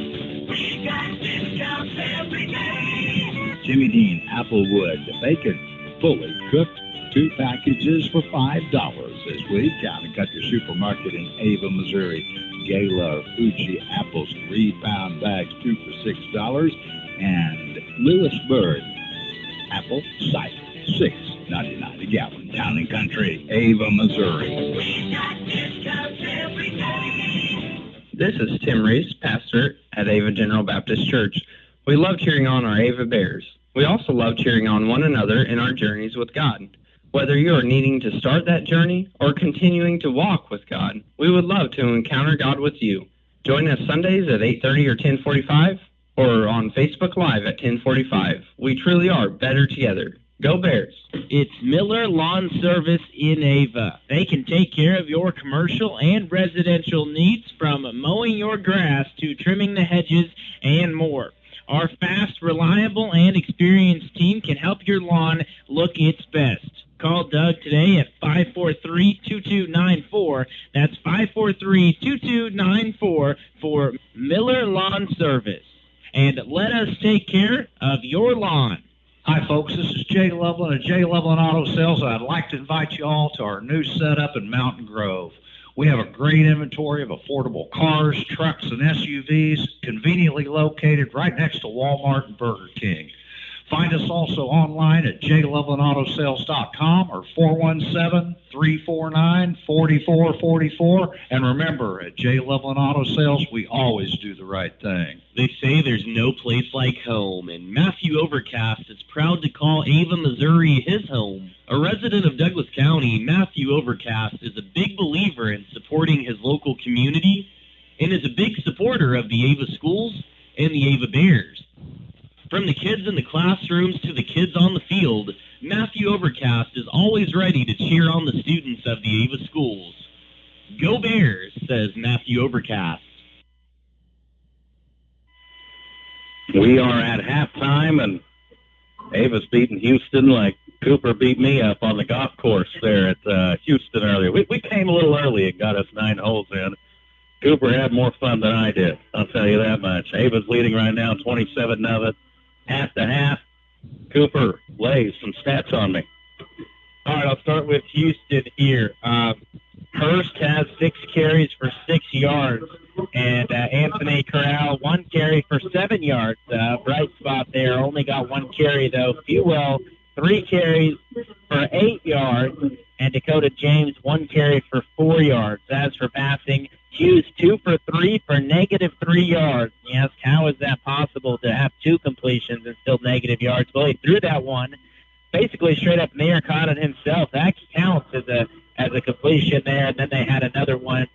we got discounts every day. Jimmy Dean Applewood bacon, fully cooked, 2 packages for $5 this week. Town and Country Supermarket in Ava, Missouri. Gala Fuji apples, 3-pound bags, 2 for $6. And Lewisburg apple cider, $6.99 a gallon. Town and Country, Ava, Missouri. This is Tim Reese, pastor at Ava General Baptist Church. We love cheering on our Ava Bears. We also love cheering on one another in our journeys with God. Whether you are needing to start that journey or continuing to walk with God, we would love to encounter God with you. Join us Sundays at 8:30 or 10:45 or on Facebook Live at 10:45. We truly are better together. Go Bears! It's Miller Lawn Service in Ava. They can take care of your commercial and residential needs, from mowing your grass to trimming the hedges and more. Our fast, reliable, and experienced team can help your lawn look its best. Call Doug today at 543-2294. That's 543-2294 for Miller Lawn Service. And let us take care of your lawn. Hi, folks. This is Jay Loveland of Jay Loveland Auto Sales. I'd like to invite you all to our new setup in Mountain Grove. We have a great inventory of affordable cars, trucks, and SUVs, conveniently located right next to Walmart and Burger King. Find us also online at jlovelandautosales.com or 417-349-4444. And remember, at J. Loveland Auto Sales, we always do the right thing. They say there's no place like home, and Matthew Overcast is proud to call Ava, Missouri his home. A resident of Douglas County, Matthew Overcast is a big believer in supporting his local community and is a big supporter of the Ava schools and the Ava Bears. From the kids in the classrooms to the kids on the field, Matthew Overcast is always ready to cheer on the students of the Ava schools. Go Bears, says Matthew Overcast. We are at halftime, and Ava's beating Houston like Cooper beat me up on the golf course there at Houston earlier. We came a little early and got us 9 holes in. Cooper had more fun than I did, I'll tell you that much. Ava's leading right now, 27-0. Half to half. Cooper lays some stats on me. All right, I'll start with Houston here. Hurst has 6 carries for 6 yards, and Anthony Corral 1 carry for 7 yards. Bright spot there. Only got 1 carry, though. Fewell 3 carries for 8 yards, and Dakota James 1 carry for 4 yards. As for passing, Hughes 2 for 3 for -3 yards. Yes, how is that possible to have 2 completions and still negative yards? Well, he threw that one basically straight up in the air, caught it himself. That counts as a completion there. And then they had another one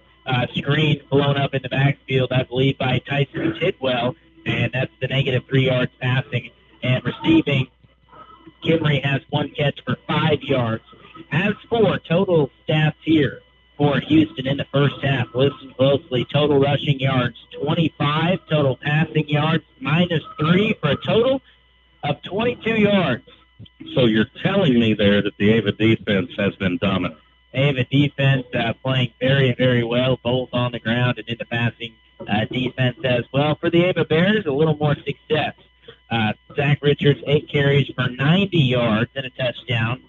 screen blown up in the backfield, I believe, by Tyson Tidwell, and that's the -3 yards passing. And receiving, Kimry has 1 catch for 5 yards. As for total stats here for Houston in the first half, listen closely. Total rushing yards, 25. Total passing yards, -3 for a total of 22 yards. So you're telling me there that the Ava defense has been dominant. Ava defense playing very, very well, both on the ground and in the passing defense as well. For the Ava Bears, a little more success. Zach Richards, 8 carries for 90 yards and a touchdown.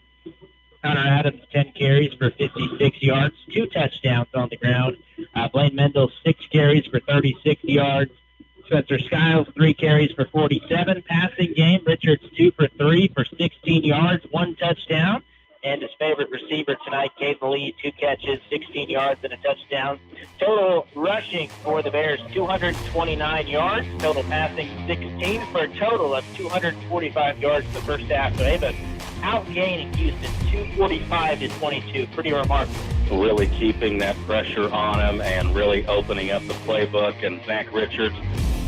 Connor Adams, 10 carries for 56 yards, 2 touchdowns on the ground. Blaine Mendel, 6 carries for 36 yards. Spencer Skiles, 3 carries for 47. Passing game, Richards 2 for 3 for 16 yards, 1 touchdown. And his favorite receiver tonight, Gabe Lee, 2 catches, 16 yards and a touchdown. Total rushing for the Bears, 229 yards. Total passing, 16 for a total of 245 yards in the first half. So Ava outgaining Houston, 245-22. Pretty remarkable. Really keeping that pressure on him and really opening up the playbook. And Zach Richards,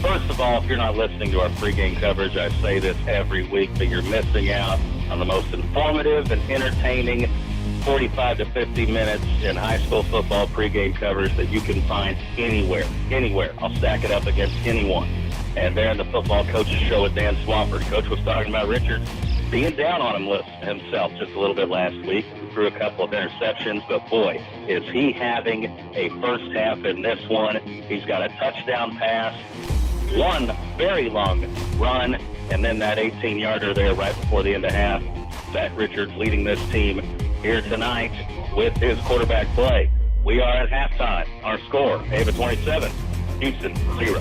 first of all, if you're not listening to our pregame coverage, I say this every week, but you're missing out on the most informative and entertaining 45 to 50 minutes in high school football pregame coverage that you can find anywhere. I'll stack it up against anyone. And there in the football coach's show with Dan Swafford, Coach was talking about Richards being down on him himself just a little bit last week. Threw a couple of interceptions, but boy, is he having a first half in this one. He's got a touchdown pass, 1 very long run, and then that 18-yarder there right before the end of half. Zach Richards leading this team here tonight with his quarterback play. We are at halftime. Our score, Ava 27, Houston 0.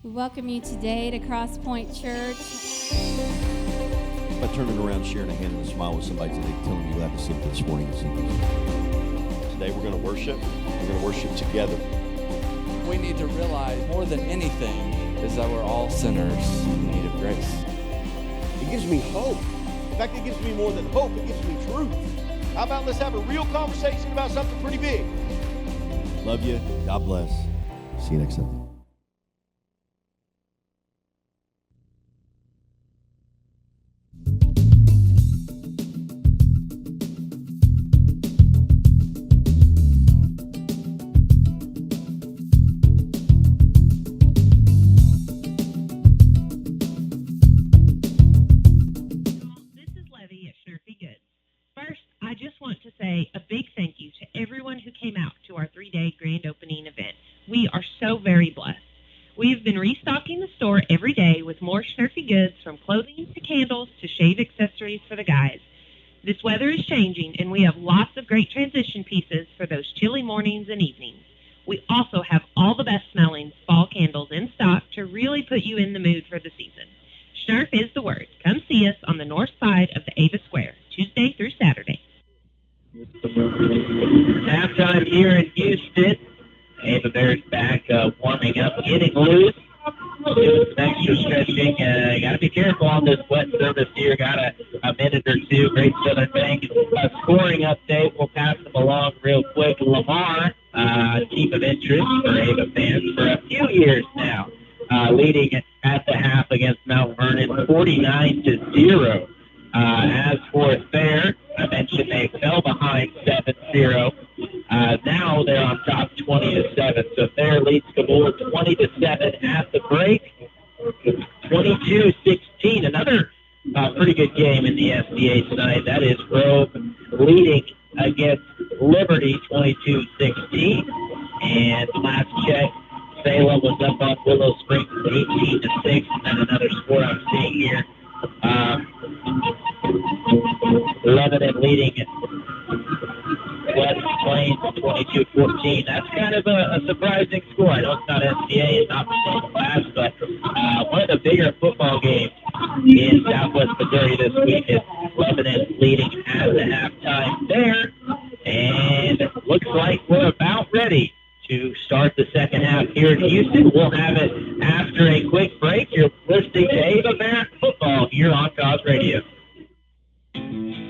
We welcome you today to Cross Point Church. By turning around, sharing a hand and a smile with somebody today, tell them you glad to see them this morning. Today we're going to worship. We're going to worship together. We need to realize more than anything is that we're all sinners in need of grace. It gives me hope. In fact, it gives me more than hope. It gives me truth. How about let's have a real conversation about something pretty big? Love you. God bless. See you next Sunday. A big thank you to everyone who came out to our 3-day grand opening event. We are so very blessed. We have been restocking the store every day with more Schnurfy goods, from clothing to candles to shave accessories for the guys. This weather is changing, and we have lots of great transition pieces for those chilly mornings and evenings. We also have all the best smelling fall candles in stock to really put you in the mood for the season. Schnurf is the word. Come see us on the north side of the Ava Square, Tuesday through Saturday. Halftime here in Houston. Ava Bears back warming up, getting loose, doing some extra stretching. Got to be careful on this wet surface here. Got a minute or two. Great Southern Bank scoring update. We'll pass them along real quick. Lamar, team of interest for Ava fans for a few years now, leading at the half against Mount Vernon 49-0. As for Fair, I mentioned they fell behind 7-0. Now they're on top 20-7. So Fair leads Kabul 20-7 at the break. 22-16. Another pretty good game in the SBA tonight. That is Grove leading against Liberty 22-16. And last check, Salem was up on Willow Springs 18-6. And then another score I'm seeing here. Lebanon leading West Plains 22-14. That's kind of a surprising score. I know it's not SBA and not the same class, but one of the bigger football games in Southwest Missouri this week is Lebanon leading at the halftime there. And looks like we're about ready to start the second half here in Houston. We'll have it after a quick break. You're listening to Ava American Football here on Cause Radio.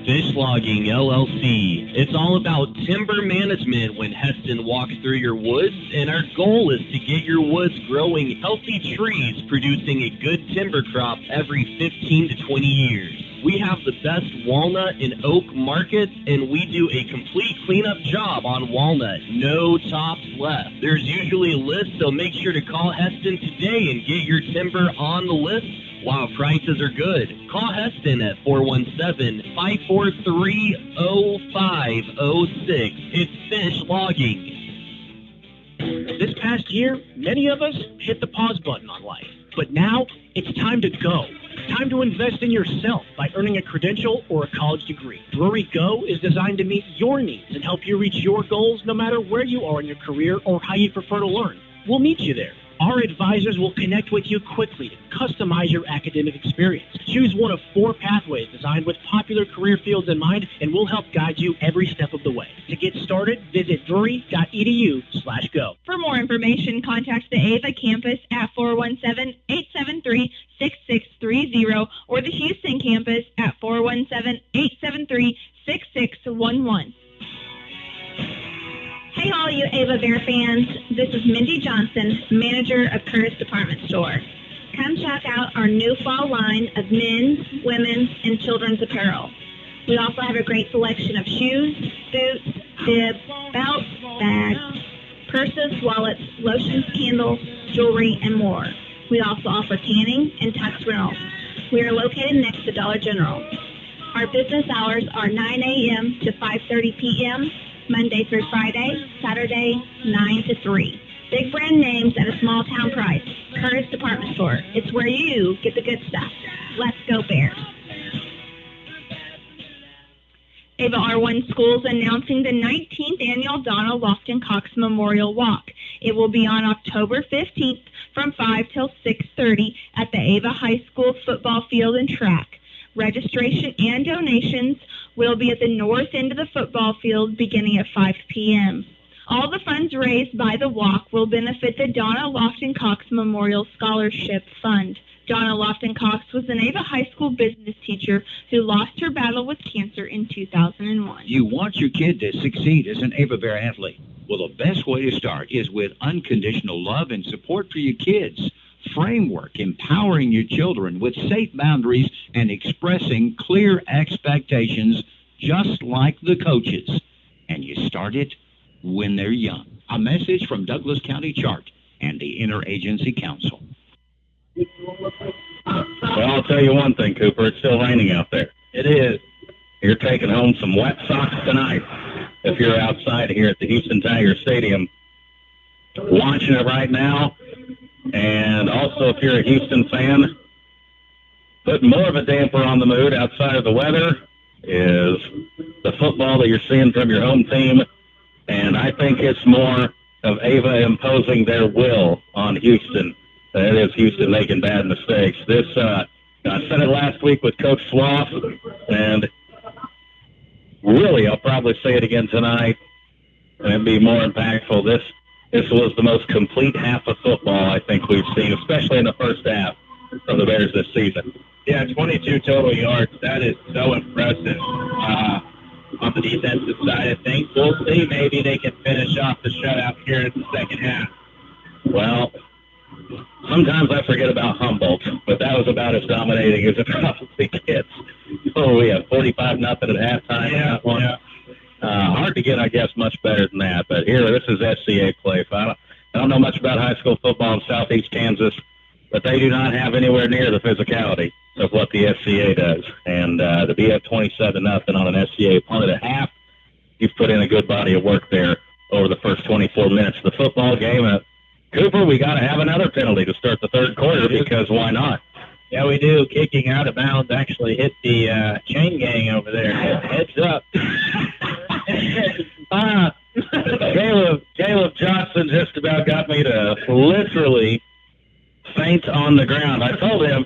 Fish Logging LLC. It's all about timber management when Heston walks through your woods, and our goal is to get your woods growing healthy trees, producing a good timber crop every 15 to 20 years. We have the best walnut and oak markets, and we do a complete cleanup job on walnut. No tops left. There's usually a list, so make sure to call Heston today and get your timber on the list while prices are good. Call Heston at 417-543-0506. It's Fish Logging. This past year, many of us hit the pause button on life. But now, it's time to go. Time to invest in yourself by earning a credential or a college degree. Drury Go is designed to meet your needs and help you reach your goals no matter where you are in your career or how you prefer to learn. We'll meet you there. Our advisors will connect with you quickly to customize your academic experience. Choose one of 4 pathways designed with popular career fields in mind, and we'll help guide you every step of the way. To get started, visit drury.edu/go. For more information, contact the Ava campus at 417-873-6630 or the Houston campus at 417-873-6611. Hey all you Ava Bear fans, this is Mindy Johnson, manager of Curtis Department Store. Come check out our new fall line of men's, women's, and children's apparel. We also have a great selection of shoes, boots, bibs, belts, bags, purses, wallets, lotions, candles, jewelry, and more. We also offer tanning and tux rentals. We are located next to Dollar General. Our business hours are 9 a.m. to 5:30 p.m., Monday through Friday, Saturday, 9 to 3. Big brand names at a small town price. Curtis Department Store. It's where you get the good stuff. Let's go Bears. Ava R1 Schools announcing the 19th annual Donna Lofton Cox Memorial Walk. It will be on October 15th from 5 till 6:30 at the Ava High School football field and track. Registration and donations will be at the north end of the football field beginning at 5 p.m. All the funds raised by the walk will benefit the Donna Lofton Cox Memorial Scholarship Fund. Donna Lofton Cox was an Ava High School business teacher who lost her battle with cancer in 2001. You want your kid to succeed as an Ava Bear athlete? Well, the best way to start is with unconditional love and support for your kids. Framework, empowering your children with safe boundaries and expressing clear expectations just like the coaches. And you start it when they're young. A message from Douglas County Chart and the Interagency Council. Well, I'll tell you one thing, Cooper. It's still raining out there. It is. You're taking home some wet socks tonight if you're outside here at the Houston Tiger Stadium watching it right now. And also, if you're a Houston fan, putting more of a damper on the mood outside of the weather is the football that you're seeing from your home team. And I think it's more of Ava imposing their will on Houston than it is Houston making bad mistakes. This, I said it last week with Coach Sloth, and really, I'll probably say it again tonight and be more impactful. This was the most complete half of football I think we've seen, especially in the first half from the Bears this season. Yeah, 22 total yards. That is so impressive on the defensive side of things. We'll see. Maybe they can finish off the shutout here in the second half. Well, sometimes I forget about Humboldt, but that was about as dominating as it probably gets. Oh, we have 45-0 at halftime. Yeah. Hard to get, I guess, much better than that. But here, this is SCA play. I don't know much about high school football in southeast Kansas, but they do not have anywhere near the physicality of what the SCA does. And to be up 27-0 on an SCA opponent at half, you've put in a good body of work there over the first 24 minutes of the football game. Cooper, we got to have another penalty to start the third quarter because why not? Yeah, we do. Kicking out of bounds actually hit the chain gang over there. Heads up. Caleb Johnson just about got me to literally faint on the ground. I told him,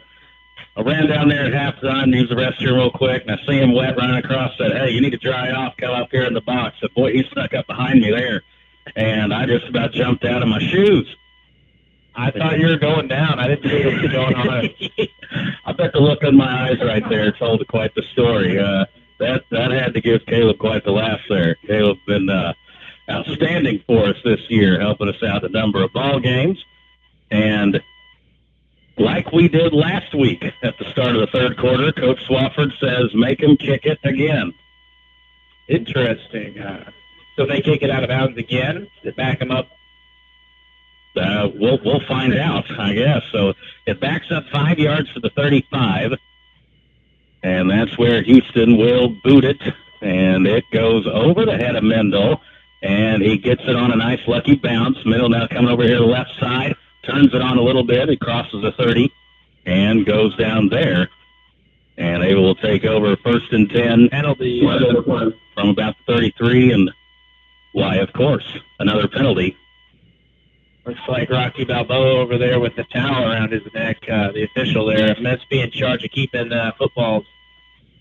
I ran down there at halftime to use the restroom real quick, and I see him wet running across. Said, hey, you need to dry off. Come up here in the box. Said, boy, he stuck up behind me there. And I just about jumped out of my shoes. I thought you were going down. I didn't see what was going on. I bet the look in my eyes right there told quite the story. That had to give Caleb quite the laugh there. Caleb's been outstanding for us this year, helping us out a number of ball games. And Like we did last week at the start of the third quarter, Coach Swafford says, make him kick it again. Interesting. So they kick it out of bounds again to back him up? We'll find out, I guess. So it backs up 5 yards to the 35, and that's where Houston will boot it, and it goes over the head of Mendel, and he gets it on a nice lucky bounce. Mendel now coming over here to the left side, turns it on a little bit. He crosses the 30 and goes down there, and they will take over 1st and 10 penalty from about 33, and why, of course, another penalty. Looks like Rocky Balboa over there with the towel around his neck, the official there, must be in charge of keeping footballs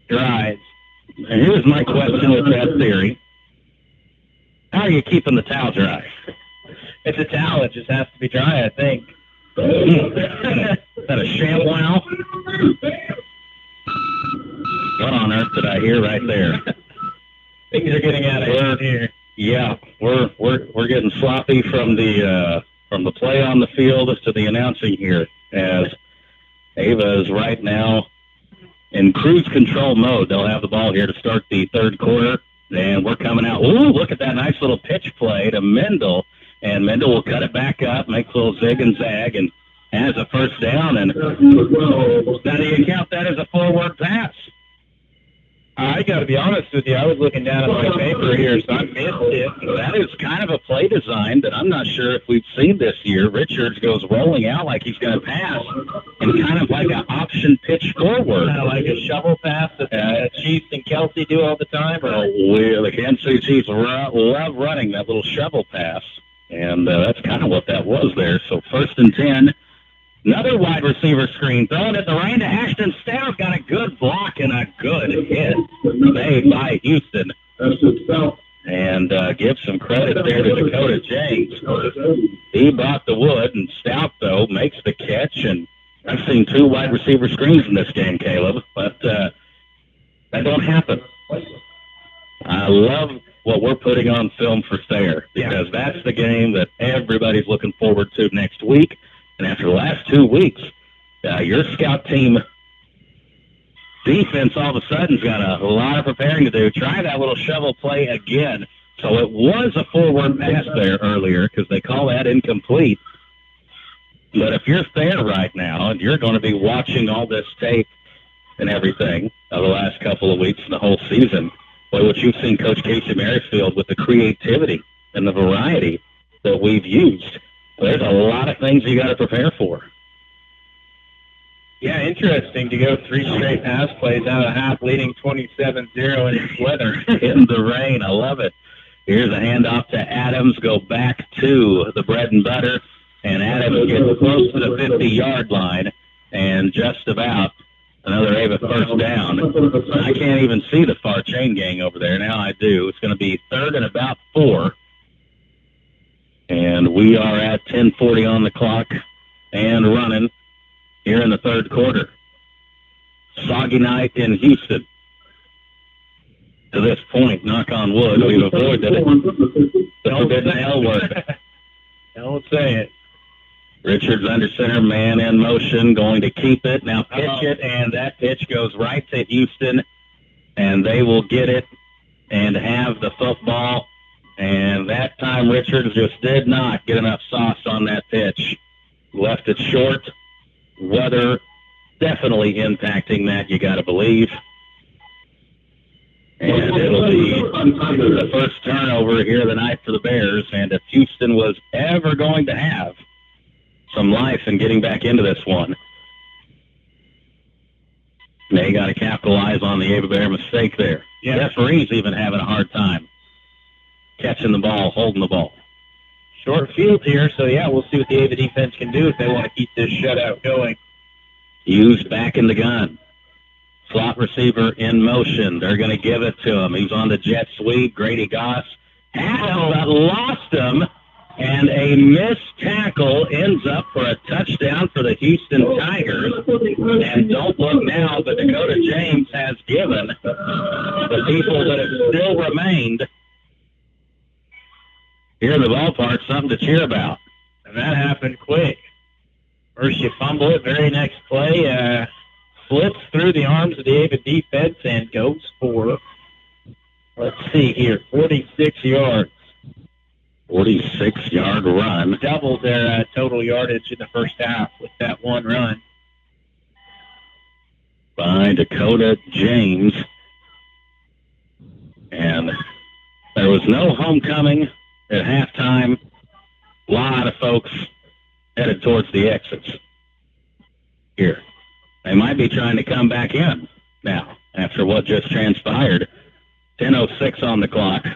dry. And here's my question with that theory. How are you keeping the towel dry? It's a towel. It just has to be dry, I think. Is that a ShamWow? What on earth did I hear right there? Things are getting out of hand here. Yeah, we're getting sloppy from the play on the field to the announcing here, as Ava is right now in cruise control mode. They'll have the ball here to start the third quarter, and we're coming out. Ooh, look at that nice little pitch play to Mendel, and Mendel will cut it back up, makes a little zig and zag, and has a first down. And now do you count that as a forward pass? I got to be honest with you. I was looking down at my paper here, so I missed it. That is kind of a play design that I'm not sure if we've seen this year. Richards goes rolling out like he's going to pass, and kind of like an option pitch forward. Kind of like a shovel pass that Chiefs and Kelsey do all the time. Or? The Kansas City Chiefs love running that little shovel pass, and that's kind of what that was there. So 1st and 10. Another wide receiver screen, throwing it the right to Ashton Stout. Got a good block and a good hit made by Houston. And give some credit there to Dakota James. He bought the wood, and Stout, though, makes the catch. And I've seen 2 wide receiver screens in this game, Caleb, but that don't happen. I love what we're putting on film for Thayer, because that's the game that everybody's looking forward to next week. And after the last 2 weeks, your scout team defense all of a sudden's got a lot of preparing to do. Try that little shovel play again. So it was a forward pass there earlier because they call that incomplete. But if you're there right now and you're going to be watching all this tape and everything of the last couple of weeks and the whole season, boy, what you've seen Coach Casey Merrifield with the creativity and the variety that we've used. There's a lot of things you got to prepare for. Yeah, interesting to go 3 straight pass plays out of half, leading 27-0 in this weather. In the rain, I love it. Here's a handoff to Adams, go back to the bread and butter, and Adams gets close to the 50-yard line, and just about another Ava first down. I can't even see the far chain gang over there. Now I do. It's going to be 3rd and about 4. And we are at 10:40 on the clock and running here in the third quarter. Soggy night in Houston. To this point, knock on wood, we've avoided the forbidden L word. Don't say it. Richards under center, man in motion, going to keep it. Now pitch it, and that pitch goes right to Houston, and they will get it and have the football. And that time, Richards just did not get enough sauce on that pitch. Left it short. Weather definitely impacting that, you got to believe. And it'll be the first turnover here of the night for the Bears. And if Houston was ever going to have some life in getting back into this one, they got to capitalize on the Ava Bear mistake there. Yeah. Referees even having a hard time catching the ball, holding the ball. Short field here, so yeah, we'll see what the Ava defense can do if they want to keep this shutout going. Hughes back in the gun. Slot receiver in motion. They're going to give it to him. He's on the jet sweep. Grady Goss had him, but lost him, and a missed tackle ends up for a touchdown for the Houston Tigers. And don't look now, but Dakota James has given the people that have still remained here in the ballpark something to cheer about. And that happened quick. First you fumble it, very next play, slips through the arms of the Ava defense and goes for, let's see here, 46 yards. 46-yard run. Doubled their total yardage in the first half with that one run. By Dakota James. And there was no homecoming at halftime. A lot of folks headed towards the exits here. They might be trying to come back in now after what just transpired. 10:06 on the clock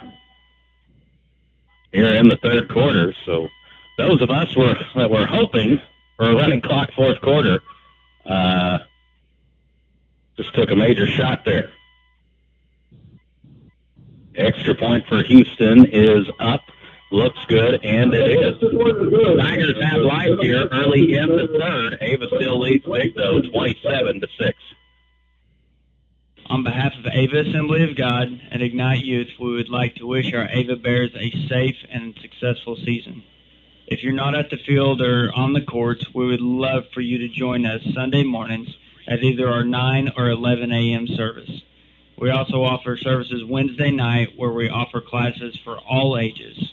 here in the third quarter. So those of us that were hoping for a running clock fourth quarter just took a major shot there. Extra point for Houston is up. Looks good, and it is. Tigers have life here early in the third. Ava still leads big, though, 27-6. On behalf of Ava Assembly of God and Ignite Youth, we would like to wish our Ava Bears a safe and successful season. If you're not at the field or on the courts, we would love for you to join us Sunday mornings at either our 9 or 11 a.m. service. We also offer services Wednesday night where we offer classes for all ages.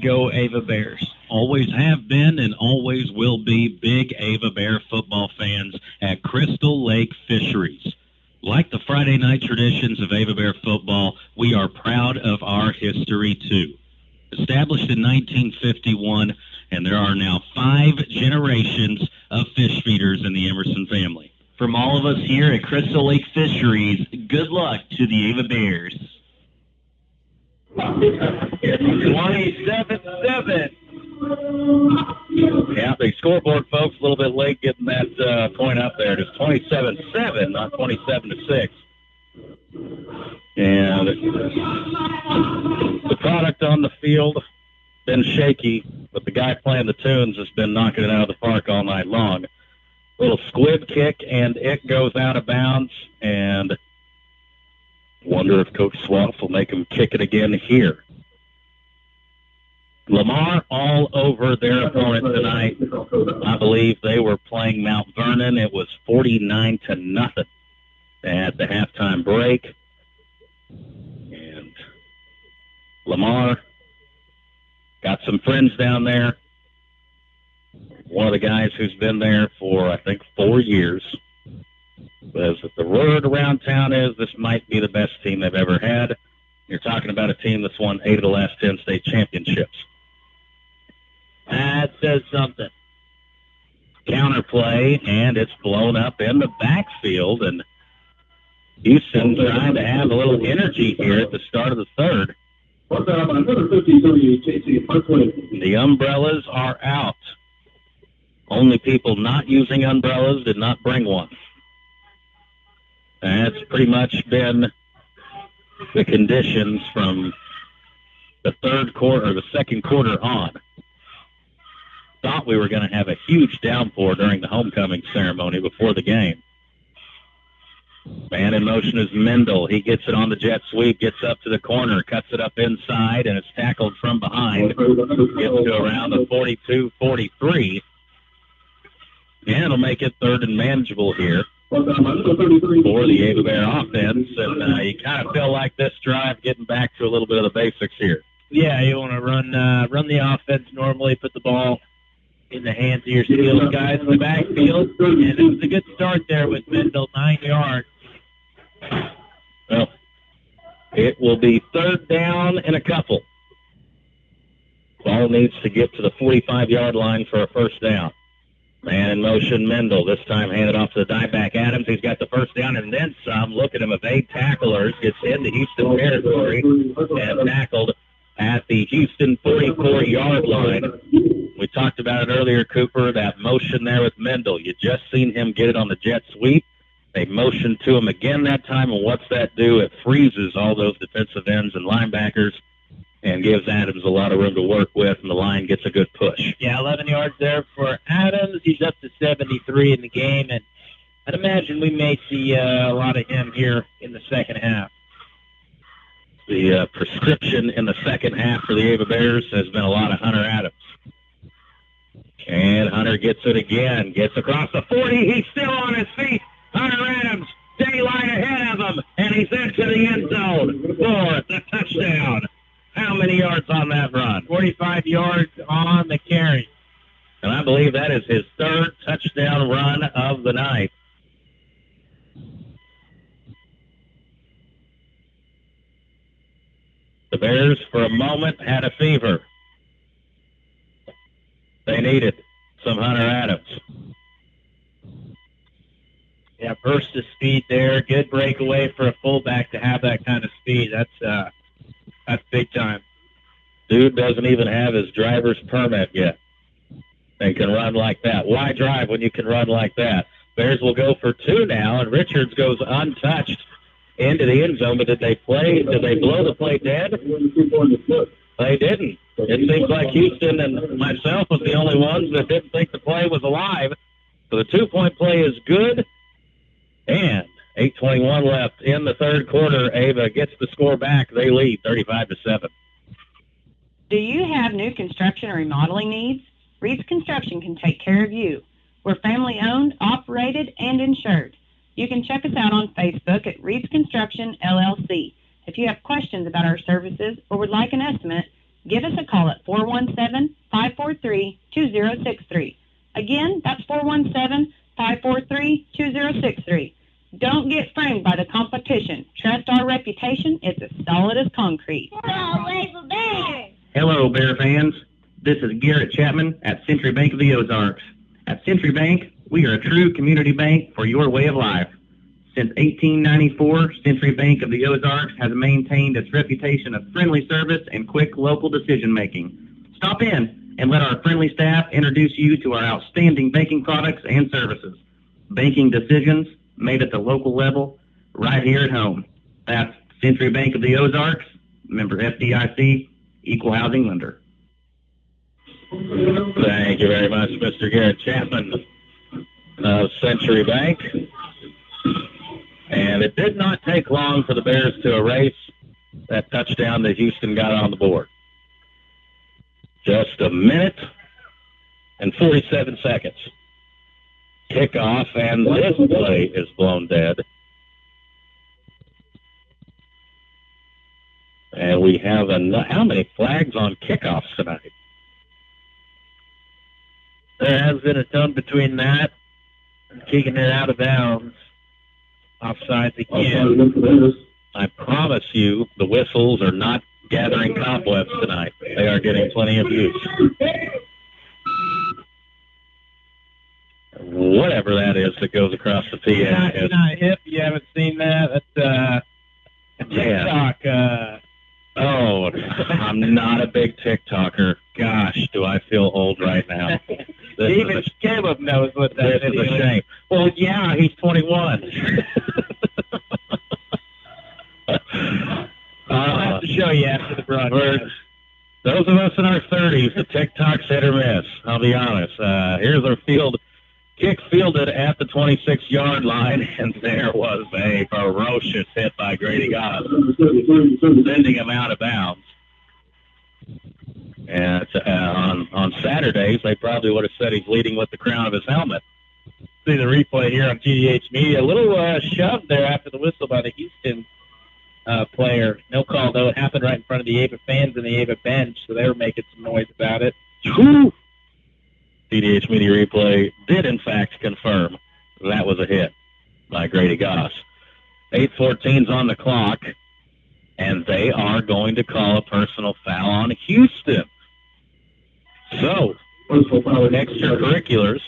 Go Ava Bears. Always have been and always will be big Ava Bear football fans at Crystal Lake Fisheries. Like the Friday night traditions of Ava Bear football, we are proud of our history too. Established in 1951, and there are now 5 generations of fish feeders in the Emerson family. From all of us here at Crystal Lake Fisheries, good luck to the Ava Bears. 27-7. Yeah, the scoreboard, folks, a little bit late getting that point up there. It's 27-7, not 27-6. And the product on the field been shaky, but the guy playing the tunes has been knocking it out of the park all night long. Little squib kick, and it goes out of bounds, and wonder if Coach Swaff will make him kick it again here. Lamar all over their opponent tonight. I believe they were playing Mount Vernon. It was 49-0 at the halftime break. And Lamar got some friends down there. One of the guys who's been there for, I think, 4 years. Says that the word around town is this might be the best team they've ever had. You're talking about a team that's won 8 of the last 10 state championships. That says something. Counterplay, and it's blown up in the backfield, and Houston trying to have a little energy here at the start of the third. The umbrellas are out. Only people not using umbrellas did not bring one. That's pretty much been the conditions from the third quarter, or the second quarter on. Thought we were going to have a huge downpour during the homecoming ceremony before the game. Man in motion is Mendel. He gets it on the jet sweep, gets up to the corner, cuts it up inside, and it's tackled from behind. Gets to around the 42-43. And it'll make it third and manageable here for the Ava Bear offense. And you kind of feel like this drive getting back to a little bit of the basics here. Yeah, you want to run the offense normally, put the ball in the hands of your skilled guys in the backfield. And it was a good start there with Mendel, 9 yards. Well, it will be third down and a couple. Ball needs to get to the 45-yard line for a first down. Man in motion, Mendel. This time handed off to the dieback Adams. He's got the first down and then some. Look at him, evade tacklers. Gets into Houston territory and tackled at the Houston 44-yard line. We talked about it earlier, Cooper, that motion there with Mendel. You just seen him get it on the jet sweep. They motioned to him again that time, and what's that do? It freezes all those defensive ends and linebackers and gives Adams a lot of room to work with, and the line gets a good push. Yeah, 11 yards there for Adams. He's up to 73 in the game, and I'd imagine we may see a lot of him here in the second half. The prescription in the second half for the Ava Bears has been a lot of Hunter Adams. And Hunter gets it again. Gets across the 40. He's still on his feet. Hunter Adams, daylight ahead of him. And he's into the end zone for the touchdown. How many yards on that run? 45 yards on the carry. And I believe that is his third touchdown run of the night. The Bears, for a moment, had a fever. They needed some Hunter Adams. Yeah, burst of speed there. Good breakaway for a fullback to have that kind of speed. That's big time. Dude doesn't even have his driver's permit yet. They can run like that. Why drive when you can run like that? Bears will go for 2 now, and Richards goes untouched into the end zone. But did they blow the play dead? They didn't. It seems like Houston and myself was the only ones that didn't think the play was alive. So the 2-point play is good. And 8:21 left in the third quarter. Ava gets the score back. They lead 35-7. Do you have new construction or remodeling needs? Reed's Construction can take care of you. We're family owned, operated, and insured. You can check us out on Facebook at Reed's Construction LLC. If you have questions about our services or would like an estimate, give us a call at 417-543-2063. Again, that's 417-543-2063. Don't get framed by the competition. Trust our reputation. It's as solid as concrete. Hello, Bear fans. This is Garrett Chapman at Century Bank of the Ozarks. At Century Bank, we are a true community bank for your way of life. Since 1894, Century Bank of the Ozarks has maintained its reputation of friendly service and quick local decision-making. Stop in and let our friendly staff introduce you to our outstanding banking products and services. Banking decisions made at the local level, right here at home. That's Century Bank of the Ozarks, member FDIC, equal housing lender. Thank you very much, Mr. Garrett Chapman of Century Bank. And it did not take long for the Bears to erase that touchdown that Houston got on the board. Just a minute and 47 seconds. Kickoff, and this play is blown dead. And we have how many flags on kickoffs tonight? There has been a ton between that and kicking it out of bounds. Offsides again. I promise you, the whistles are not gathering cobwebs tonight. They are getting plenty of use. Whatever that is that goes across the PA. It's not hip. You haven't seen that? That's a TikTok. Oh, I'm not a big TikToker. Gosh, do I feel old right now. Even Caleb knows what that is. This is a shame. Well, yeah, he's 21. I'll have to show you after the broadcast. Those of us in our 30s, the TikTok's hit or miss. I'll be honest. Here's our field. Kick fielded at the 26-yard line, and there was a ferocious hit by Grady Goss, sending him out of bounds. And on Saturdays, they probably would have said he's leading with the crown of his helmet. See the replay here on TDH Media. A little shove there after the whistle by the Houston player. No call, though. It happened right in front of the Ava fans and the Ava bench, so they were making some noise about it. TDH Media Replay did, in fact, confirm that was a hit by Grady Goss. 8:14's on the clock, and they are going to call a personal foul on Houston. So, extracurriculars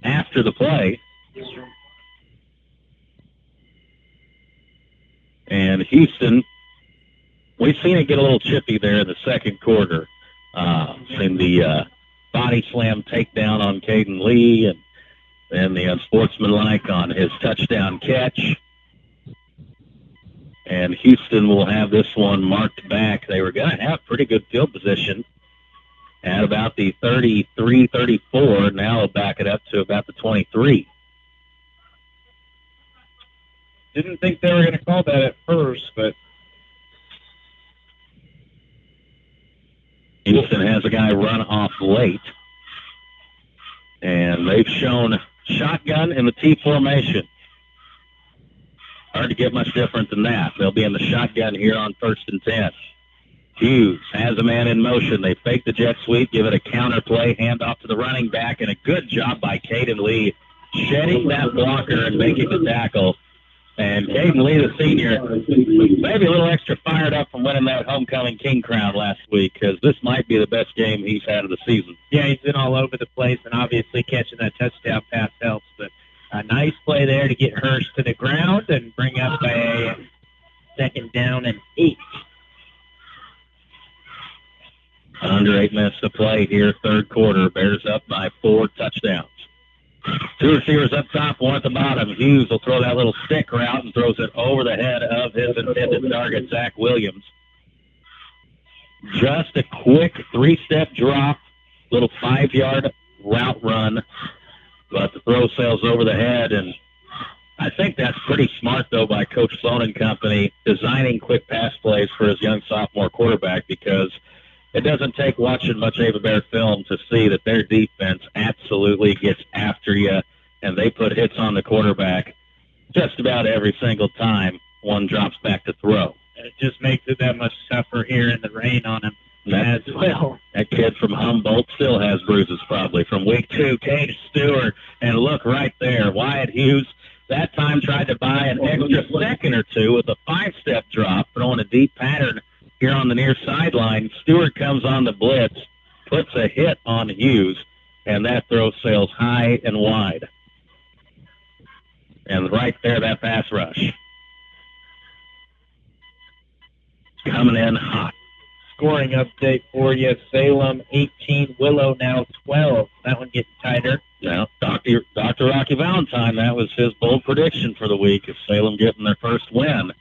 after the play. And Houston, we've seen it get a little chippy there in the second quarter. Seen the body slam takedown on Caden Lee, and then the unsportsmanlike on his touchdown catch. And Houston will have this one marked back. They were going to have pretty good field position at about the 33-34. Now they'll back it up to about the 23. Didn't think they were going to call that at first, but Houston has a guy run off late. And they've shown shotgun in the T formation. Hard to get much different than that. They'll be in the shotgun here on 1st and 10. Hughes has a man in motion. They fake the jet sweep, give it a counter play, hand off to the running back, and a good job by Caden Lee shedding that blocker and making the tackle. And Caden Lee, the senior, maybe a little extra fired up from winning that homecoming king crown last week, because this might be the best game he's had of the season. Yeah, he's been all over the place, and obviously catching that touchdown pass helps. But a nice play there to get Hirsch to the ground and bring up a 2nd down and 8. Under 8 minutes to play here, 3rd quarter. Bears up by 4 touchdowns. 2 receivers up top, 1 at the bottom. Hughes will throw that little stick route and throws it over the head of his intended target, Zach Williams. Just a quick 3-step drop, little 5-yard route run, but the throw sails over the head, and I think that's pretty smart, though, by Coach Sloan and company, designing quick pass plays for his young sophomore quarterback, because it doesn't take watching much Ava Bear film to see that their defense absolutely gets after you, and they put hits on the quarterback just about every single time one drops back to throw. It just makes it that much tougher here in the rain on him as well. That kid from Humboldt still has bruises probably from week 2. Cade Stewart, and look right there, Wyatt Hughes that time tried to buy an extra second or two with a 5-step drop, throwing a deep pattern here on the near sideline. Stewart comes on the blitz, puts a hit on Hughes, and that throw sails high and wide. And right there, that pass rush. Coming in hot. Scoring update for you. Salem 18, Willow now 12. That one getting tighter. Now, Dr. Rocky Valentine, that was his bold prediction for the week of Salem getting their first win.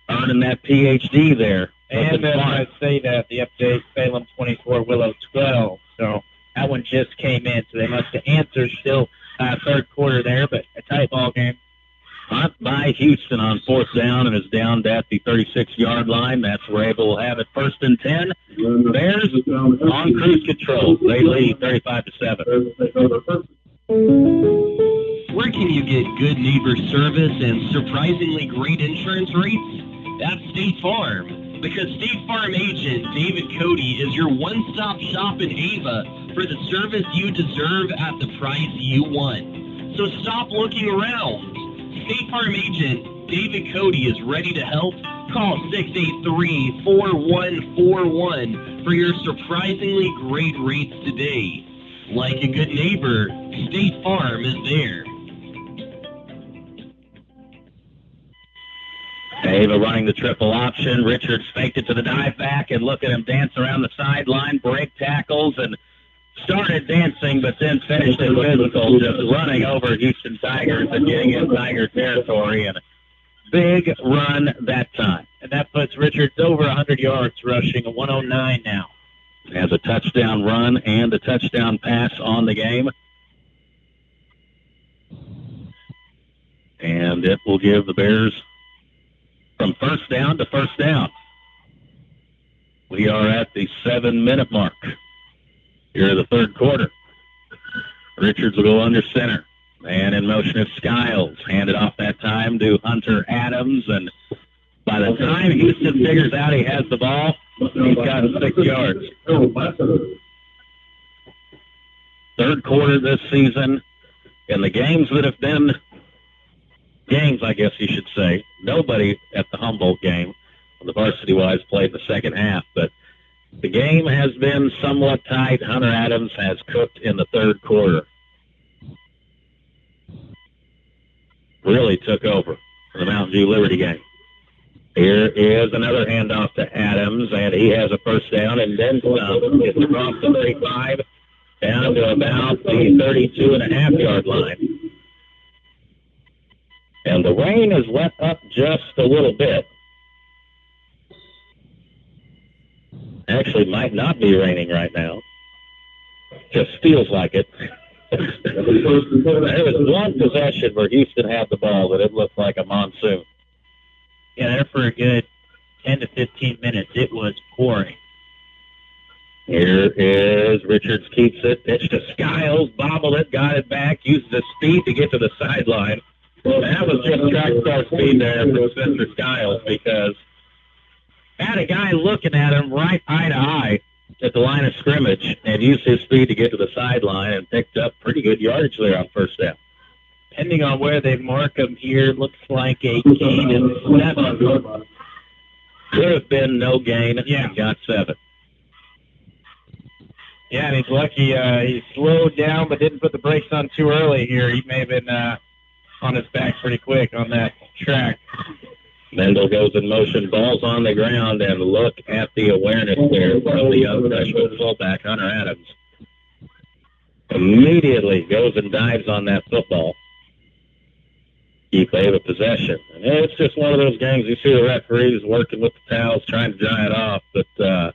Earning that PhD there. And then I say that the update, Salem 24, Willow 12. So that one just came in, so they must have answered still 3rd quarter there, but a tight ball game. Hunt by Houston on 4th down and is down at the 36-yard line. That's where Ava will have it 1st and 10. Bears on cruise control. They lead 35-7. Where can you get good neighbor service and surprisingly great insurance rates? That's State Farm. Because State Farm agent David Cody is your one-stop shop in Ava for the service you deserve at the price you want. So stop looking around. State Farm agent David Cody is ready to help. Call 683-4141 for your surprisingly great rates today. Like a good neighbor, State Farm is there. Ava running the triple option. Richards faked it to the dive back, and look at him dance around the sideline, break tackles, and started dancing, but then finished it physical, just running over Houston Tigers and getting in Tiger territory. And big run that time. And that puts Richards over 100 yards rushing, a 109 now. Has a touchdown run and a touchdown pass on the game. And it will give the Bears from 1st down to 1st down. We are at the 7-minute mark here in the 3rd quarter. Richards will go under center. Man in motion is Skiles. Handed off that time to Hunter Adams. And by the time Houston figures out he has the ball, he's got 6 yards. 3rd quarter this season. In the games that have been games, I guess you should say, nobody at the Humboldt game, the varsity-wise, played the second half, but the game has been somewhat tight. Hunter Adams has cooked in the 3rd quarter. Really took over for the Mountain View Liberty game. Here is another handoff to Adams, and he has a 1st down, and then gets across the 35 down to about the 32.5-yard line. And the rain has let up just a little bit. Actually, might not be raining right now. Just feels like it. There was one possession where Houston had the ball that it looked like a monsoon. Yeah, there for a good 10 to 15 minutes, it was pouring. Here is Richards, keeps it, pitch to Skiles, bobbled it, got it back, uses his speed to get to the sideline. Well, that was just track star speed there for Spencer Skiles, because had a guy looking at him right eye to eye at the line of scrimmage and used his speed to get to the sideline and picked up pretty good yardage there on first down. Depending on where they mark him here, looks like a gain of 7. Could have been no gain. Yeah. Got 7. Yeah, and he's lucky he slowed down but didn't put the brakes on too early here. He may have been on his back pretty quick on that track. Mendel goes in motion, ball's on the ground, and look at the awareness there from the young freshman fullback, Hunter Adams. Immediately goes and dives on that football. Keep Ava possession. And it's just one of those games you see the referees working with the towels trying to dry it off, but the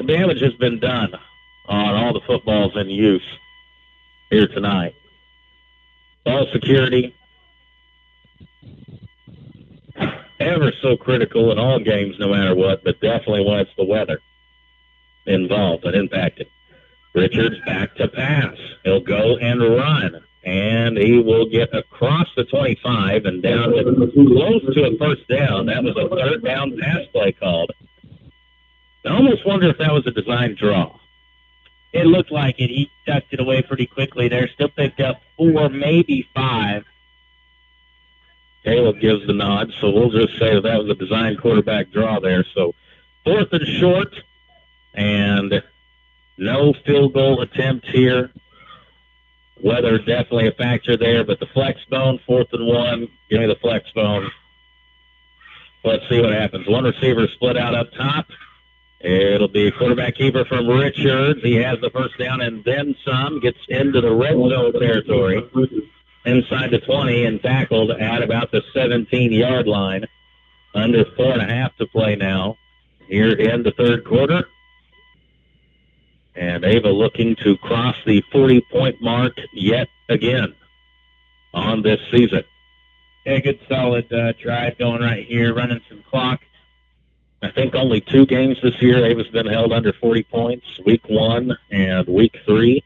damage has been done on all the footballs in use here tonight. Ball security, ever so critical in all games no matter what, but definitely when it's the weather involved and impacted. Richards back to pass. He'll go and run, and he will get across the 25 and down to close to a first down. That was a third down pass play called. I almost wonder if that was a design draw. It looked like it. He tucked it away pretty quickly there. Still picked up 4, maybe 5. Caleb gives the nod, so we'll just say that was a design quarterback draw there. So 4th and short, and no field goal attempt here. Weather definitely a factor there, but the flex bone, 4th and 1. Give me the flex bone. Let's see what happens. One receiver split out up top. It'll be quarterback keeper from Richards. He has the first down and then some. Gets into the red zone territory inside the 20 and tackled at about the 17-yard line. Under 4.5 to play now here in the third quarter. And Ava looking to cross the 40-point mark yet again on this season. Yeah, good solid drive going right here, running some clock. I think only 2 games this year Ava's been held under 40 points, week 1 and week 3.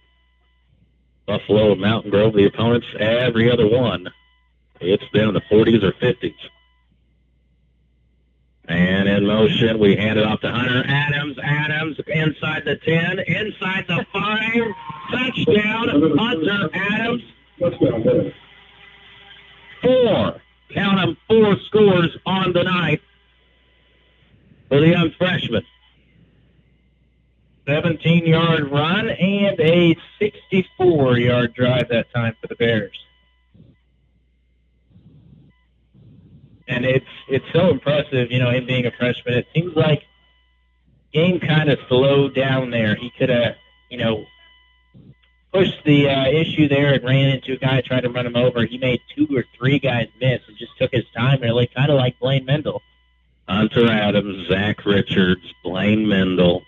Buffalo and Mountain Grove, the opponents, every other one. It's been in the 40s or 50s. And in motion, we hand it off to Hunter Adams. Adams inside the 10, inside the 5. Touchdown, Hunter Adams. 4. Count them, 4 scores on the night for the young freshman. 17-yard run and a 64-yard drive that time for the Bears. And it's so impressive, you know, him being a freshman. It seems like game kind of slowed down there. He could have, you know, pushed the issue there and ran into a guy, tried to run him over. He made 2 or 3 guys miss and just took his time really, kind of like Blaine Mendel. Hunter Adams, Zach Richards, Blaine Mendel,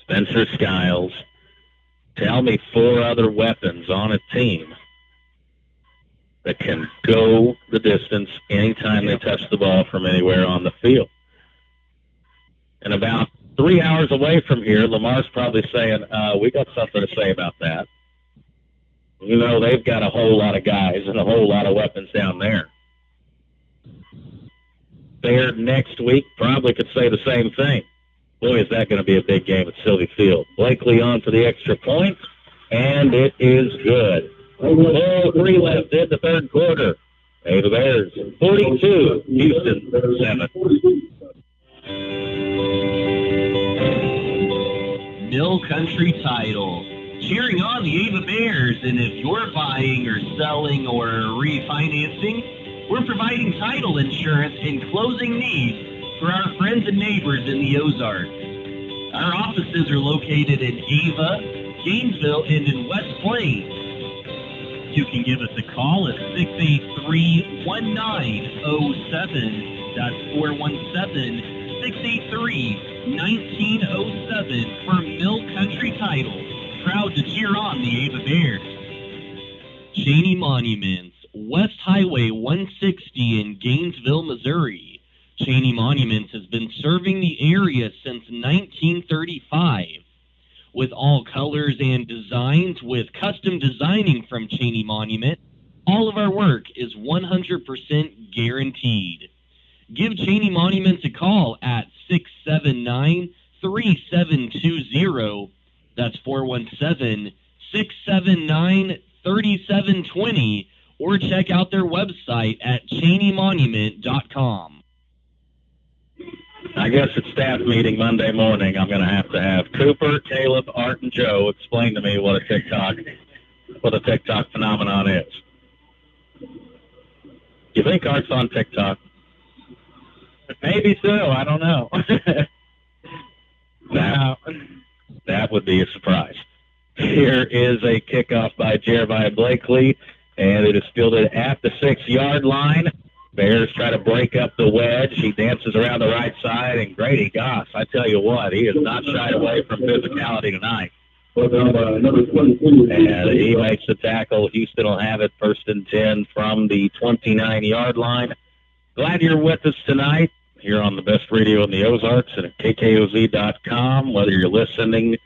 Spencer Skiles. Tell me 4 other weapons on a team that can go the distance anytime they touch the ball from anywhere on the field. And about 3 hours away from here, Lamar's probably saying, we got something to say about that. You know, they've got a whole lot of guys and a whole lot of weapons down there. There next week probably could say the same thing. Boy, is that going to be a big game at Sylvie Field. Blakely on for the extra point, and it is good. 3 left in the third quarter. Ava Bears 42, Houston 7. Mill Country Title, cheering on the Ava Bears, and if you're buying or selling or refinancing, we're providing title insurance and closing needs for our friends and neighbors in the Ozarks. Our offices are located in Ava, Gainesville, and in West Plains. You can give us a call at 683-1907. That's 417-683-1907 for Mill Country Title. Proud to cheer on the Ava Bears. Cheney Monuments, West Highway 160 in Gainesville, Missouri. Cheney Monuments has been serving the area since 1935. with all colors and designs with custom designing from Cheney Monument. All of our work is 100% guaranteed. Give Cheney Monuments a call at 679-3720. That's 417-679-3720. Or check out their website at cheneymonument.com. I guess at staff meeting Monday morning, I'm going to have Cooper, Caleb, Art, and Joe explain to me what a TikTok phenomenon is. You think Art's on TikTok? Maybe so. I don't know. That would be a surprise. Here is a kickoff by Jeremiah Blakely, and it is fielded at the 6-yard line. Bears try to break up the wedge. He dances around the right side, and Grady Goss, I tell you what, he has not shied away from physicality tonight. And he makes the tackle. Houston will have it 1st and 10 from the 29-yard line. Glad you're with us tonight here on the best radio in the Ozarks and at KKOZ.com, whether you're listening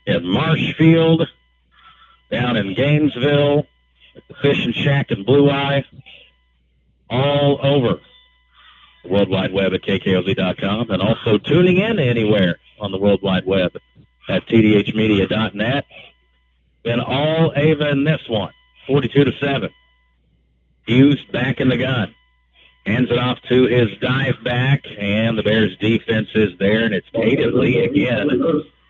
in Marshfield, down in Gainesville, at the Fishing Shack in Blue Eye, all over the World Wide Web at KKOZ.com, and also tuning in anywhere on the World Wide Web at TDHmedia.net. Been all Ava in this one, 42-7. Hughes back in the gun. Hands it off to his dive back, and the Bears defense is there, and it's Caden Lee again.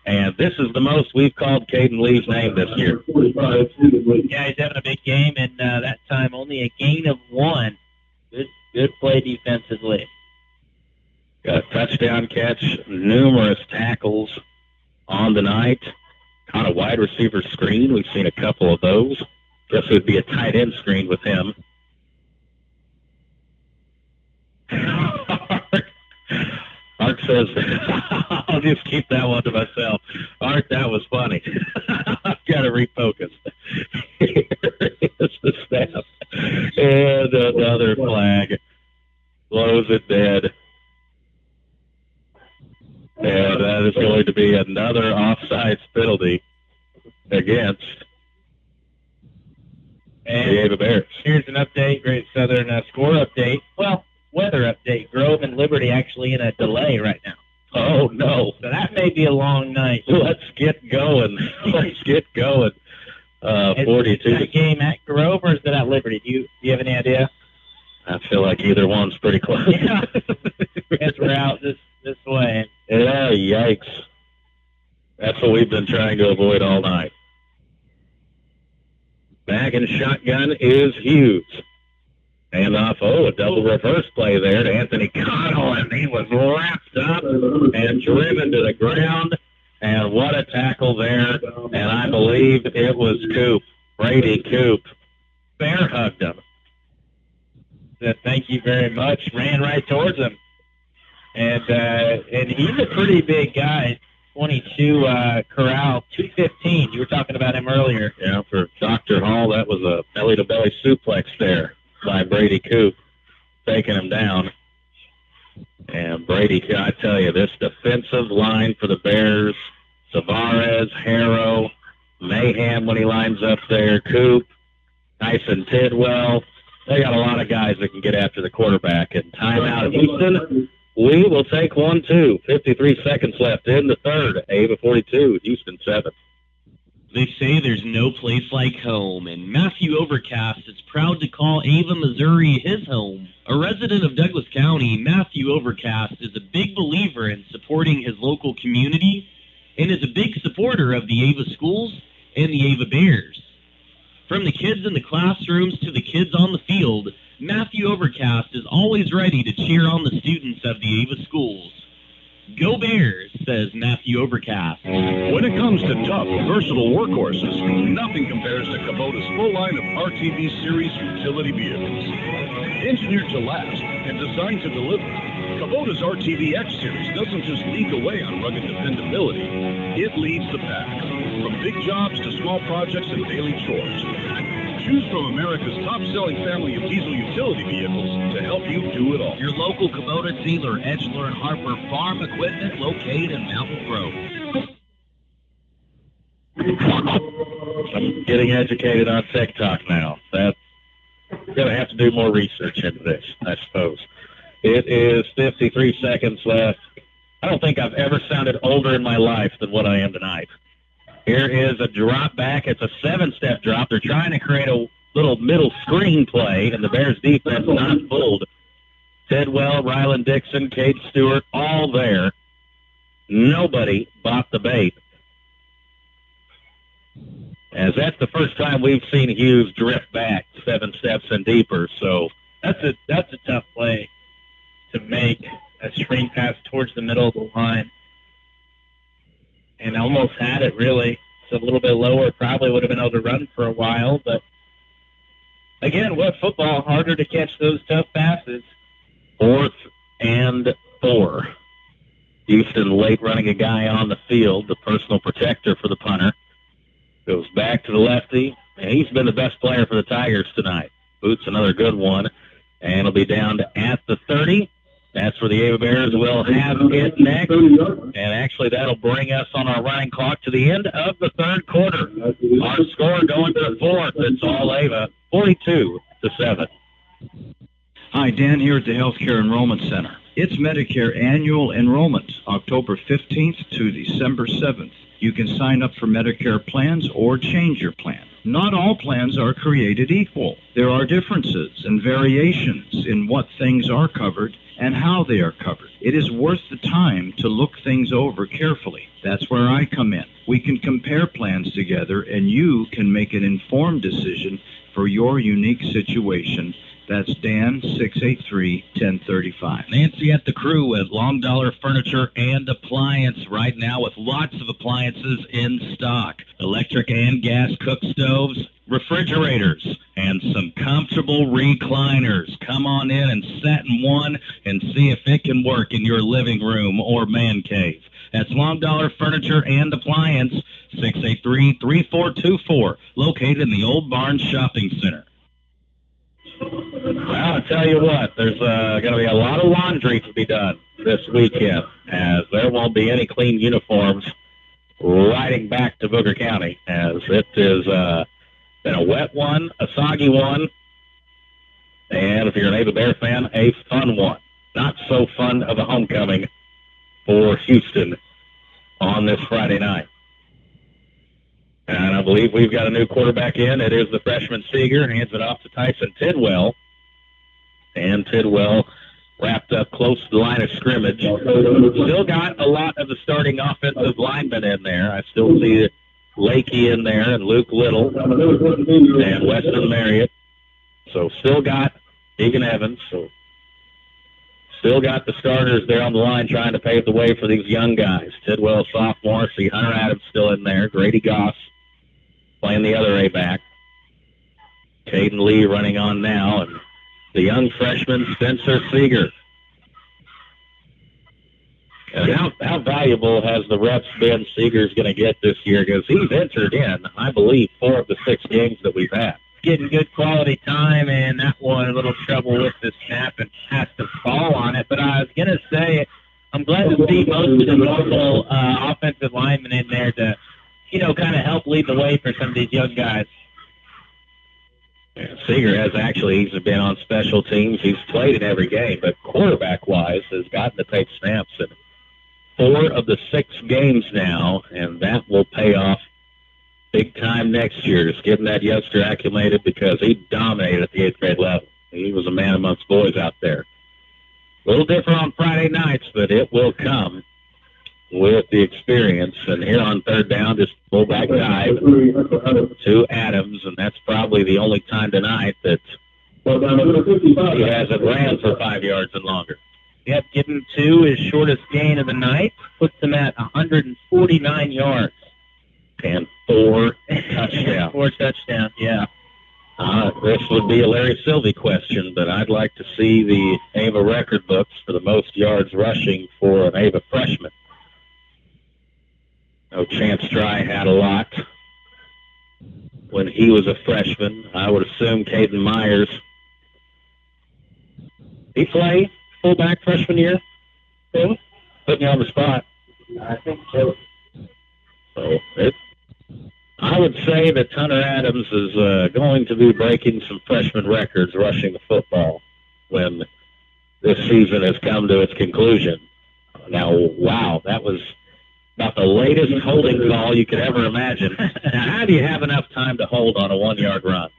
And this is the most we've called Caden Lee's name this year. Yeah, he's having a big game, and that time only a gain of 1. Good play defensively. Got a touchdown catch, numerous tackles on the night. Caught a wide receiver screen. We've seen a couple of those. Guess it would be a tight end screen with him. Art says, I'll just keep that one to myself. Art, that was funny. I've got to refocus. Here is the snap. And another flag. Blows it dead. And that is going to be another offsides penalty against the Ava Bears. Here's an update, Great Southern score update. Well, weather update. Grove and Liberty actually in a delay right now. Oh, no. So that may be a long night. Let's get going. 42. Is that game at Grove or is it at Liberty? Do you have any idea? I feel like either one's pretty close. Yeah. Guess we're out this way. Yeah, yikes. That's what we've been trying to avoid all night. Back in shotgun is Hughes. Hand off, a double reverse play there to Anthony Connell, and he was wrapped up and driven to the ground. And what a tackle there. And I believe it was Coop, Brady Coop. Bear hugged him. Said, thank you very much. Ran right towards him. And he's a pretty big guy. 22 Corral, 215. You were talking about him earlier. Yeah, for Dr. Hall, that was a belly-to-belly suplex there by Brady Coop, taking him down. And Brady, I tell you, this defensive line for the Bears, Tavares, Harrow, Mayhem when he lines up there, Coop, Tyson Tidwell. They got a lot of guys that can get after the quarterback. And timeout at Houston. We will take 1-2. 53 seconds left in the third. Ava 42, Houston 7. They say there's no place like home, and Matthew Overcast is proud to call Ava, Missouri his home. A resident of Douglas County, Matthew Overcast is a big believer in supporting his local community and is a big supporter of the Ava schools and the Ava Bears. From the kids in the classrooms to the kids on the field, Matthew Overcast is always ready to cheer on the students of the Ava schools. Go Bears, says Matthew Overcast. When it comes to tough, versatile workhorses, nothing compares to Kubota's full line of RTV Series utility vehicles. Engineered to last and designed to deliver, Kubota's RTV X Series doesn't just lead the way on rugged dependability, it leads the pack. From big jobs to small projects and daily chores. Choose from America's top-selling family of diesel utility vehicles to help you do it all. Your local Kubota dealer, Edgeler and Harper Farm Equipment, located in Mountain Grove. I'm getting educated on TikTok now. That's going to have to do more research into this, I suppose. It is 53 seconds left. I don't think I've ever sounded older in my life than what I am tonight. Here is a drop back. It's a 7-step drop. They're trying to create a little middle screen play, and the Bears defense not fooled. Tidwell, Ryland Dixon, Cade Stewart, all there. Nobody bought the bait. As that's the first time we've seen Hughes drift back 7 steps and deeper. So that's a tough play to make, a screen pass towards the middle of the line. And almost had it, really. It's a little bit lower. Probably would have been able to run for a while. But, again, what football? Harder to catch those tough passes. 4th and 4. Houston late running a guy on the field, the personal protector for the punter. Goes back to the lefty, and he's been the best player for the Tigers tonight. Boots another good one, and it'll be down to at the 30. That's where the Ava Bears will have it next. And actually, that'll bring us on our running clock to the end of the third quarter. Our score going to the fourth. It's all Ava, 42-7. Hi, Dan here at the Healthcare Enrollment Center. It's Medicare annual enrollment, October 15th to December 7th. You can sign up for Medicare plans or change your plan. Not all plans are created equal. There are differences and variations in what things are covered and how they are covered. It is worth the time to look things over carefully. That's where I come in. We can compare plans together, and you can make an informed decision for your unique situation. That's Dan, 683-1035. Nancy at the crew with Long Dollar Furniture and Appliance right now with lots of appliances in stock. Electric and gas cook stoves, refrigerators, and some comfortable recliners. Come on in and sit in one and see if it can work in your living room or man cave. That's Long Dollar Furniture and Appliance, 683-3424, located in the Old Barnes Shopping Center. Well, I'll tell you what, there's going to be a lot of laundry to be done this weekend, as there won't be any clean uniforms riding back to Booker County, as it has been a wet one, a soggy one, and if you're an Ava Bear fan, a fun one. Not so fun of a homecoming for Houston on this Friday night. And I believe we've got a new quarterback in. It is the freshman Seeger. Hands it off to Tyson Tidwell. And Tidwell wrapped up close to the line of scrimmage. Still got a lot of the starting offensive linemen in there. I still see Lakey in there and Luke Little and Weston Marriott. So still got Egan Evans. So still got the starters there on the line trying to pave the way for these young guys. Tidwell, sophomore. See Hunter Adams still in there. Grady Goss playing the other A-back. Caden Lee running on now, and the young freshman, Spencer Seeger. And how valuable has the reps been Seeger's going to get this year? Because he's entered in, I believe, 4 of the 6 games that we've had. Getting good quality time, and that one a little trouble with the snap and has to fall on it. But I was going to say, I'm glad to see most of the local offensive linemen in there to, kind of help lead the way for some of these young guys. Yeah, Seeger has he's been on special teams. He's played in every game, but quarterback-wise has gotten to take snaps in 4 of the 6 games now, and that will pay off big time next year. Just getting that youngster acclimated because he dominated at the 8th grade level. He was a man amongst boys out there. A little different on Friday nights, but it will come with the experience. And here on third down, just pull back dive to Adams, and that's probably the only time tonight that he hasn't ran for 5 yards and longer. Yep, getting 2, his shortest gain of the night, puts him at 149 yards. And 4 touchdowns. 4 touchdowns, yeah. This would be a Larry Sylvie question, but I'd like to see the Ava record books for the most yards rushing for an Ava freshman. Chance Dry had a lot when he was a freshman. I would assume Caden Myers. He play fullback freshman year? Putting you on the spot. I think so. So I would say that Hunter Adams is going to be breaking some freshman records rushing the football when this season has come to its conclusion. Now, wow, that was about the latest holding call you could ever imagine. Now, how do you have enough time to hold on a 1-yard run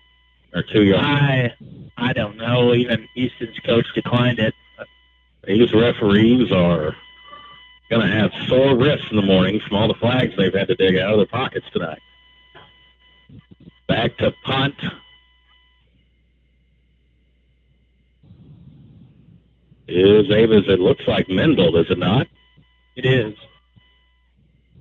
or 2-yard? I don't know. Even Houston's coach declined it. These referees are going to have sore wrists in the morning from all the flags they've had to dig out of their pockets tonight. Back to punt. It looks like Mendel, does it not? It is.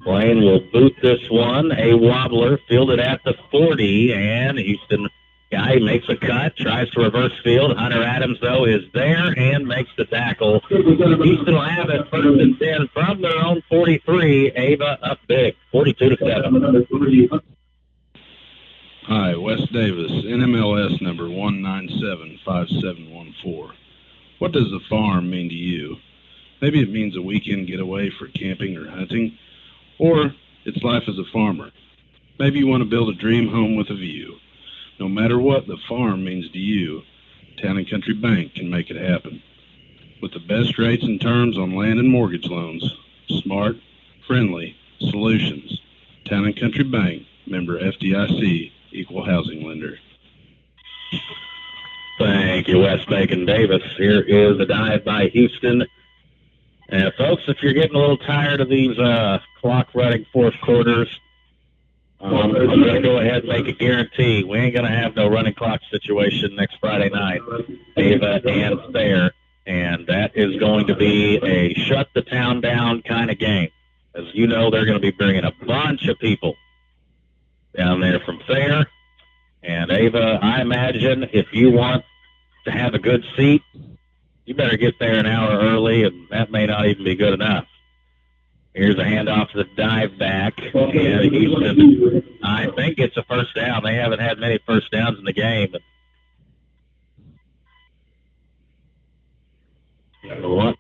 Blaine will boot this one. A wobbler fielded at the 40, and Houston guy makes a cut, tries to reverse field. Hunter Adams, though, is there and makes the tackle. Houston will have it first and 10 from their own 43. Ava up big, 42-7. Hi, Wes Davis, NMLS number 1975714. What does the farm mean to you? Maybe it means a weekend getaway for camping or hunting, or it's life as a farmer. Maybe you want to build a dream home with a view. No matter what the farm means to you, Town & Country Bank can make it happen. With the best rates and terms on land and mortgage loans, smart, friendly solutions. Town & Country Bank, member FDIC, equal housing lender. Thank you, Wes Bacon Davis. Here is a dive by Houston. And folks, if you're getting a little tired of these clock-running fourth quarters, I'm going to go ahead and make a guarantee. We ain't going to have no running clock situation next Friday night, Ava and Thayer. And that is going to be a shut-the-town-down kind of game. As you know, they're going to be bringing a bunch of people down there from Thayer. And Ava, I imagine if you want to have a good seat, you better get there an hour early, and that may not even be good enough. Here's a handoff to the dive back. And Houston, I think it's a first down. They haven't had many first downs in the game. What?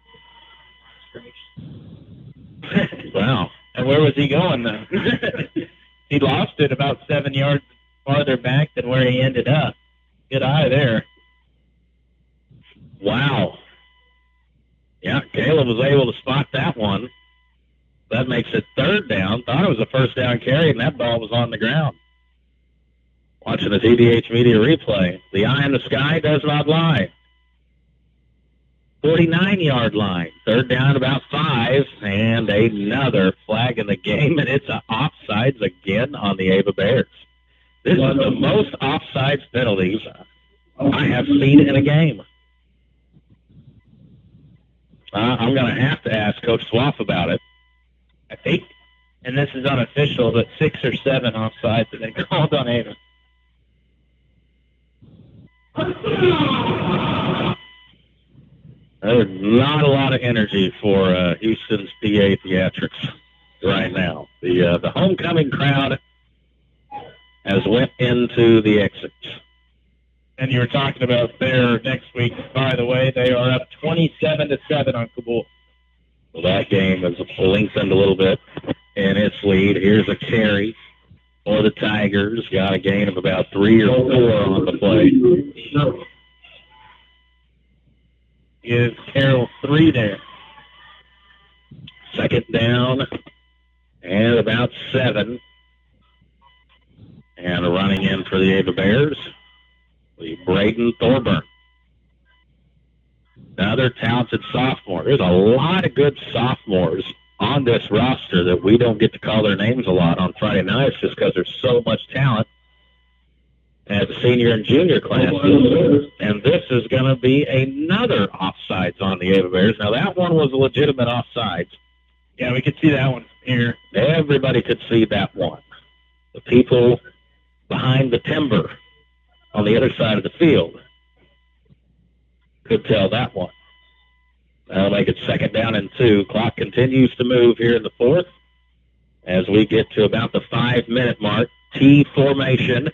Wow. And where was he going, though? He lost it about 7 yards farther back than where he ended up. Good eye there. Wow. Yeah, Caleb was able to spot that one. That makes it third down. Thought it was a first down carry, and that ball was on the ground. Watching the TDH Media replay. The eye in the sky does not lie. 49-yard line. Third down, about 5, and another flag in the game, and it's offsides again on the Ava Bears. This is the most offsides penalties I have seen in a game. I'm going to have to ask Coach Swaff about it. I think, and this is unofficial, but 6 or 7 offsides that they called on Ava. There's not a lot of energy for Houston's PA Theatrics right now. The homecoming crowd has went into the exits. And you were talking about there next week. By the way, they are up 27-7 on Kabul. Well, that game has lengthened a little bit in its lead. Here's a carry for the Tigers. Got a gain of about 3 or 4 on the play. Gives Carroll 3 there. Second down and about 7. And running in for the Ava Bears, Braden Thorburn. Another talented sophomore. There's a lot of good sophomores on this roster that we don't get to call their names a lot on Friday nights just because there's so much talent at the senior and junior classes. And this is going to be another offsides on the Ava Bears. Now, that one was a legitimate offsides. Yeah, we could see that one here. Everybody could see that one. The people behind the timber on the other side of the field could tell that one. That'll make it second down and 2. Clock continues to move here in the fourth as we get to about the 5-minute mark. T formation,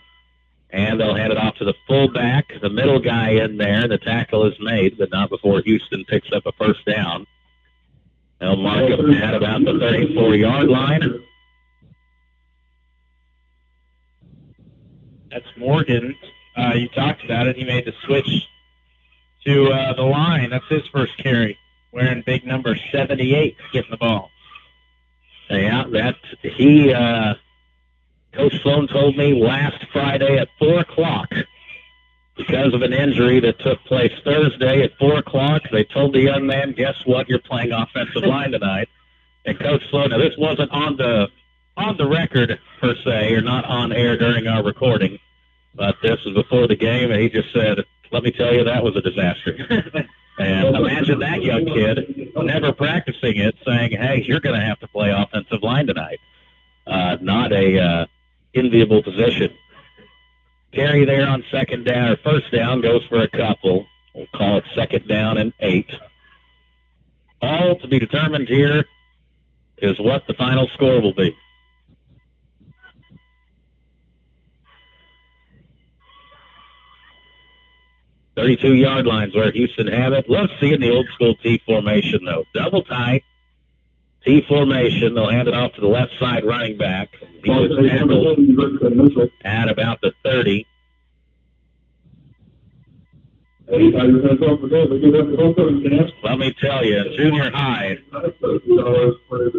and they'll hand it off to the fullback, the middle guy in there. The tackle is made, but not before Houston picks up a first down. They'll mark him at about the 34-yard line. That's Morgan. You talked about it. He made the switch to the line. That's his first carry. Wearing big number 78, getting the ball. Yeah, Coach Sloan told me last Friday at 4 o'clock, because of an injury that took place Thursday at 4 o'clock, they told the young man, guess what, you're playing offensive line tonight. And Coach Sloan, now this wasn't on the record per se, or not on air during our recording, but this was before the game, and he just said, let me tell you, that was a disaster. And imagine that young kid never practicing it, saying, hey, you're going to have to play offensive line tonight. Not a enviable position. Carry there on second down, or first down, goes for a couple. We'll call it second down and 8. All to be determined here is what the final score will be. .32-yard lines where Houston have it. Love seeing the old-school T formation, though. Double tight, T formation. They'll hand it off to the left side running back. He was handled at about the 30. Let me tell you, in junior high,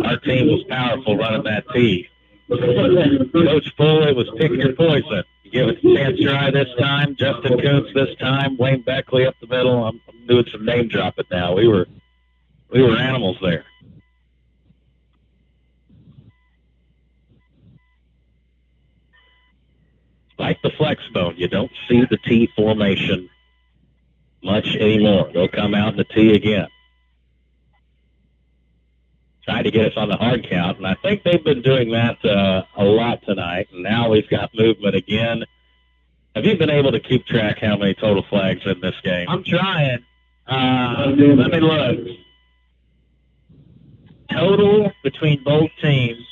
our team was powerful running that T. Coach Foley was picking your poison. You give it a chance try this time. Justin Coots this time. Wayne Beckley up the middle. I'm doing some name dropping now. We were animals there. Like the flex bone, you don't see the T formation much anymore. They'll come out in the T again. Tried to get us on the hard count, and I think they've been doing that a lot tonight. And now we've got movement again. Have you been able to keep track how many total flags in this game? I'm trying. Let me look. Total between both teams.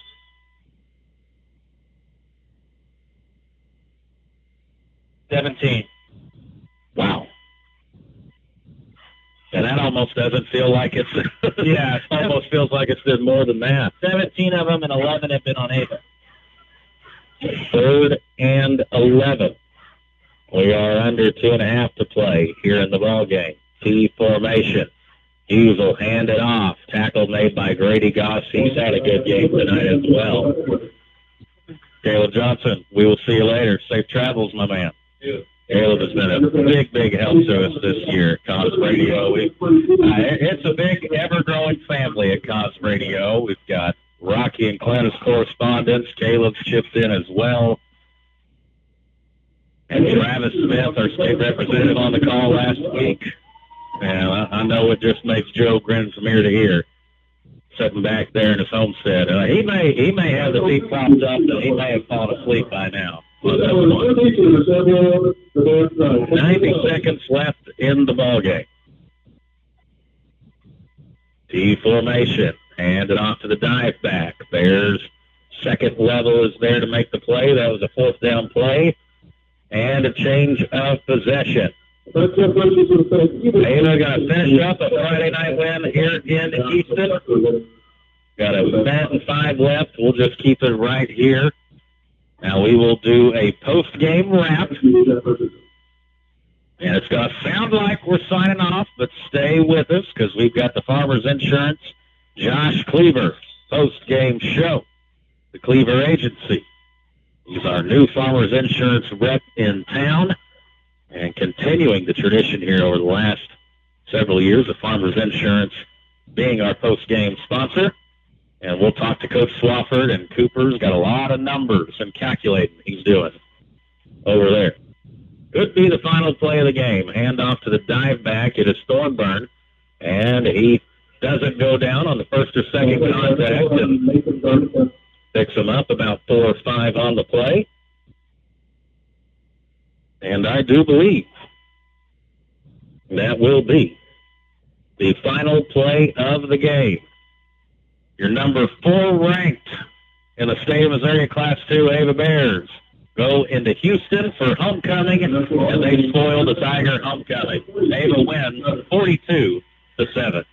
$17. Wow. And that almost doesn't feel like it's... Yeah. It almost feels like it's been more than that. 17 of them, and 11 have been on Ava. 3rd and 11. We are under 2.5 to play here in the ball game. T formation. Hughes will hand it off. Tackle made by Grady Goss. He's had a good game tonight as well. Caleb Johnson, we will see you later. Safe travels, my man. Caleb has been a big help to us this year at Cos Radio. It's a big, ever-growing family at Cos Radio. We've got Rocky and Clint as correspondents. Caleb's chipped in as well. And Travis Smith, our state representative, on the call last week. And I know it just makes Joe grin from ear to ear, sitting back there in his homestead. He may have the feet propped up, and he may have fallen asleep by now. 90 seconds left in the ball game. T formation. Hand it off to the dive back. Bears second level is there to make the play. That was a 4th down play. And a change of possession. Ava going to finish up a Friday night win here in Houston. Got a minute and 5 left. We'll just keep it right here. Now we will do a post-game wrap. And it's going to sound like we're signing off, but stay with us because we've got the Farmers Insurance, Josh Cleaver, post-game show. The Cleaver Agency. He's our new Farmers Insurance rep in town and continuing the tradition here over the last several years of Farmers Insurance being our post-game sponsor. And we'll talk to Coach Swafford, and Cooper's got a lot of numbers and calculating he's doing over there. Could be the final play of the game. Hand off to the dive back. It is Thornburn, and he doesn't go down on the first or second contact and picks him up about 4 or 5 on the play. And I do believe that will be the final play of the game. Your number 4 ranked in the state of Missouri Class 2 Ava Bears go into Houston for homecoming, and they spoil the Tiger homecoming. Ava wins 42-7.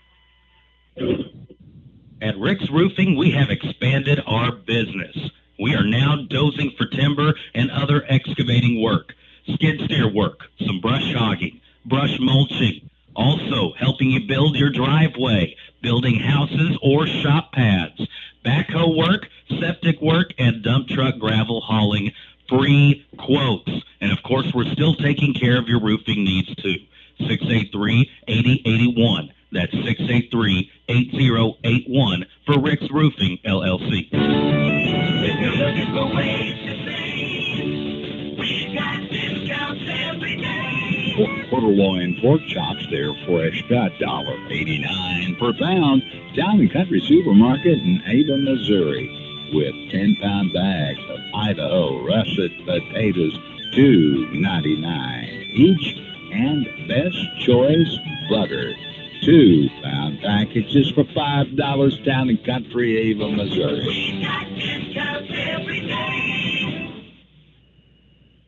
At Rick's Roofing, we have expanded our business. We are now dozing for timber and other excavating work, skid steer work, some brush hogging, brush mulching, also helping you build your driveway, building houses or shop pads, backhoe work, septic work, and dump truck gravel hauling. Free quotes. And of course, we're still taking care of your roofing needs too. 683-8081. That's 683-8081 for Rick's Roofing, LLC. If you're looking for ways to save, we got discounts every day. Quarter loin pork chops, they're fresh, $1.89 per pound. Town and Country Supermarket in Ava, Missouri, with 10-pound bags of Idaho russet potatoes, $2.99 each, and Best Choice butter, 2-pound packages for $5. Town and Country, Ava, Missouri. We got discounts every day.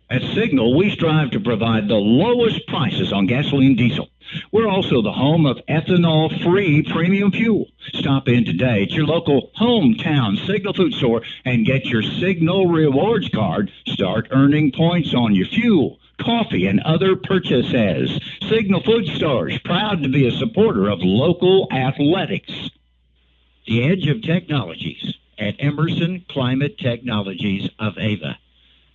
At Signal, we strive to provide the lowest prices on gasoline diesel. We're also the home of ethanol-free premium fuel. Stop in today at your local hometown Signal food store and get your Signal Rewards card. Start earning points on your fuel, coffee, and other purchases. Signal Food Stores, proud to be a supporter of local athletics. The Edge of Technologies at Emerson Climate Technologies of Ava.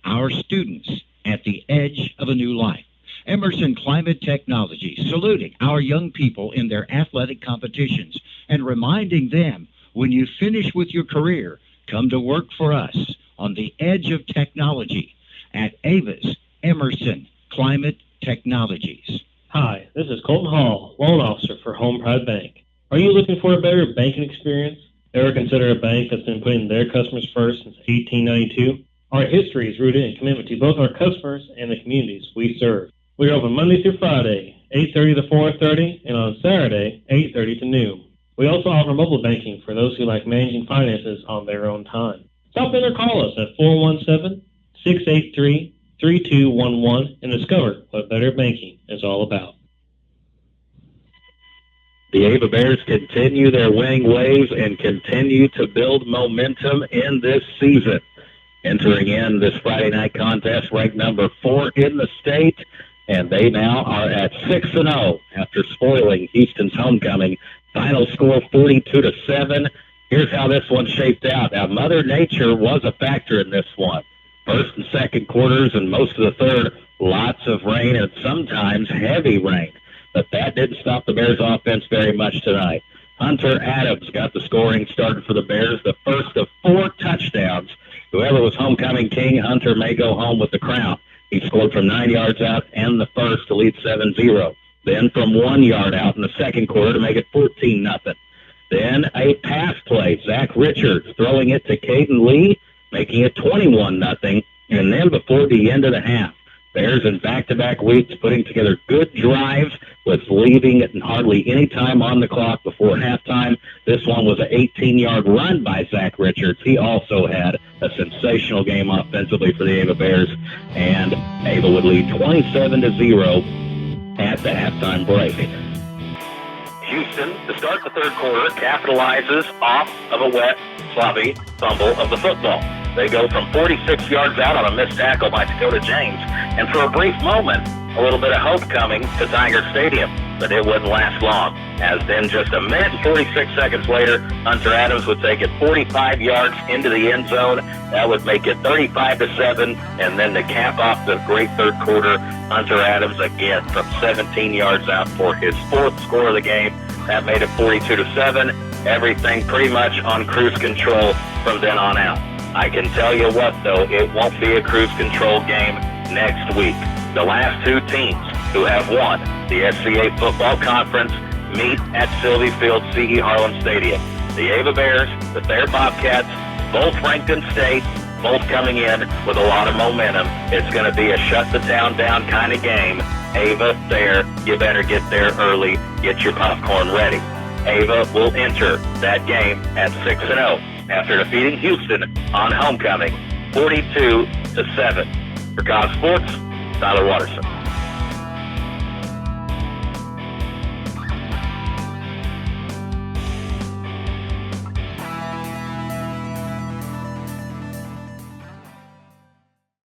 Our students at the edge of a new life. Emerson Climate Technologies, saluting our young people in their athletic competitions and reminding them, when you finish with your career, come to work for us on the edge of technology at Ava's Emerson Climate Technologies. Hi, this is Colton Hall, loan officer for Home Pride Bank. Are you looking for a better banking experience? Ever consider a bank that's been putting their customers first since 1892? Our history is rooted in commitment to both our customers and the communities we serve. We are open Monday through Friday, 8:30 to 4:30, and on Saturday, 8:30 to noon. We also offer mobile banking for those who like managing finances on their own time. Stop in or call us at 417-683-3211 and discover what better banking is all about. The Ava Bears continue their winning ways and continue to build momentum in this season. Entering in this Friday night contest, ranked number 4 in the state, and they now are at 6-0 after spoiling Houston's homecoming. Final score 42-7. Here's how this one shaped out. Now, Mother Nature was a factor in this one. First and second quarters and most of the third, lots of rain and sometimes heavy rain. But that didn't stop the Bears' offense very much tonight. Hunter Adams got the scoring started for the Bears, the first of 4 touchdowns. Whoever was homecoming king, Hunter may go home with the crown. He scored from 9 yards out and the first to lead 7-0. Then from 1 yard out in the second quarter to make it 14-0. Then a pass play. Zach Richards throwing it to Caden Lee, making it 21-0. And then before the end of the half, Bears in back-to-back weeks putting together good drives with leaving hardly any time on the clock before halftime. This one was an 18-yard run by Zach Richards. He also had a sensational game offensively for the Ava Bears, and Ava would lead 27-0 at the halftime break. Houston, to start the third quarter, capitalizes off of a wet, sloppy fumble of the football. They go from 46 yards out on a missed tackle by Dakota James, and for a brief moment, a little bit of hope coming to Tiger Stadium, but it wouldn't last long, as then just a minute and 46 seconds later, Hunter Adams would take it 45 yards into the end zone. That would make it 35-7, and then to cap off the great third quarter, Hunter Adams again from 17 yards out for his 4th score of the game. That made it 42-7. Everything pretty much on cruise control from then on out. I can tell you what, though, it won't be a cruise control game next week. The last 2 teams who have won the SCA Football Conference meet at Sylvie Field CE Harlan Stadium. The Ava Bears, the Thayer Bobcats, both ranked in state, both coming in with a lot of momentum. It's going to be a shut the town down kind of game. Ava, Thayer, you better get there early. Get your popcorn ready. Ava will enter that game at 6-0. After defeating Houston on homecoming, 42-7. For Cobb Sports, Tyler Watterson.